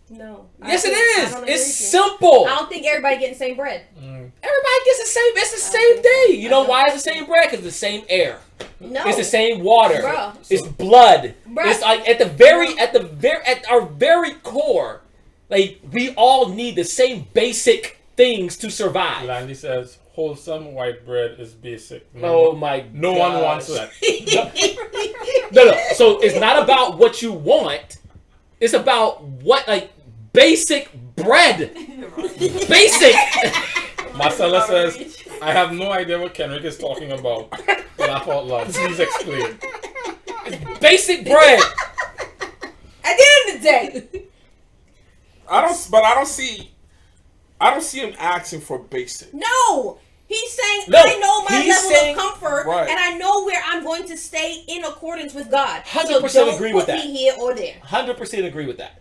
Speaker 4: No.
Speaker 5: Yes, it
Speaker 4: I
Speaker 5: is.
Speaker 4: don't agree
Speaker 5: It's
Speaker 4: with you.
Speaker 5: simple.
Speaker 4: I don't think everybody getting the same bread.
Speaker 5: Everybody gets the same. It's the same thing. You know why it's the same bread? Because it's the same air.
Speaker 4: No.
Speaker 5: It's the same water.
Speaker 4: Bruh.
Speaker 5: It's blood.
Speaker 4: Bruh.
Speaker 5: It's like at our very core, like we all need the same basic things to survive.
Speaker 3: Landy says wholesome white bread is basic.
Speaker 5: Oh my!
Speaker 3: No one
Speaker 5: gosh.
Speaker 3: wants that.
Speaker 5: No. So it's not about what you want. It's about what like basic bread. Basic.
Speaker 3: Marcella says, I have no idea what Kendrick is talking about. Laugh out loud. Please explain.
Speaker 5: Basic bread.
Speaker 4: At the end of the day,
Speaker 6: I don't see him asking for basic.
Speaker 4: no. He's saying,
Speaker 5: No,
Speaker 4: I know my
Speaker 5: he's
Speaker 4: level
Speaker 5: saying-
Speaker 4: of comfort,
Speaker 6: Right.
Speaker 4: and I know where I'm going to stay in accordance with God.
Speaker 5: 100%
Speaker 4: so don't
Speaker 5: agree
Speaker 4: put
Speaker 5: with that.
Speaker 4: me here or there.
Speaker 5: 100% agree with that.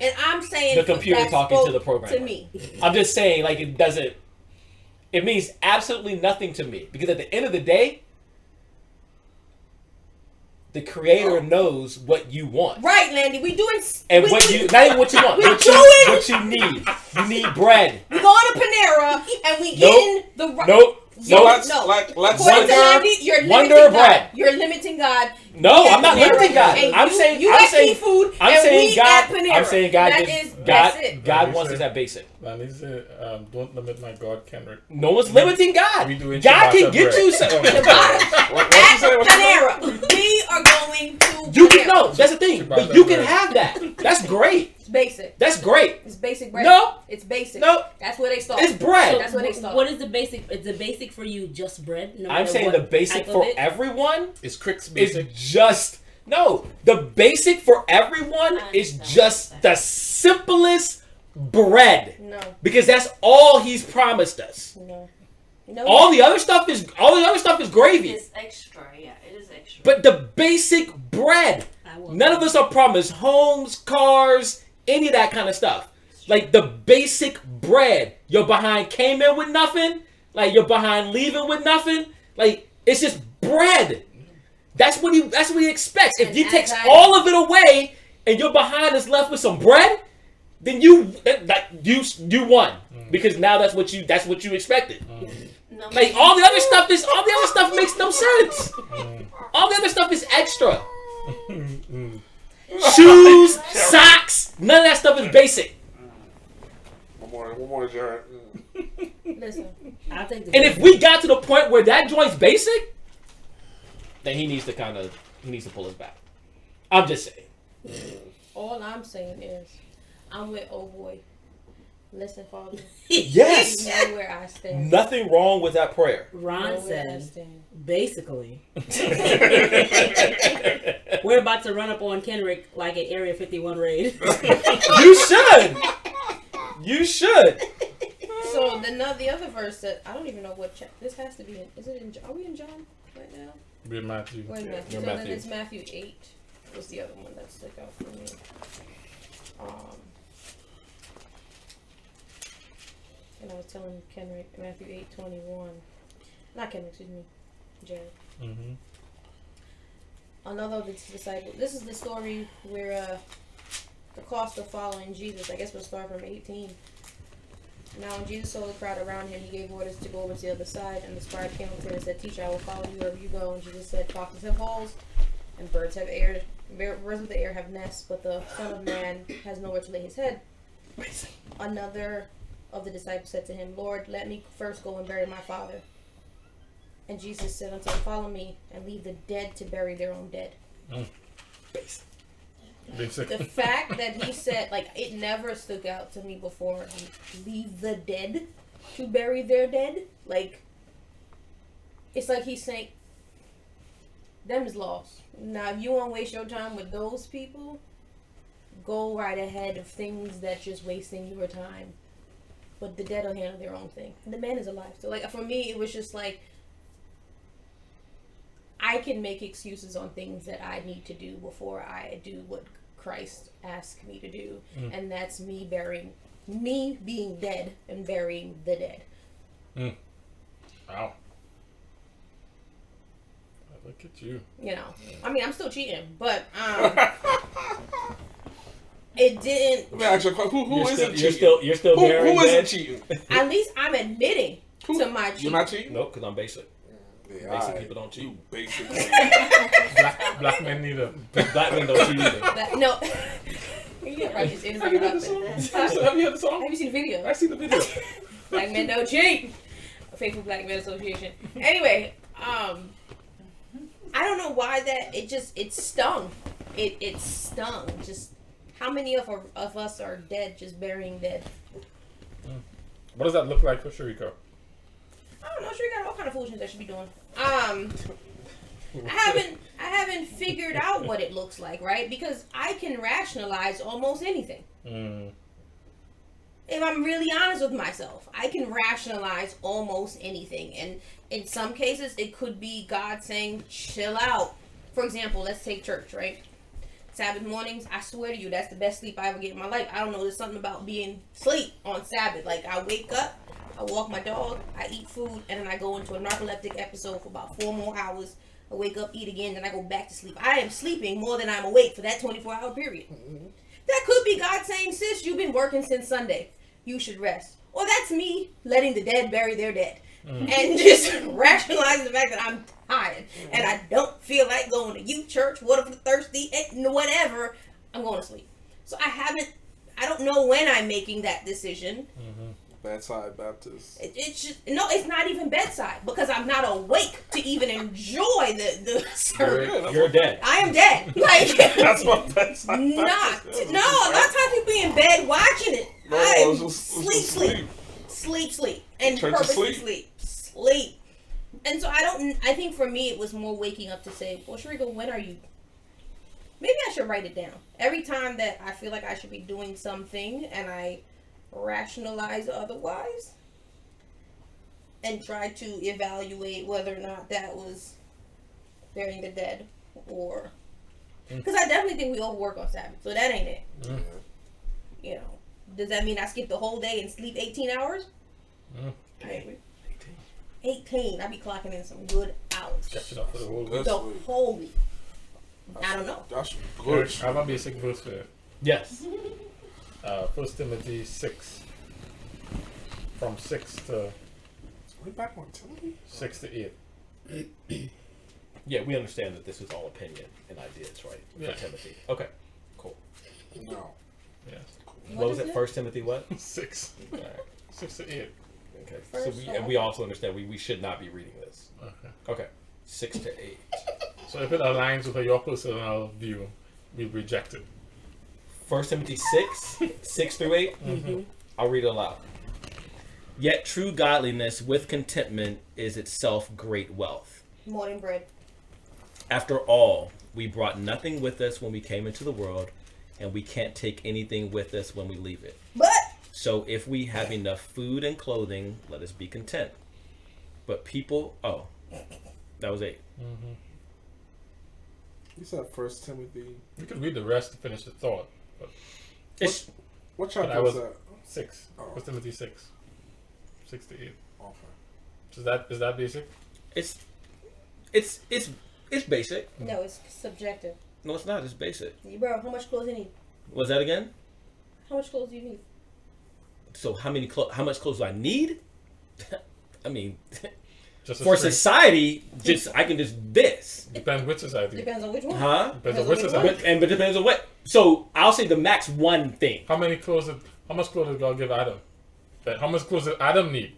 Speaker 4: And I'm saying
Speaker 5: The computer
Speaker 4: that
Speaker 5: talking to
Speaker 4: spoke
Speaker 5: the programmer.
Speaker 4: to me.
Speaker 5: I'm just saying, like, it doesn't. It means absolutely nothing to me because at the end of the day, the creator knows what you want.
Speaker 4: Right, Landy. We doing
Speaker 5: And
Speaker 4: we,
Speaker 5: what
Speaker 4: we,
Speaker 5: you, not even what you want,
Speaker 4: we
Speaker 5: what you need. You need bread.
Speaker 4: we going to Panera and we
Speaker 5: Nope.
Speaker 4: getting the right.
Speaker 5: Nope.
Speaker 6: So
Speaker 5: Nope.
Speaker 6: let's
Speaker 4: No.
Speaker 6: let's
Speaker 4: According to
Speaker 6: say
Speaker 4: Landy, you're
Speaker 5: Wonder
Speaker 4: limiting
Speaker 5: bread.
Speaker 4: God. You're limiting God.
Speaker 5: No,
Speaker 4: We at
Speaker 5: I'm not
Speaker 4: Panera,
Speaker 5: limiting God.
Speaker 4: and
Speaker 5: I'm
Speaker 4: you,
Speaker 5: saying,
Speaker 4: you
Speaker 5: I'm
Speaker 4: at
Speaker 5: saying,
Speaker 4: Seafood,
Speaker 5: I'm
Speaker 4: and
Speaker 5: saying
Speaker 4: we
Speaker 5: God.
Speaker 4: at Panera.
Speaker 5: I'm saying God.
Speaker 4: That
Speaker 5: Just,
Speaker 4: is,
Speaker 5: God.
Speaker 4: that's it.
Speaker 5: God wants us at basic.
Speaker 3: Landy said, don't limit my God, Kendrick.
Speaker 5: No one's limiting God.
Speaker 3: We doing
Speaker 5: God can
Speaker 3: ciabatta
Speaker 5: get
Speaker 3: bread.
Speaker 5: you some.
Speaker 4: The bottom.
Speaker 6: what you say? What you say?
Speaker 4: Panera. We are going to
Speaker 5: You
Speaker 4: Panera.
Speaker 5: can no. That's the thing. But
Speaker 3: Ciabatta
Speaker 5: you can
Speaker 3: bread.
Speaker 5: have that. That's great.
Speaker 4: It's basic.
Speaker 5: That's great.
Speaker 4: It's basic bread.
Speaker 5: No.
Speaker 4: It's basic.
Speaker 5: No.
Speaker 4: That's where they start.
Speaker 5: It's bread.
Speaker 4: That's what they start.
Speaker 7: What is the basic? Is the basic for you just bread? No
Speaker 5: I'm
Speaker 7: matter
Speaker 5: saying
Speaker 7: what
Speaker 5: the basic
Speaker 7: type of
Speaker 5: for
Speaker 7: it?
Speaker 5: everyone
Speaker 3: Is Crick's
Speaker 5: is
Speaker 3: basic?
Speaker 5: just no. The basic for everyone is just the simplest bread
Speaker 4: No.
Speaker 5: because that's all he's promised us.
Speaker 4: No. No.
Speaker 5: All the other stuff is gravy.
Speaker 8: It's extra, yeah, it is extra.
Speaker 5: But the basic bread,
Speaker 7: I will-
Speaker 5: none of us are promised homes, cars, any of that kind of stuff. Like the basic bread, your behind came in with nothing. Like your behind leaving with nothing. Like it's just bread. That's what he expects. If
Speaker 4: And
Speaker 5: he
Speaker 4: as
Speaker 5: takes
Speaker 4: I-
Speaker 5: all of it away and your behind is left with some bread, then you won because now that's what you expected.
Speaker 8: No,
Speaker 5: Like all the other stuff makes no sense. All the other stuff is extra. Shoes, socks, none of that stuff is basic.
Speaker 6: One more, Jared.
Speaker 4: Listen.
Speaker 7: I'll take the.
Speaker 5: And if we got to the point where that joint's basic, then he needs to pull us back. I'm just saying.
Speaker 4: All I'm saying is, I'm with old boy. Listen, Father.
Speaker 5: Yes.
Speaker 4: You know where I stand.
Speaker 5: Nothing wrong with that prayer.
Speaker 7: Ron
Speaker 4: Know where I
Speaker 7: says,
Speaker 4: stand.
Speaker 7: basically, we're about to run up on Kendrick like an Area 51 raid.
Speaker 5: You should. You should.
Speaker 4: So the other verse that I don't even know what this has to be in. Is it in? Are we in John right now?
Speaker 3: Be Matthew.
Speaker 4: We're in Matthew.
Speaker 5: We're
Speaker 4: So
Speaker 5: Matthew.
Speaker 4: then it's Matthew 8. Was the other one that stuck out for me? telling Kendrick, Matthew 8:21. Not Kendrick, excuse me, Jared.
Speaker 3: Mm-hmm.
Speaker 4: Another of the disciples. This is the story where the cost of following Jesus. I guess we'll start from 18. Now, when Jesus saw the crowd around him, he gave orders to go over to the other side. And the scribe came up to him and said, "Teacher, I will follow you wherever you go." And Jesus said, "Foxes have holes, and birds of the air have nests, but the Son of Man has nowhere to lay his head." Another of the disciples said to him, "Lord, let me first go and bury my father." And Jesus said unto him, "Follow me, and leave the dead to bury their own dead."
Speaker 3: Basic.
Speaker 4: The fact that he said, like, it never stuck out to me before. Leave the dead to bury their dead. Like, it's like he's saying, them is lost. Now, if you want to waste your time with those people, go right ahead of things that's just wasting your time. But the dead will handle their own thing. And the man is alive. So, like, for me, it was just like, I can make excuses on things that I need to do before I do what Christ asked me to do. And that's me being dead and burying the dead.
Speaker 3: Wow. Look at you.
Speaker 4: You know, I mean, I'm still cheating, but it didn't.
Speaker 6: Let me ask you a question. Who isn't cheating?
Speaker 5: You're still burying
Speaker 6: Who
Speaker 5: dead?
Speaker 6: isn't cheating?
Speaker 4: At least I'm admitting to my cheating.
Speaker 6: You're not cheating?
Speaker 5: Nope, because I'm basic.
Speaker 6: Yeah,
Speaker 5: Basic people don't cheat.
Speaker 6: You basic.
Speaker 3: Black men neither.
Speaker 5: Black men don't cheat either.
Speaker 4: No. You didn't write this interview up.
Speaker 3: Have you heard the song?
Speaker 4: Have you seen the video?
Speaker 3: I see the video.
Speaker 4: Black men don't cheat. A faithful Black Men Association. Anyway, I don't know why that it stung. It stung. Just how many of us are dead, just burying dead?
Speaker 3: What does that look like for Sharika?
Speaker 4: I don't know. Sure, got all kind of foolishness I should be doing. I haven't figured out what it looks like, right? Because I can rationalize almost anything. If I'm really honest with myself, I can rationalize almost anything. And in some cases, it could be God saying, chill out. For example, let's take church, right? Sabbath mornings, I swear to you, that's the best sleep I ever get in my life. I don't know, there's something about being asleep on Sabbath. Like, I wake up, I walk my dog, I eat food, and then I go into a narcoleptic episode for about 4 more hours. I wake up, eat again, then I go back to sleep. I am sleeping more than I'm awake for that 24-hour period. That could be God saying, sis, you've been working since Sunday. You should rest. Or that's me letting the dead bury their dead. And just rationalizing the fact that I'm tired and I don't feel like going to youth church, what if I'm thirsty, whatever, I'm going to sleep. So I don't know when I'm making that decision.
Speaker 6: Bedside Baptist.
Speaker 4: It's just, no, it's not even bedside because I'm not awake to even enjoy the service.
Speaker 5: You're dead.
Speaker 4: I am dead. Like,
Speaker 6: That's what bedside
Speaker 4: not,
Speaker 6: Baptist is.
Speaker 4: no, I'm not talking be in bed watching it.
Speaker 6: No,
Speaker 4: I'm
Speaker 6: it's just
Speaker 4: sleep, and
Speaker 6: Church of
Speaker 4: purposely sleep. And so I think for me it was more waking up to say, well, Sharika, when are you? Maybe I should write it down. Every time that I feel like I should be doing something and I rationalize otherwise and try to evaluate whether or not that was burying the dead or because I definitely think we overwork on Sabbath, so that ain't it. You know, does that mean I skip the whole day and sleep 18 hours? Maybe 18. I be clocking in some good hours.
Speaker 3: Catch it up for the whole week.
Speaker 6: Good
Speaker 4: The
Speaker 6: sleep.
Speaker 4: whole week. I don't know.
Speaker 6: That's good.
Speaker 3: I have a basic verse there.
Speaker 5: Yes.
Speaker 3: 1 Timothy 6. From 6 to
Speaker 6: We back on Timothy?
Speaker 3: 6 to 8.
Speaker 5: Yeah, we understand that this is all opinion and ideas, right?
Speaker 3: Yeah.
Speaker 5: For Timothy. Okay. Cool.
Speaker 6: No.
Speaker 3: Yes.
Speaker 5: What was
Speaker 4: is
Speaker 5: it?
Speaker 4: it?
Speaker 5: 1 Timothy what?
Speaker 3: 6.
Speaker 5: All right.
Speaker 3: 6 to 8.
Speaker 5: Okay.
Speaker 4: First
Speaker 5: And we also understand we should not be reading this.
Speaker 3: Okay.
Speaker 5: Okay. 6 to 8.
Speaker 3: So if it aligns with your personal view, we reject it.
Speaker 5: 1 Timothy 6, 6 through 8. I'll read it aloud. Yet true godliness with contentment is itself great wealth.
Speaker 4: Morning bread.
Speaker 5: After all, we brought nothing with us when we came into the world, and we can't take anything with us when we leave it.
Speaker 4: But
Speaker 5: So if we have enough food and clothing, let us be content. But people, that was 8.
Speaker 6: You said 1 Timothy.
Speaker 3: We could read the rest to finish the thought. But
Speaker 5: It's
Speaker 6: What chapter
Speaker 3: I
Speaker 6: was
Speaker 3: was-
Speaker 6: that?
Speaker 3: 6.
Speaker 6: Oh.
Speaker 3: 1 Timothy 6. 6 to 8.
Speaker 6: Okay.
Speaker 3: Is that basic?
Speaker 5: It's basic.
Speaker 4: No, it's subjective.
Speaker 5: No, it's not. It's basic.
Speaker 4: Bro, how much clothes do you need?
Speaker 5: Was that again?
Speaker 4: How much clothes do you need?
Speaker 5: So how much clothes do I need? I mean,
Speaker 3: Just a
Speaker 5: for
Speaker 3: string.
Speaker 5: society, I can just this.
Speaker 3: Depends which society.
Speaker 4: Depends on which one.
Speaker 5: Huh?
Speaker 3: Depends on which
Speaker 4: Depends on
Speaker 3: society.
Speaker 5: But it depends on what. So I'll say the max one thing.
Speaker 3: How much clothes did God give Adam? How much clothes did Adam need?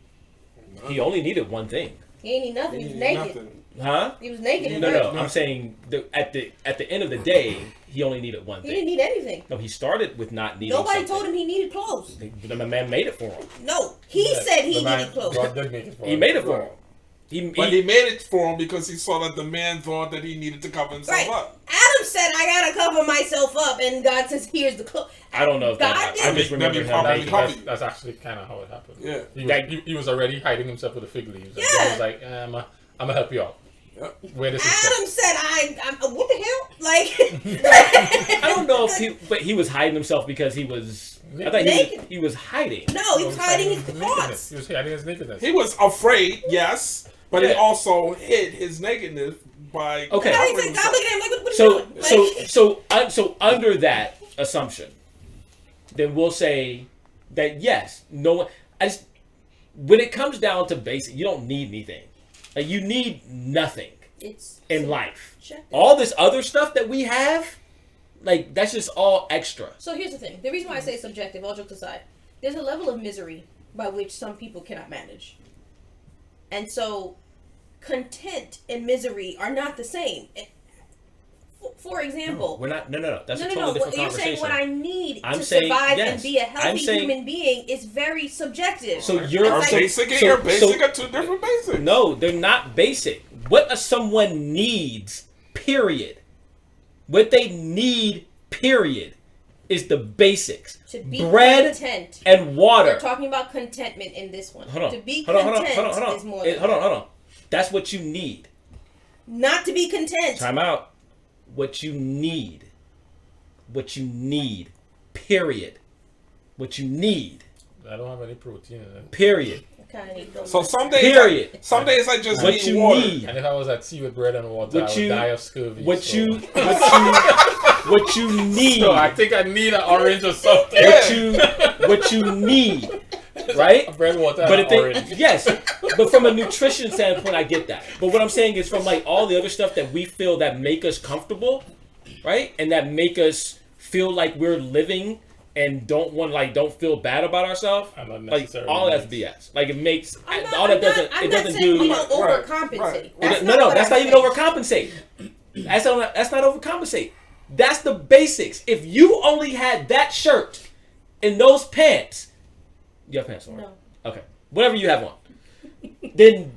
Speaker 5: He only needed one thing.
Speaker 4: He ain't need nothing. He was
Speaker 6: He
Speaker 4: naked.
Speaker 6: nothing.
Speaker 5: Huh?
Speaker 4: He was naked. and
Speaker 5: No.
Speaker 4: dirty.
Speaker 5: I'm saying at the end of the day, he only needed one
Speaker 4: He didn't
Speaker 5: thing.
Speaker 4: need anything.
Speaker 5: No, he started with not needing.
Speaker 4: Nobody
Speaker 5: something.
Speaker 4: told him he needed clothes.
Speaker 5: The man made it for him.
Speaker 4: No, he said he
Speaker 3: The man-
Speaker 4: needed clothes.
Speaker 3: God did make it for
Speaker 5: He
Speaker 3: him.
Speaker 5: made it for
Speaker 6: Right.
Speaker 5: him.
Speaker 6: But he made it for him because he saw that the man thought that he needed to cover himself
Speaker 4: Right.
Speaker 6: up.
Speaker 4: Adam said, "I gotta cover myself up," and God says, "Here's the clothes."
Speaker 5: I don't know if
Speaker 4: God
Speaker 5: that.
Speaker 4: did
Speaker 5: I
Speaker 4: it.
Speaker 5: just remember
Speaker 6: Let me
Speaker 5: him
Speaker 6: cover
Speaker 5: making
Speaker 6: you.
Speaker 5: it.
Speaker 3: That's actually kind of how it happened.
Speaker 6: Yeah.
Speaker 3: He was already hiding himself with a fig leaf.
Speaker 4: Yeah.
Speaker 3: He was like, I'm gonna help you out.
Speaker 6: Yep.
Speaker 3: Where this is
Speaker 4: Adam said, I'm what the hell? Like,
Speaker 5: I don't know if he was hiding himself because he was. I thought
Speaker 4: Naked.
Speaker 5: he was hiding.
Speaker 4: no, he was hiding his
Speaker 3: nakedness.
Speaker 4: parts.
Speaker 3: He was hiding his nakedness.
Speaker 6: He was afraid, yes, but he
Speaker 5: Yeah.
Speaker 6: also hid his nakedness by
Speaker 5: Okay.
Speaker 4: God,
Speaker 6: covering
Speaker 4: he said, God
Speaker 6: himself.
Speaker 4: looking at him like, what are
Speaker 5: So
Speaker 4: you doing? Like,
Speaker 5: so under that assumption, then we'll say that yes, no one. When it comes down to basic, you don't need anything. Like you need nothing
Speaker 4: it's
Speaker 5: in life.
Speaker 4: Check that.
Speaker 5: All this other stuff that we have, like that's just all extra.
Speaker 4: So here's the thing. The reason why I say subjective, all jokes aside, there's a level of misery by which some people cannot manage. And so content and misery are not the same. For example,
Speaker 5: We're not. No. That's a
Speaker 4: no.
Speaker 5: totally different
Speaker 4: You're
Speaker 5: conversation.
Speaker 4: saying what I need
Speaker 5: I'm
Speaker 4: to
Speaker 5: saying,
Speaker 4: survive
Speaker 5: yes.
Speaker 4: and be a
Speaker 5: I'm
Speaker 4: healthy
Speaker 5: saying-
Speaker 4: human being is very subjective.
Speaker 5: So you're
Speaker 6: Our
Speaker 4: It's
Speaker 5: so-
Speaker 6: basic and
Speaker 5: so-
Speaker 6: your basic
Speaker 5: so-
Speaker 6: are two different basics.
Speaker 5: No, they're not basic. What someone needs, period. What they need, period, is the basics.
Speaker 4: to be
Speaker 5: Bread
Speaker 4: content.
Speaker 5: and water.
Speaker 4: We're talking about contentment in this one.
Speaker 5: Hold on.
Speaker 4: To be
Speaker 5: hold on,
Speaker 4: content
Speaker 5: hold on.
Speaker 4: is more
Speaker 5: Eh,
Speaker 4: than
Speaker 5: hold on. That's what you need.
Speaker 4: not to be content.
Speaker 5: Time out. What you need. What you need. Period. What you need.
Speaker 3: I don't have any protein in it.
Speaker 5: Period.
Speaker 4: Kind of need those.
Speaker 6: So some days,
Speaker 5: Period.
Speaker 6: some days I just
Speaker 5: What
Speaker 6: need
Speaker 5: you
Speaker 6: water.
Speaker 5: need.
Speaker 3: And if I was at sea with bread and water,
Speaker 5: What
Speaker 3: I would
Speaker 5: you-
Speaker 3: die of scurvy.
Speaker 5: What
Speaker 3: so.
Speaker 5: you what you need.
Speaker 3: So I think I need an orange or something.
Speaker 5: What you need. Right?
Speaker 3: A bread, water,
Speaker 5: But
Speaker 3: and
Speaker 5: the
Speaker 3: an orange.
Speaker 5: thing, yes, but from a nutrition standpoint, I get that. But what I'm saying is from like all the other stuff that we feel that make us comfortable, right, and that make us feel like we're living and don't feel bad about ourselves.
Speaker 3: I'm not
Speaker 5: Like
Speaker 3: necessarily
Speaker 5: all that's BS. Like it makes
Speaker 4: I'm not,
Speaker 5: all that
Speaker 4: I'm
Speaker 5: doesn't
Speaker 4: not, I'm
Speaker 5: it
Speaker 4: not
Speaker 5: doesn't
Speaker 4: saying
Speaker 5: do.
Speaker 4: we don't
Speaker 6: Right,
Speaker 4: overcompensate.
Speaker 6: right.
Speaker 4: That's
Speaker 5: No,
Speaker 4: what
Speaker 5: that's
Speaker 4: I'm
Speaker 5: not even
Speaker 4: saying.
Speaker 5: overcompensate. That's not overcompensate. That's the basics. If you only had that shirt and those pants, you have pants on, right?
Speaker 4: No.
Speaker 5: Okay, whatever you have on, then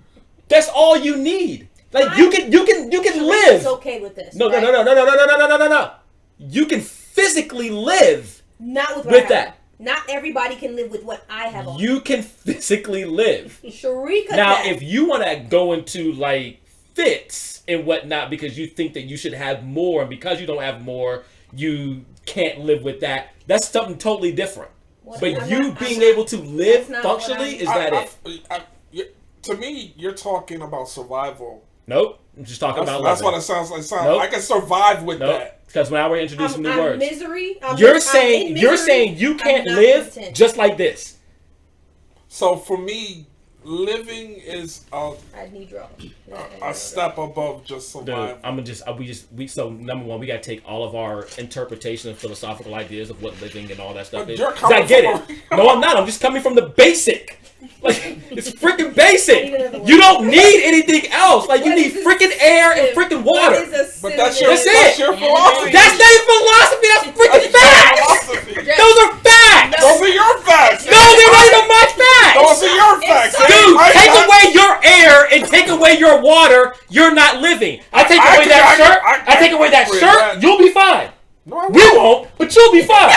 Speaker 5: that's all you need. Like you can live.
Speaker 4: It's okay with this.
Speaker 5: No.
Speaker 4: right?
Speaker 5: You can physically live.
Speaker 4: Not with, what
Speaker 5: With
Speaker 4: I
Speaker 5: that.
Speaker 4: have. Not everybody can live with what I have on.
Speaker 5: You can physically live.
Speaker 4: Sharika.
Speaker 5: Now,
Speaker 4: that.
Speaker 5: if you want to go into like fits and whatnot because you think that you should have more, and because you don't have more, you can't live with that. That's something totally different.
Speaker 4: What-
Speaker 5: But
Speaker 4: I'm
Speaker 5: you
Speaker 4: not-
Speaker 5: being
Speaker 4: I'm not-
Speaker 5: able to live
Speaker 4: that's not what
Speaker 5: functionally,
Speaker 4: I'm-
Speaker 5: is that it?
Speaker 6: To me, you're talking about survival.
Speaker 5: Nope. I'm just talking
Speaker 6: That's,
Speaker 5: about
Speaker 6: that's what
Speaker 5: living.
Speaker 6: it sounds like.
Speaker 5: Nope.
Speaker 6: I can survive with
Speaker 5: Nope.
Speaker 6: that.
Speaker 5: Because now we're introducing new
Speaker 4: I'm
Speaker 5: words.
Speaker 4: misery.
Speaker 5: You're
Speaker 4: I'm
Speaker 5: saying
Speaker 4: in
Speaker 5: you're
Speaker 4: misery,
Speaker 5: saying you
Speaker 4: I'm
Speaker 5: can't
Speaker 4: not
Speaker 5: live
Speaker 4: content.
Speaker 5: just like this.
Speaker 6: So for me, living is
Speaker 4: I need drugs.
Speaker 6: a step above just
Speaker 5: Dude,
Speaker 6: survival.
Speaker 5: I'm gonna so number one, we gotta take all of our interpretation of philosophical ideas of what living and all that stuff
Speaker 6: But
Speaker 5: is.
Speaker 6: you're
Speaker 5: 'Cause I
Speaker 6: coming
Speaker 5: get
Speaker 6: from
Speaker 5: it. No, I'm not. I'm just coming from the basic. Like it's freaking basic.
Speaker 4: Even if the
Speaker 5: You
Speaker 4: word-
Speaker 5: don't need anything else. Like you
Speaker 4: What
Speaker 5: need
Speaker 4: is
Speaker 5: freaking air and freaking
Speaker 4: What
Speaker 5: water.
Speaker 4: is a
Speaker 6: But that's your,
Speaker 5: That's
Speaker 6: that's
Speaker 5: it.
Speaker 6: your philosophy.
Speaker 5: That's not even philosophy. That's freaking facts.
Speaker 6: philosophy.
Speaker 5: Those are facts.
Speaker 6: Those are your facts.
Speaker 5: No, they're not even my facts.
Speaker 6: Those are your facts.
Speaker 5: Dude,
Speaker 6: I-
Speaker 5: take
Speaker 6: I-
Speaker 5: away your air and take away your water, you're not living. I take
Speaker 6: I
Speaker 5: away
Speaker 6: can-
Speaker 5: that
Speaker 6: I can-
Speaker 5: shirt,
Speaker 6: I
Speaker 5: I take away that
Speaker 6: agree
Speaker 5: shirt,
Speaker 6: with that.
Speaker 5: you'll be fine.
Speaker 6: No, I
Speaker 5: We
Speaker 6: won't.
Speaker 5: won't, but you'll be fine.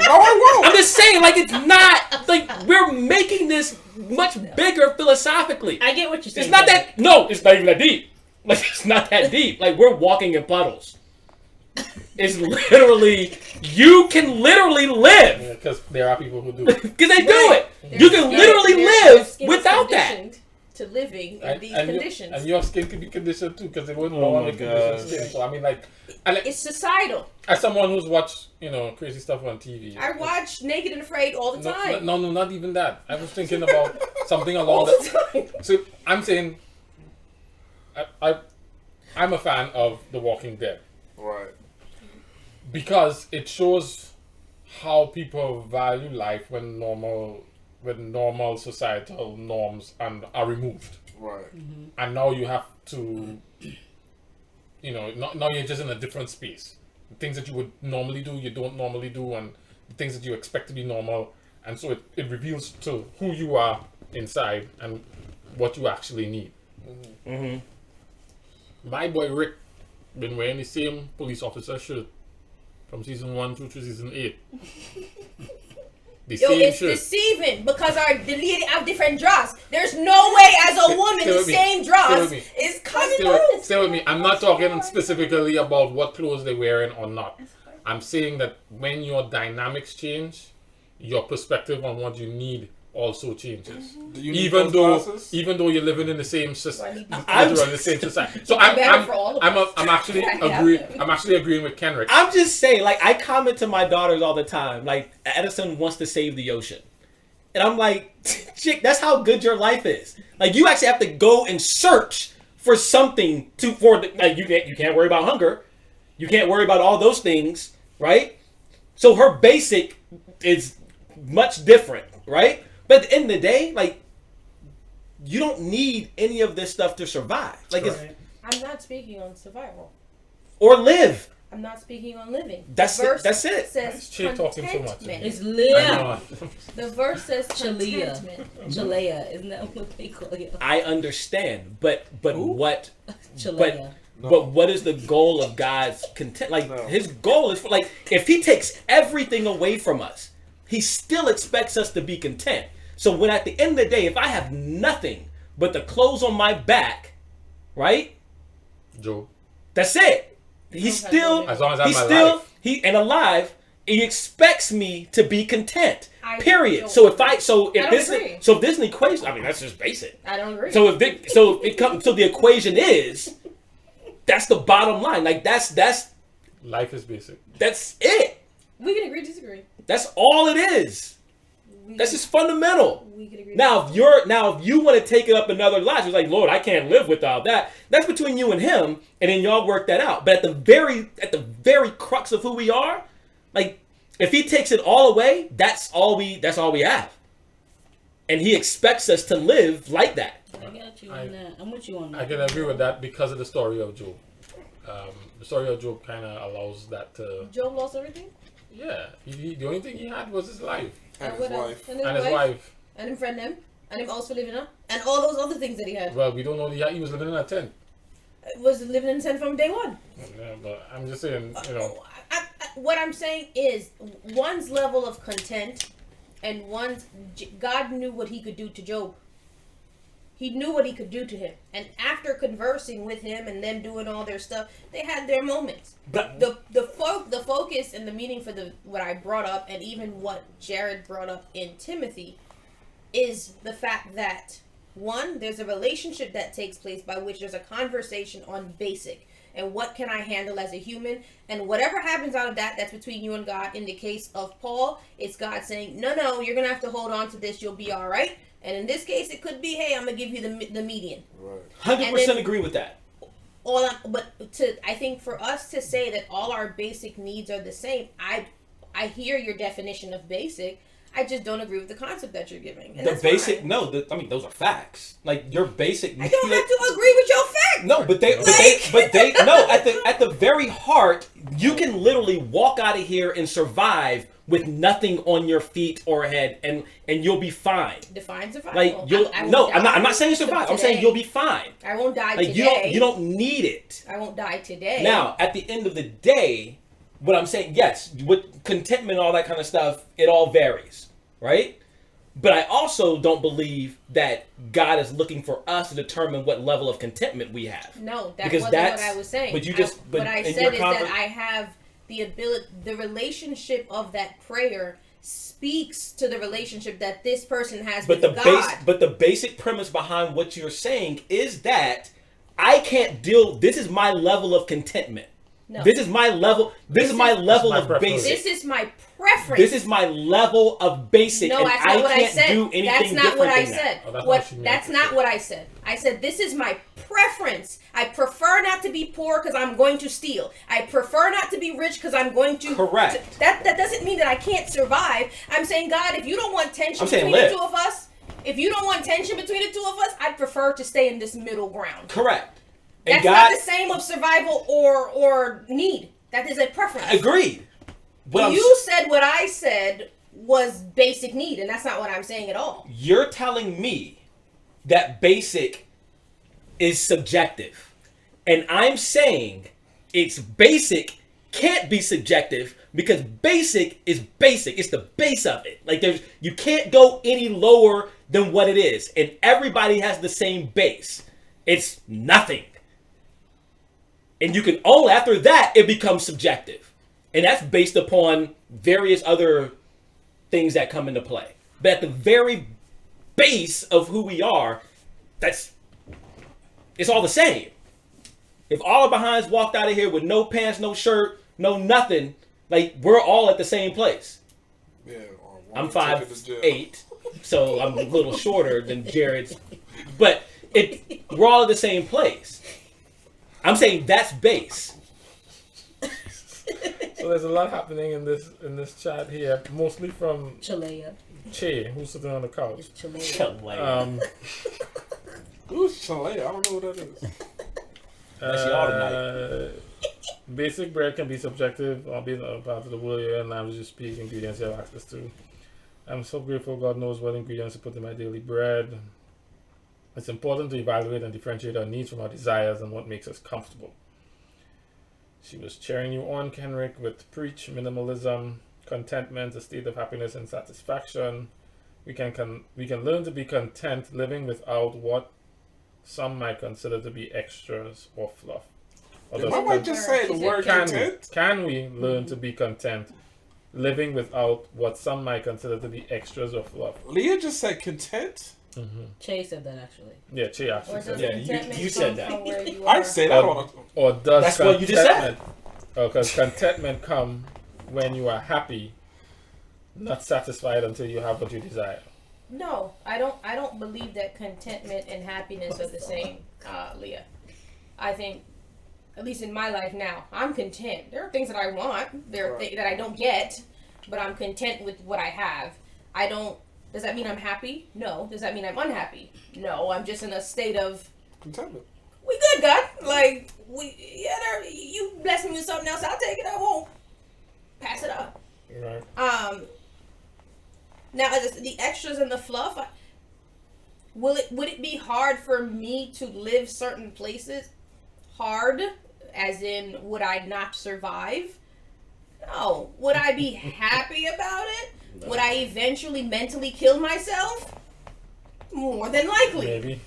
Speaker 6: No, I won't.
Speaker 5: I'm just saying, like, it's not, like, we're making this much bigger philosophically.
Speaker 7: I get what you're saying.
Speaker 5: It's not that, no, it's not even that deep. Like, it's not that deep. Like, we're walking in puddles. It's literally, you can literally live.
Speaker 3: Because there are people who do.
Speaker 5: Because they do it. You can
Speaker 4: Their-
Speaker 5: literally
Speaker 4: their
Speaker 5: live
Speaker 4: skin is
Speaker 5: without
Speaker 4: of these
Speaker 3: and
Speaker 4: conditions.
Speaker 3: and your skin could be conditioned too, because they wouldn't
Speaker 5: Oh
Speaker 3: want
Speaker 5: my
Speaker 3: to condition
Speaker 5: gosh.
Speaker 3: skin. So I mean, like,
Speaker 4: It's societal.
Speaker 3: as someone who's watched, crazy stuff on TV.
Speaker 4: I watch Naked and Afraid all the time.
Speaker 3: No, not even that. I was thinking about something
Speaker 4: all
Speaker 3: along
Speaker 4: the
Speaker 3: that.
Speaker 4: time.
Speaker 3: So I'm saying, I'm a fan of The Walking Dead
Speaker 6: Right.
Speaker 3: because it shows how people value life when normal societal norms are removed,
Speaker 6: Right.
Speaker 3: and now you have to, now you're just in a different space. The things that you would normally do, you don't normally do, and the things that you expect to be normal, and so it reveals to who you are inside and what you actually need.
Speaker 5: Mm-hmm.
Speaker 3: My boy Rick been wearing the same police officer shirt from season 1 through to season 8. The
Speaker 4: Yo,
Speaker 3: same
Speaker 4: it's
Speaker 3: shirt.
Speaker 4: deceiving because the lady have different draws. There's no way as a woman
Speaker 3: Stay
Speaker 4: the
Speaker 3: with me.
Speaker 4: same
Speaker 3: Stay
Speaker 4: draws
Speaker 3: with me.
Speaker 4: is coming
Speaker 3: Stay with me. I'm not talking specifically about what clothes they're wearing or not. I'm saying that when your dynamics change, your perspective on what you need also changes.
Speaker 6: Do you need
Speaker 3: Even
Speaker 6: those glasses?
Speaker 3: though you're living in the same society,
Speaker 5: I'm
Speaker 3: literally the same society. So
Speaker 4: Better for all of us.
Speaker 3: I'm actually agreeing with Kenrick.
Speaker 5: I'm just saying, like, I comment to my daughters all the time, like, Edison wants to save the ocean. And I'm like, chick, that's how good your life is. Like, you actually have to go and search for something like, you can't worry about hunger. You can't worry about all those things, right? So her basic is much different, right? But at the end of the day, like, you don't need any of this stuff to survive. Like,
Speaker 7: Right.
Speaker 4: I'm not speaking on survival.
Speaker 5: or live.
Speaker 4: I'm not speaking on living.
Speaker 5: That's
Speaker 4: The verse
Speaker 5: it. That's it.
Speaker 4: says
Speaker 3: Chick talking so much.
Speaker 4: contentment.
Speaker 7: It's
Speaker 3: I
Speaker 7: Leah.
Speaker 3: know.
Speaker 4: The verse says
Speaker 7: Chalea.
Speaker 4: contentment.
Speaker 7: Chalea. Isn't that what they call you?
Speaker 5: I understand, but what?
Speaker 7: Chalea.
Speaker 5: But what is the goal of God's content? Like,
Speaker 6: No.
Speaker 5: his goal is like, if he takes everything away from us, he still expects us to be content. So when at the end of the day, if I have nothing but the clothes on my back, right?
Speaker 3: Joe.
Speaker 5: That's it. He's still,
Speaker 3: As long as I'm
Speaker 5: he's
Speaker 3: alive.
Speaker 5: still, alive. He expects me to be content.
Speaker 4: I
Speaker 5: Period.
Speaker 4: don't
Speaker 5: So if
Speaker 4: agree. I don't agree.
Speaker 5: if this equation, I mean, that's just basic.
Speaker 4: I don't agree.
Speaker 5: So the equation is, that's the bottom line. Like, that's
Speaker 3: Life is basic.
Speaker 5: it.
Speaker 4: we can agree, disagree.
Speaker 5: That's all it is.
Speaker 4: We
Speaker 5: That's
Speaker 4: can-
Speaker 5: just fundamental.
Speaker 4: we can agree.
Speaker 5: Now, if you want to take it up another notch, it's like, Lord, I can't live without that. That's between you and him, and then y'all work that out. But at the very crux of who we are, like, if he takes it all away, that's all we have. And he expects us to live like that.
Speaker 7: I got you on that. I'm with you on that.
Speaker 3: I can agree with that because of the story of Job. The story of Job kind of allows that to.
Speaker 4: Job lost everything.
Speaker 3: Yeah, the only thing he had was his life
Speaker 6: And his
Speaker 4: what else?
Speaker 6: wife.
Speaker 4: And his,
Speaker 3: and his
Speaker 4: wife.
Speaker 3: wife.
Speaker 4: And him friend them. And him also living up. And all those other things that he had.
Speaker 3: Well, we don't know. He was living in a tent.
Speaker 4: Was living in tent from day one.
Speaker 3: Yeah, but I'm just saying,
Speaker 4: What I'm saying is, one's level of content, and God knew what he could do to Job. He knew what he could do to him, and after conversing with him and them doing all their stuff, they had their moments.
Speaker 5: But
Speaker 4: The focus and the meaning for what I brought up, and even what Jared brought up in Timothy, is the fact that one, there's a relationship that takes place by which there's a conversation on basic. And what can I handle as a human? And whatever happens out of that, that's between you and God. In the case of Paul, it's God saying, no, you're going to have to hold on to this. You'll be all right. And in this case, it could be, hey, I'm going to give you the median.
Speaker 6: Right.
Speaker 5: 100% agree with that.
Speaker 4: I think for us to say that all our basic needs are the same, I hear your definition of basic. I just don't agree with the concept that you're giving. And
Speaker 5: The
Speaker 4: that's
Speaker 5: basic,
Speaker 4: fine.
Speaker 5: no, I mean, those are facts. Like, your basic.
Speaker 4: I don't have to agree with your fact.
Speaker 5: No, but they no, at the very heart, you can literally walk out of here and survive with nothing on your feet or head, and you'll be fine.
Speaker 4: Define survival.
Speaker 5: Like, I'm not saying survive. I'm saying you'll be fine.
Speaker 4: I won't die
Speaker 5: Like,
Speaker 4: today.
Speaker 5: you don't need it.
Speaker 4: I won't die today.
Speaker 5: Now, at the end of the day, what I'm saying, yes, with contentment and all that kind of stuff, it all varies, right? But I also don't believe that God is looking for us to determine what level of contentment we have.
Speaker 4: No, that
Speaker 5: Because
Speaker 4: wasn't
Speaker 5: that's-
Speaker 4: what I was saying.
Speaker 5: but you
Speaker 4: what I
Speaker 5: in
Speaker 4: said
Speaker 5: your
Speaker 4: is
Speaker 5: conver-
Speaker 4: that I have the ability, the relationship of that prayer speaks to the relationship that this person has
Speaker 9: But
Speaker 4: with
Speaker 9: the
Speaker 4: God.
Speaker 9: but the basic premise behind what you're saying is that I can't deal. This is my level of contentment.
Speaker 4: No.
Speaker 9: This is my level. This is my level of
Speaker 3: preference.
Speaker 9: basic.
Speaker 4: This is my preference.
Speaker 9: This is my level of basic,
Speaker 4: No,
Speaker 9: and
Speaker 4: that's not
Speaker 9: I
Speaker 4: what I
Speaker 9: can't
Speaker 4: said.
Speaker 9: do anything
Speaker 4: That's not
Speaker 9: different
Speaker 4: what I
Speaker 9: than
Speaker 4: said.
Speaker 9: that.
Speaker 3: Oh, that's
Speaker 4: what?
Speaker 3: what she meant
Speaker 4: That's
Speaker 3: to
Speaker 4: not
Speaker 3: say.
Speaker 4: what I said. I said this is my preference. I prefer not to be poor because I'm going to steal. I prefer not to be rich because I'm going to.
Speaker 9: Correct.
Speaker 4: That doesn't mean that I can't survive. I'm saying, God, if you don't want tension
Speaker 9: I'm saying
Speaker 4: between
Speaker 9: live.
Speaker 4: the two of us, if you don't want tension between the two of us, I'd prefer to stay in this middle ground.
Speaker 9: Correct. And
Speaker 4: That's
Speaker 9: God
Speaker 4: not the same of survival or need. That is a preference.
Speaker 9: agreed. But
Speaker 4: You said what I said was basic need, and that's not what I'm saying at all.
Speaker 9: you're telling me that basic is subjective, and I'm saying it's basic can't be subjective because basic is basic. It's the base of it. Like you can't go any lower than what it is, and everybody has the same base. It's nothing. And you can only, after that, it becomes subjective. And that's based upon various other things that come into play. But at the very base of who we are, it's all the same. If all our behinds walked out of here with no pants, no shirt, no nothing, like we're all at the same place.
Speaker 6: Yeah, or one
Speaker 9: I'm
Speaker 6: ticket to jail.
Speaker 9: 5'8", so I'm a little shorter than Jared's. But we're all at the same place. I'm saying that's base.
Speaker 3: So there's a lot happening in this chat here, mostly from
Speaker 7: Chalea.
Speaker 3: Che, who's sitting on the couch.
Speaker 7: Chalea.
Speaker 6: Who's Chalet? I don't know what that is.
Speaker 9: That's y'all tonight.
Speaker 3: Basic bread can be subjective. I'll be part of the world here, and I'm just speaking ingredients you have access to. I'm so grateful God knows what ingredients to put in my daily bread. It's important to evaluate and differentiate our needs from our desires and what makes us comfortable. She was cheering you on, Kenrick, with preach, minimalism, contentment, a state of happiness and satisfaction. We can learn to be content living without what some might consider to be extras or fluff. Or
Speaker 6: Did
Speaker 3: does
Speaker 6: my wife just say the word content?
Speaker 3: Can we learn to be content living without what some might consider to be extras or fluff?
Speaker 6: Leah just said content?
Speaker 7: Che said that actually.
Speaker 3: Yeah, Che actually
Speaker 4: Or
Speaker 3: said
Speaker 4: does
Speaker 9: Yeah,
Speaker 3: that.
Speaker 4: contentment
Speaker 9: you said
Speaker 4: come
Speaker 9: that.
Speaker 4: from where you
Speaker 6: I
Speaker 4: are?
Speaker 6: say that
Speaker 3: Or-
Speaker 6: on a...
Speaker 3: Or does
Speaker 9: That's what you just said.
Speaker 3: Because contentment come when you are happy, not satisfied until you have what you desire.
Speaker 4: No, I don't believe that contentment and happiness are the same, Leah. I think, at least in my life now, I'm content. There are things that I want, there are things that I don't get, but I'm content with what I have. Does that mean I'm happy? No. Does that mean I'm unhappy? No. I'm just in a state of,
Speaker 6: Contentment.
Speaker 4: we good, God. Like, you bless me with something else, I'll take it, I won't pass it up.
Speaker 3: Right.
Speaker 4: Now, the extras and the fluff, would it be hard for me to live certain places? Hard, as in, would I not survive? No. Would I be happy about it? No. Would I eventually mentally kill myself? More than likely.
Speaker 3: Maybe.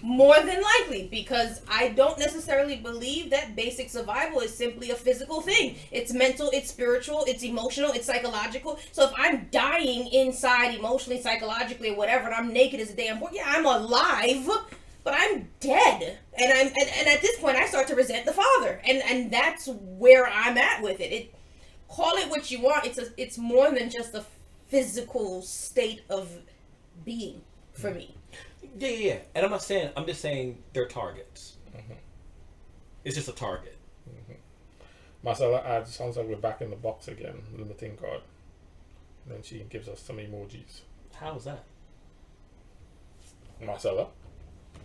Speaker 4: More than likely, because I don't necessarily believe that basic survival is simply a physical thing. It's mental, it's spiritual, it's emotional, it's psychological. So if I'm dying inside emotionally, psychologically, or whatever, and I'm naked as a damn boy, yeah, I'm alive, but I'm dead. And at this point, I start to resent the Father, and that's where I'm at with it. Call it what you want. It's more than just a physical state of being for me.
Speaker 9: Yeah. And I'm just saying they're targets.
Speaker 3: Mm-hmm.
Speaker 9: It's just a target.
Speaker 3: Mm-hmm. Marcella adds, sounds like we're back in the box again, limiting God. And then she gives us some emojis.
Speaker 9: How's that?
Speaker 3: Marcella,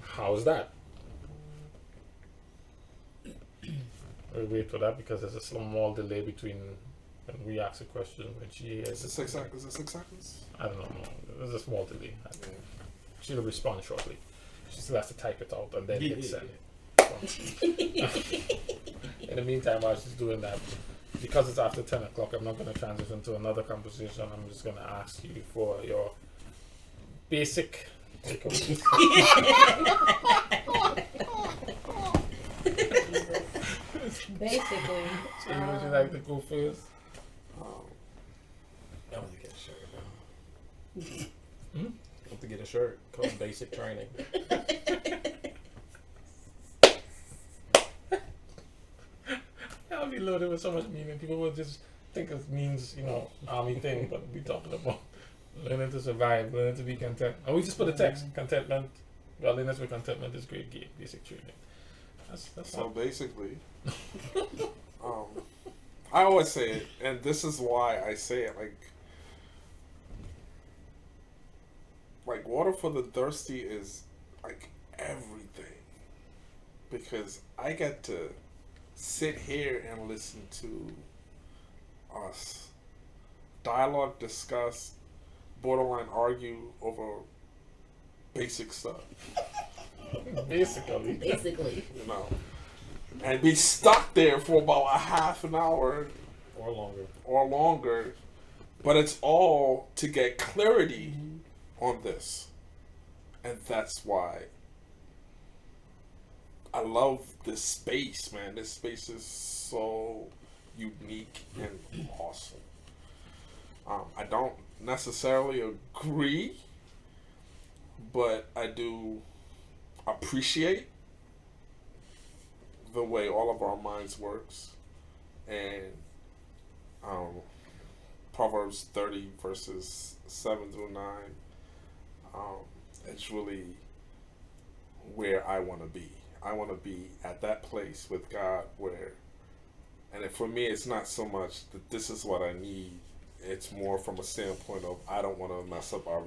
Speaker 3: how's that? We'll wait for that because there's a small delay between when we ask a question when she
Speaker 6: Is
Speaker 3: hears
Speaker 6: it 6 seconds? Is it 6 seconds?
Speaker 3: I don't know. There's a small delay. She'll respond shortly. She still has to type it out and then hit send. In the meantime, while she's doing that, because it's after 10 o'clock, I'm not going to transition to another conversation. I'm just going to ask you for your basic takeaways.
Speaker 4: Basically.
Speaker 3: Would you like to go first?
Speaker 9: That was a good shirt.
Speaker 5: Have to get a shirt called Basic Training.
Speaker 3: That would be loaded with so much meaning. People would just think it means, army thing, but we talking about learning to survive, learning to be content. And we just put a text, contentment, godliness with contentment is great game, basic training. That's
Speaker 6: So basically, I always say it, and this is why I say it, like water for the thirsty is like everything, because I get to sit here and listen to us dialogue, discuss, borderline argue over basic stuff.
Speaker 3: basically.
Speaker 7: Basically.
Speaker 6: And be stuck there for about a half an hour
Speaker 3: Or longer.
Speaker 6: or longer, but it's all to get clarity on this. And that's why I love this space, man. This space is so unique and awesome. I don't necessarily agree, but I do appreciate the way all of our minds works. And Proverbs 30 verses 7 through 9, it's really where I want to be. I want to be at that place with God where, and for me, it's not so much that this is what I need. It's more from a standpoint of I don't want to mess up my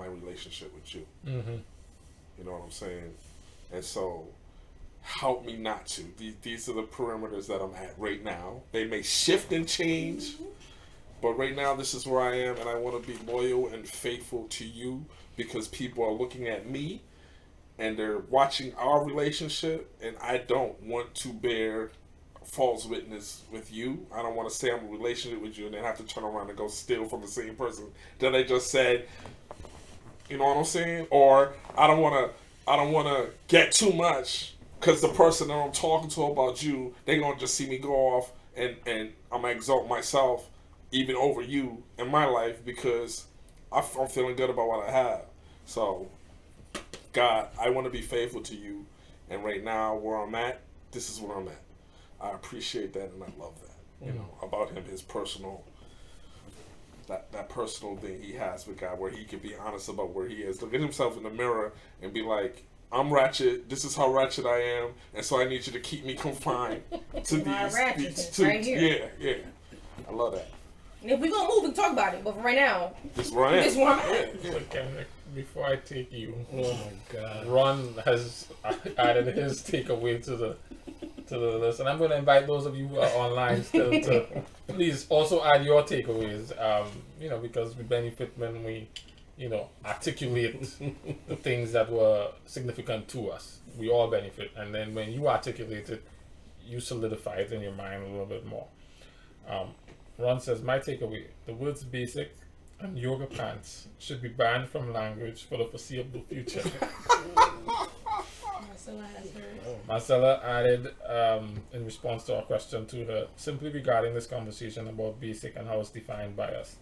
Speaker 6: relationship with you.
Speaker 3: Mm-hmm.
Speaker 6: You know what I'm saying? And so, help me not to. These are the parameters that I'm at right now. They may shift and change, but right now this is where I am, and I want to be loyal and faithful to you because people are looking at me and they're watching our relationship, and I don't want to bear false witness with you. I don't want to say I'm in a relationship with you and then have to turn around and go steal from the same person that I just said. You know what I'm saying? Or I don't want to get too much because the person that I'm talking to about you, they're gonna just see me go off and I'm gonna exalt myself even over you in my life because I'm feeling good about what I have. So, God, I want to be faithful to you, and right now where I'm at, this is where I'm at. I appreciate that and I love that. You know, about him, his personal, that personal thing he has with God, where he can be honest about where he is. Look at himself in the mirror and be like, I'm ratchet. This is how ratchet I am, and so I need you to keep me confined to these.
Speaker 4: Right here.
Speaker 6: Yeah. I love that.
Speaker 4: And if we gonna move, we can talk about it. But for right now,
Speaker 6: This is where I am.
Speaker 4: this is where I'm at.
Speaker 6: Yeah.
Speaker 3: So, Kendrick, before I take you,
Speaker 5: Oh my God.
Speaker 3: Ron has added his takeaway to the list, and I'm going to invite those of you who are online still to please also add your takeaways. Because we benefit when we, articulate the things that were significant to us. We all benefit, and then when you articulate it, you solidify it in your mind a little bit more. Ron says, my takeaway: the words "basic" and "yoga pants" should be banned from language for the foreseeable future. Marcella added, in response to our question to her, simply regarding this conversation about basic and how it's defined by us.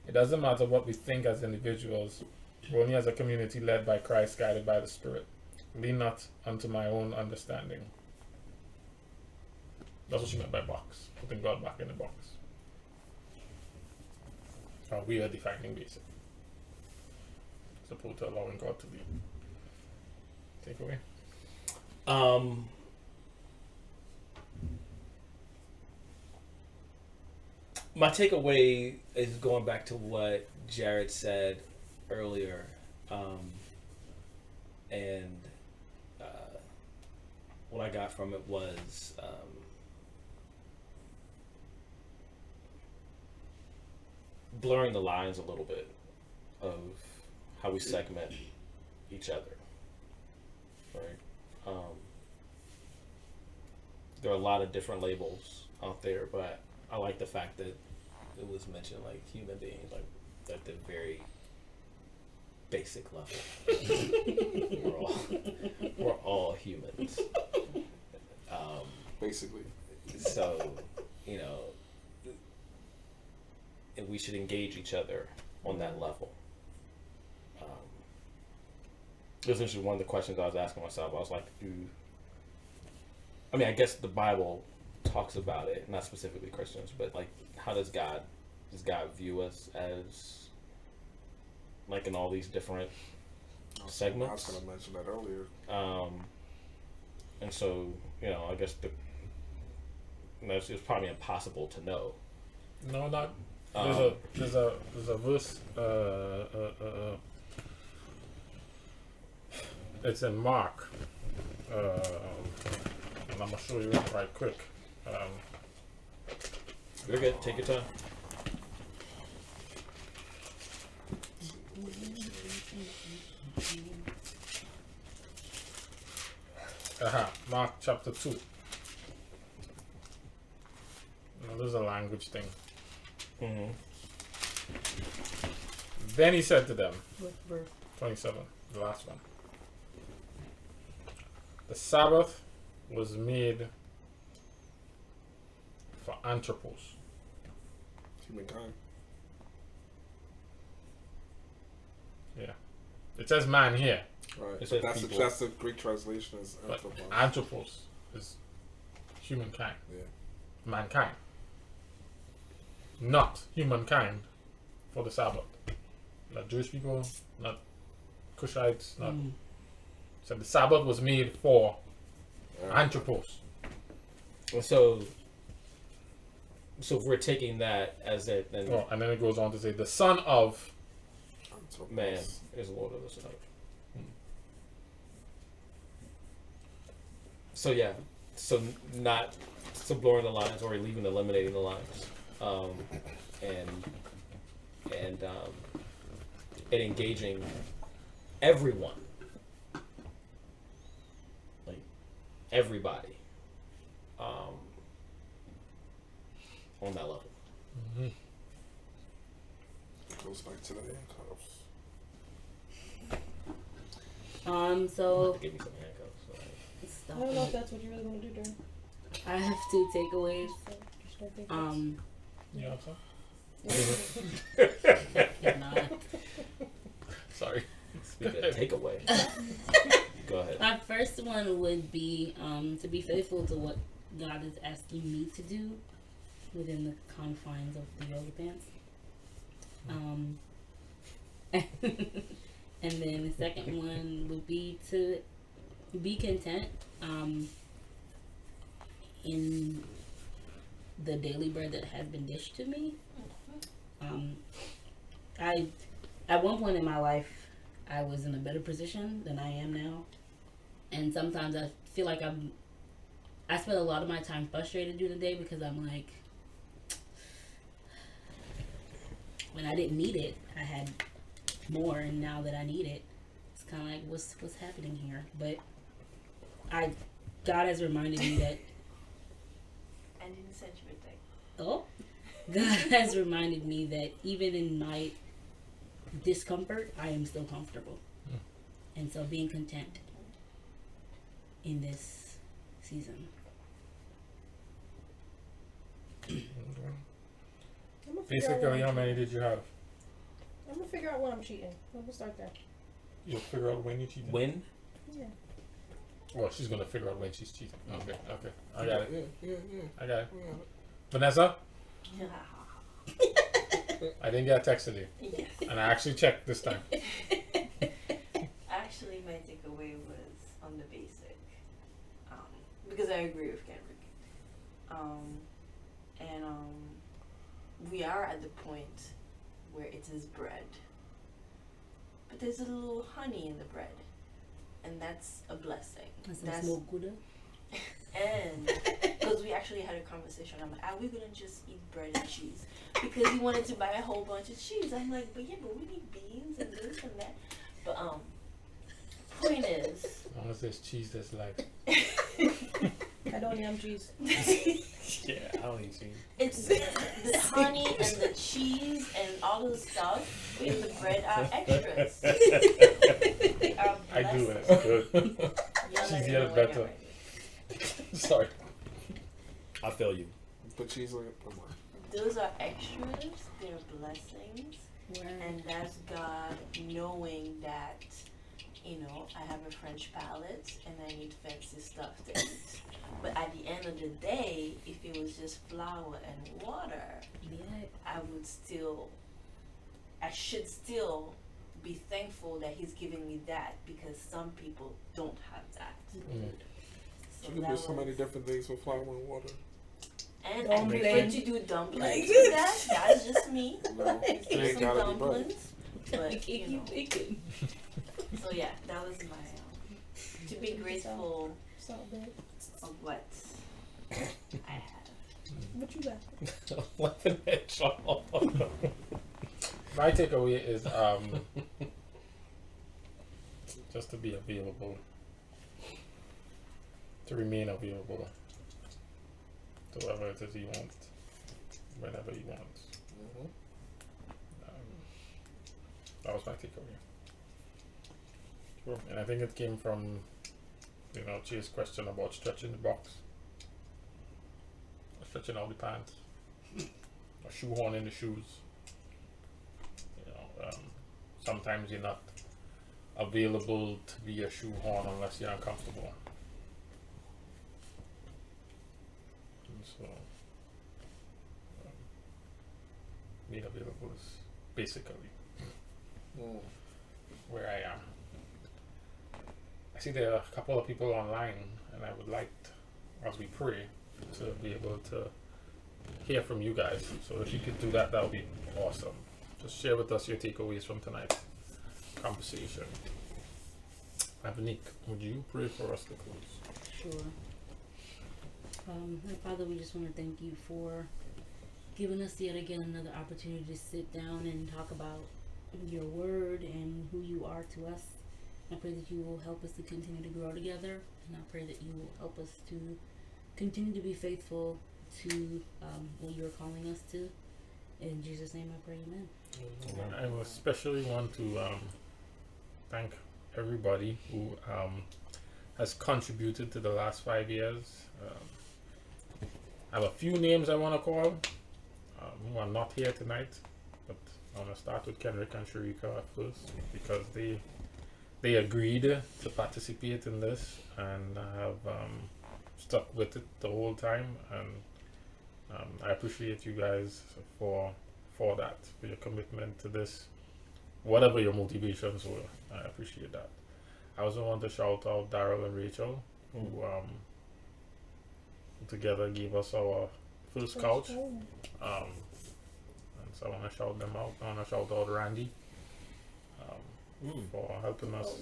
Speaker 3: It doesn't matter what we think as individuals, we're only as a community led by Christ, guided by the Spirit. Lean not unto my own understanding. That's what she meant by box, putting God back in the box. We are defining basic, as opposed to allowing God to lead. Take away.
Speaker 9: My takeaway is going back to what Jared said earlier, and what I got from it was blurring the lines a little bit of how we segment each other, right? There are a lot of different labels out there, but I like the fact that it was mentioned like human beings, like at the very basic level. we're all humans.
Speaker 6: Basically.
Speaker 9: So, and we should engage each other on that level.
Speaker 5: this is one of the questions I was asking myself. I was like, I guess the Bible talks about it, not specifically Christians, but like, how does God view us as, like, in all these different segments?
Speaker 6: I was going to mention that earlier.
Speaker 5: And so, I guess it's probably impossible to know.
Speaker 3: No, not. There's a verse. It's in Mark. And I'm gonna show you it right quick.
Speaker 5: You're good. Take your time.
Speaker 3: Mark chapter 2. Now, there's a language thing.
Speaker 5: Mm-hmm.
Speaker 3: Then he said to them,
Speaker 4: What verse?
Speaker 3: 27, the last one. The Sabbath was made for anthropos.
Speaker 6: Humankind.
Speaker 3: Yeah. It says man here.
Speaker 6: Right.
Speaker 5: It says
Speaker 6: That's
Speaker 5: people.
Speaker 6: that's the Greek translation is
Speaker 3: But
Speaker 6: anthropos.
Speaker 3: anthropos is humankind.
Speaker 6: Yeah.
Speaker 3: Mankind. Not humankind for the Sabbath. Not Jewish people, not Cushites, not. So the Sabbath was made for anthropos.
Speaker 5: So if we're taking that as it, then
Speaker 3: Oh, and then it goes on to say the son of
Speaker 6: Anthropos.
Speaker 5: man is Lord of the Sabbath. So yeah, so not blurring the lines or even eliminating the lines, and engaging everyone, like everybody, on that level.
Speaker 6: Goes back to the handcuffs.
Speaker 7: So
Speaker 5: Give me some handcuffs. So
Speaker 4: I
Speaker 7: stop
Speaker 4: don't know if
Speaker 7: it.
Speaker 4: that's what you really want to do, Darren.
Speaker 7: I have two takeaways.
Speaker 4: Just don't think
Speaker 3: you know
Speaker 7: Not.
Speaker 3: Sorry.
Speaker 5: speaking of takeaway, go ahead.
Speaker 7: My first one would be to be faithful to what God is asking me to do within the confines of the yoga pants. And then the second one would be to be content in the daily bread that has been dished to me. I at one point in my life I was in a better position than I am now, and sometimes I feel like I spend a lot of my time frustrated during the day because I'm like, when I didn't need it, I had more, and now that I need it, it's kind of like, what's happening here? But God has reminded me that
Speaker 8: I didn't send you a text.
Speaker 7: God has reminded me that even in my discomfort, I am still comfortable. And so being content in this season.
Speaker 4: I'm gonna figure out
Speaker 3: Basically,
Speaker 4: when
Speaker 3: how
Speaker 4: I'm
Speaker 3: many did you have?
Speaker 4: I'm gonna figure out when I'm cheating. We'll start there.
Speaker 3: You'll figure out when you cheated.
Speaker 5: When?
Speaker 4: Yeah.
Speaker 3: Well, she's gonna figure out when she's cheating. Okay, I got it.
Speaker 6: Yeah.
Speaker 3: I got it. Vanessa,
Speaker 8: Yeah.
Speaker 3: I didn't get a text today,
Speaker 8: Yes.
Speaker 3: and I actually checked this time.
Speaker 8: Actually, my takeaway was on the basic, because I agree with Kendrick. We are at the point where it is bread, but there's a little honey in the bread, and that's a blessing.
Speaker 7: That's more good.
Speaker 8: And because we actually had a conversation, I'm like, are we gonna just eat bread and cheese? Because he wanted to buy a whole bunch of cheese. I'm like, but we need beans and this and that. But point is,
Speaker 3: As long as there's cheese, there's life.
Speaker 4: I don't yum cheese.
Speaker 5: Yeah, I don't even see.
Speaker 8: it's the honey and the cheese and all of the stuff in the bread are extras. They are
Speaker 3: I do, and
Speaker 8: blessings.
Speaker 3: it's good.
Speaker 8: Y'all
Speaker 3: Cheese
Speaker 8: let me
Speaker 3: yet
Speaker 8: know when
Speaker 3: better.
Speaker 8: you're ready.
Speaker 3: Sorry.
Speaker 5: I feel you.
Speaker 6: Put cheese on it. Come on.
Speaker 8: Those are extras. They're blessings. And that's God knowing that you know, I have a French palate and I need fancy stuff to eat. But at the end of the day, if it was just flour and water, I should still be thankful that he's giving me that, because some people don't have that. So
Speaker 6: You can do so many different things with flour and water.
Speaker 8: And I
Speaker 4: Dumpling.
Speaker 8: prefer to do dumplings with that. That's just me.
Speaker 6: No,
Speaker 8: Do
Speaker 6: it ain't
Speaker 8: some
Speaker 6: gotta be butter.
Speaker 8: dumplings. But, you know. So yeah, that was my to be grateful
Speaker 4: Salt bae.
Speaker 8: of what I have.
Speaker 4: What you got?
Speaker 5: Laughing at y'all.
Speaker 3: My takeaway is just to be available, to remain available to whoever it is you want, whenever you want. That was my takeaway. Sure. And I think it came from, Chia's question about stretching the box, or stretching out the pants, or shoehorn in the shoes. Sometimes you're not available to be a shoehorn unless you're uncomfortable. And so, being available is basically where I am. I see there are a couple of people online, and I would like, as we pray, to be able to hear from you guys. So if you could do that, that would be awesome. Just share with us your takeaways from tonight's conversation. Avanique, would you pray for us to close?
Speaker 7: Sure. Our Father, we just want to thank you for giving us yet again another opportunity to sit down and talk about your word and who you are to us. I pray that you will help us to continue to grow together, and I pray that you will help us to continue to be faithful to what you're calling us to. In Jesus' name I pray, amen.
Speaker 3: I especially want to thank everybody who has contributed to the last 5 years. I have a few names I want to call who are not here tonight, but I want to start with Kendrick and Sharika first, because they agreed to participate in this and have stuck with it the whole time, and I appreciate you guys for that, for your commitment to this, whatever your motivations were. I appreciate that. I also want to shout out Daryl and Rachel, who together gave us our first couch. And so I want to shout them out. I want to shout out Randy for helping us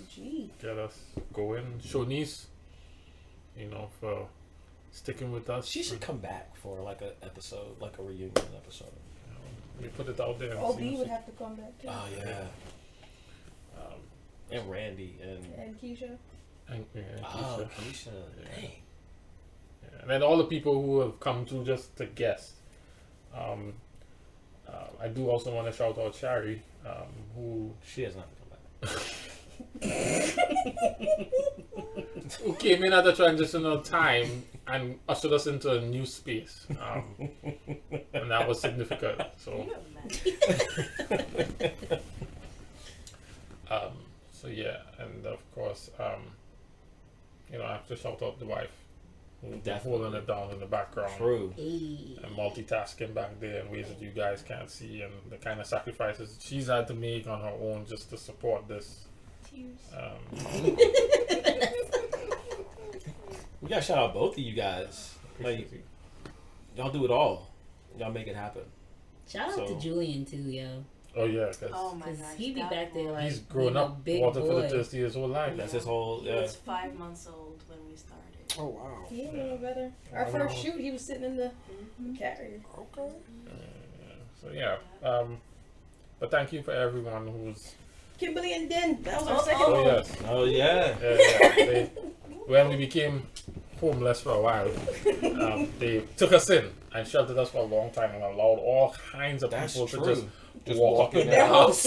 Speaker 3: get us going. Shonice, for sticking with us.
Speaker 5: She should come back for like a episode, like a reunion episode.
Speaker 3: We put it out there. And
Speaker 4: OB would have to come back too.
Speaker 5: Oh yeah. And Randy and
Speaker 4: Keisha.
Speaker 3: And
Speaker 5: Keisha.
Speaker 3: Keisha.
Speaker 5: Dang.
Speaker 3: Yeah. And then all the people who have come through just to guest. I do also want to shout out Shari, who
Speaker 5: she has not to come back.
Speaker 3: who came in at a transitional time and ushered us into a new space, and that was significant. So, so yeah, and of course, I have to shout out the wife, who's holding it down in the background.
Speaker 5: True.
Speaker 3: And multitasking back there in ways that you guys can't see, and the kind of sacrifices she's had to make on her own just to support this.
Speaker 5: We gotta shout out both of you guys. Like, y'all do it all. Y'all make it happen.
Speaker 7: Shout out to Julian too, yo.
Speaker 3: Oh yeah, because
Speaker 7: he be back there like
Speaker 3: he's grown up
Speaker 7: big
Speaker 3: water
Speaker 7: boy.
Speaker 3: for the thirsty his whole life.
Speaker 5: That's his whole.
Speaker 8: He was 5 months old when we started.
Speaker 6: Oh wow.
Speaker 4: He ain't no better. Our first shoot, he was sitting in the carrier.
Speaker 6: Okay.
Speaker 3: So yeah, but thank you for everyone who's.
Speaker 4: Kimberly and Den, that was our second
Speaker 3: Oh
Speaker 4: one.
Speaker 3: yes.
Speaker 5: Oh yeah.
Speaker 3: When we became homeless for a while, they took us in and sheltered us for a long time and allowed all kinds of people to just walk up in their house.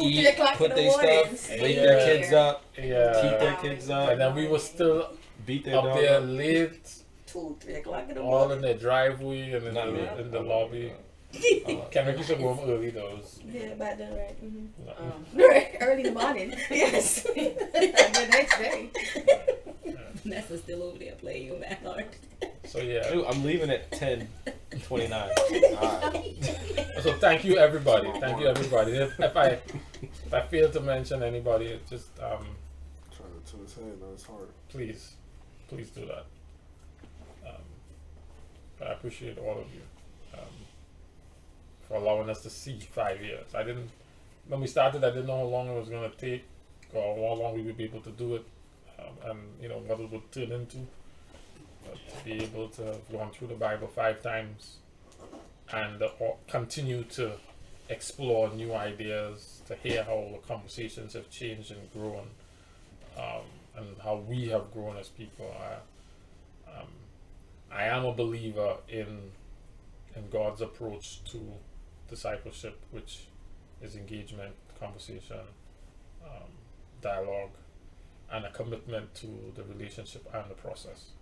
Speaker 5: Eat, put their stuff, wake their kids up, keep their kids up,
Speaker 3: and then we were still
Speaker 5: beat their
Speaker 3: up
Speaker 5: dog
Speaker 3: there
Speaker 5: up.
Speaker 3: late,
Speaker 4: 2, 3 o'clock in the
Speaker 3: all
Speaker 4: morning.
Speaker 3: in their driveway and in the lobby. Kendrick used to go home early though.
Speaker 4: Yeah, back then, right? Mm-hmm.
Speaker 3: No.
Speaker 4: Right, early in the morning. Yes. The next day.
Speaker 7: Vanessa's still over there playing you that hard.
Speaker 3: So yeah.
Speaker 5: Dude, I'm leaving at 10:29.
Speaker 3: So thank you everybody. Thank you everybody. If I fail to mention anybody, it just
Speaker 6: Trying to turn his head, no, it's hard.
Speaker 3: please do that. I appreciate all of you for allowing us to see 5 years. When we started, I didn't know how long it was going to take or how long we would be able to do it, and what it would turn into. But to be able to have gone through the Bible 5 times and continue to explore new ideas, to hear how the conversations have changed and grown, and how we have grown as people. I am a believer in God's approach to discipleship, which is engagement, conversation, dialogue, and a commitment to the relationship and the process.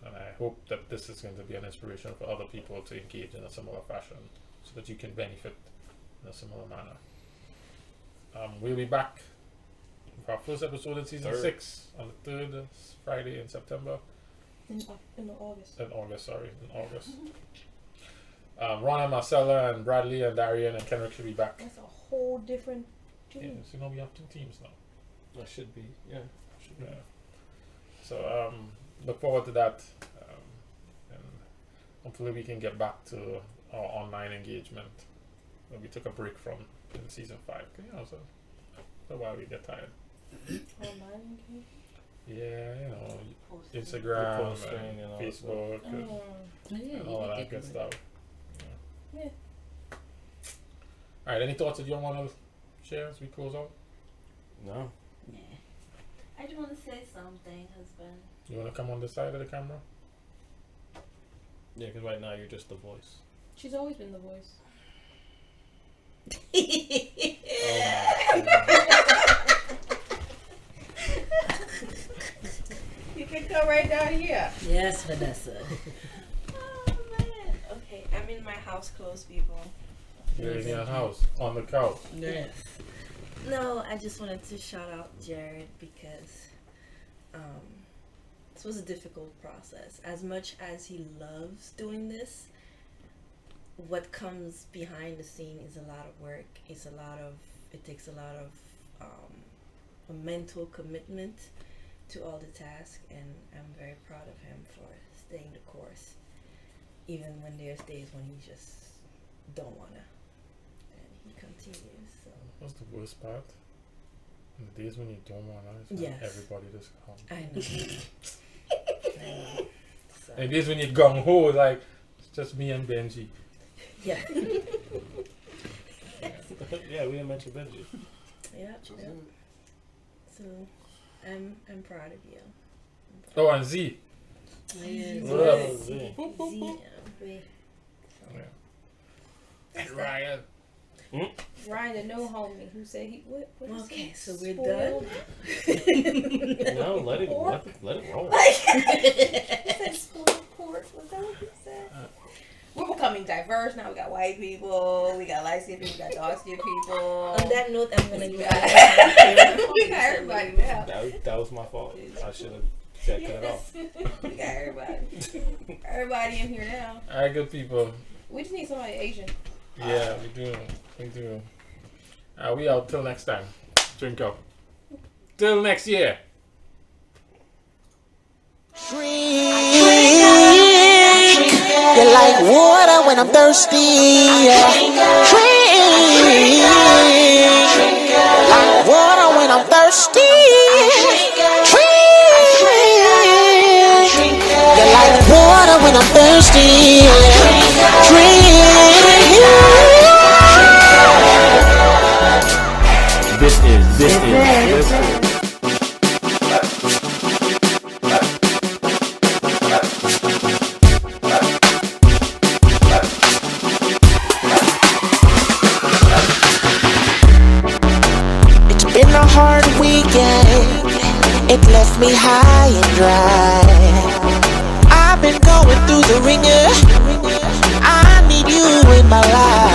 Speaker 3: And I hope that this is going to be an inspiration for other people to engage in a similar fashion so that you can benefit in a similar manner. We'll be back for our first episode in season 6 on the 3rd Friday in September.
Speaker 4: In August.
Speaker 3: In August. Ron and Marcella and Bradley and Darian and Kendrick should be back.
Speaker 4: That's a whole different
Speaker 3: Yeah,
Speaker 4: team.
Speaker 3: so we have 2 teams now.
Speaker 5: That should be, yeah.
Speaker 3: Yeah. So look forward to that, and hopefully we can get back to our online engagement that we took a break from in season 5. So while we get tired.
Speaker 4: Online engagement?
Speaker 3: Yeah, Instagram,
Speaker 5: Posting
Speaker 3: and
Speaker 5: and all
Speaker 3: Facebook, and all of that good stuff.
Speaker 4: Yeah.
Speaker 3: All right, any thoughts that you want to share as we close out?
Speaker 5: No.
Speaker 8: Nah. I just want to say something, husband.
Speaker 3: You want to come on this side of the camera?
Speaker 5: Yeah, because right now you're just the voice.
Speaker 4: She's always been the voice. You can come right down here.
Speaker 7: Yes, Vanessa.
Speaker 8: Oh man. Okay, I'm in my house clothes, people.
Speaker 3: You're in your house, on the couch.
Speaker 7: Yes.
Speaker 8: No, I just wanted to shout out Jared because this was a difficult process. As much as he loves doing this, what comes behind the scene is a lot of work. It takes a lot of a mental commitment to all the tasks, and I'm very proud of him for staying the course, even when there's days when he just don't wanna, and he continues. So
Speaker 3: What's the worst part? In the days when you don't want to,
Speaker 8: Yes.
Speaker 3: everybody just come.
Speaker 8: I know. I know. So,
Speaker 3: And the days when you're gung ho, like it's just me and Benji.
Speaker 8: yeah.
Speaker 5: Yeah, we didn't mention Benji.
Speaker 8: Yeah.
Speaker 6: Just
Speaker 8: Yeah.
Speaker 6: it.
Speaker 8: So I'm proud of you.
Speaker 3: Oh, and Z.
Speaker 5: What up, Z?
Speaker 8: Z,
Speaker 3: And Ryan.
Speaker 4: Ryan, the no homie, who said he what is
Speaker 8: Okay,
Speaker 4: he?
Speaker 8: so we're
Speaker 4: Spoiled?
Speaker 5: No, let it roll.
Speaker 4: He said spoiled pork. Was that what he said? We're becoming diverse now. We got white people, we got light skinned people, we got dark skinned people.
Speaker 8: On that note, I'm gonna
Speaker 4: we
Speaker 8: go.
Speaker 4: got everybody now.
Speaker 5: That was my fault. I should have cut it off.
Speaker 4: We got everybody. Everybody in here now.
Speaker 3: All right, good people.
Speaker 4: We just need somebody Asian.
Speaker 3: Yeah, we do. We out till next time. Drink up. Till next year.
Speaker 1: Drink. You're like water when I'm thirsty. Drink. Like water when I'm thirsty. Drink. You're like water when I'm thirsty. Drink.
Speaker 9: This is.
Speaker 1: It's been a hard weekend. It left me high and dry. I've been going through through the ringer. I need you in my life.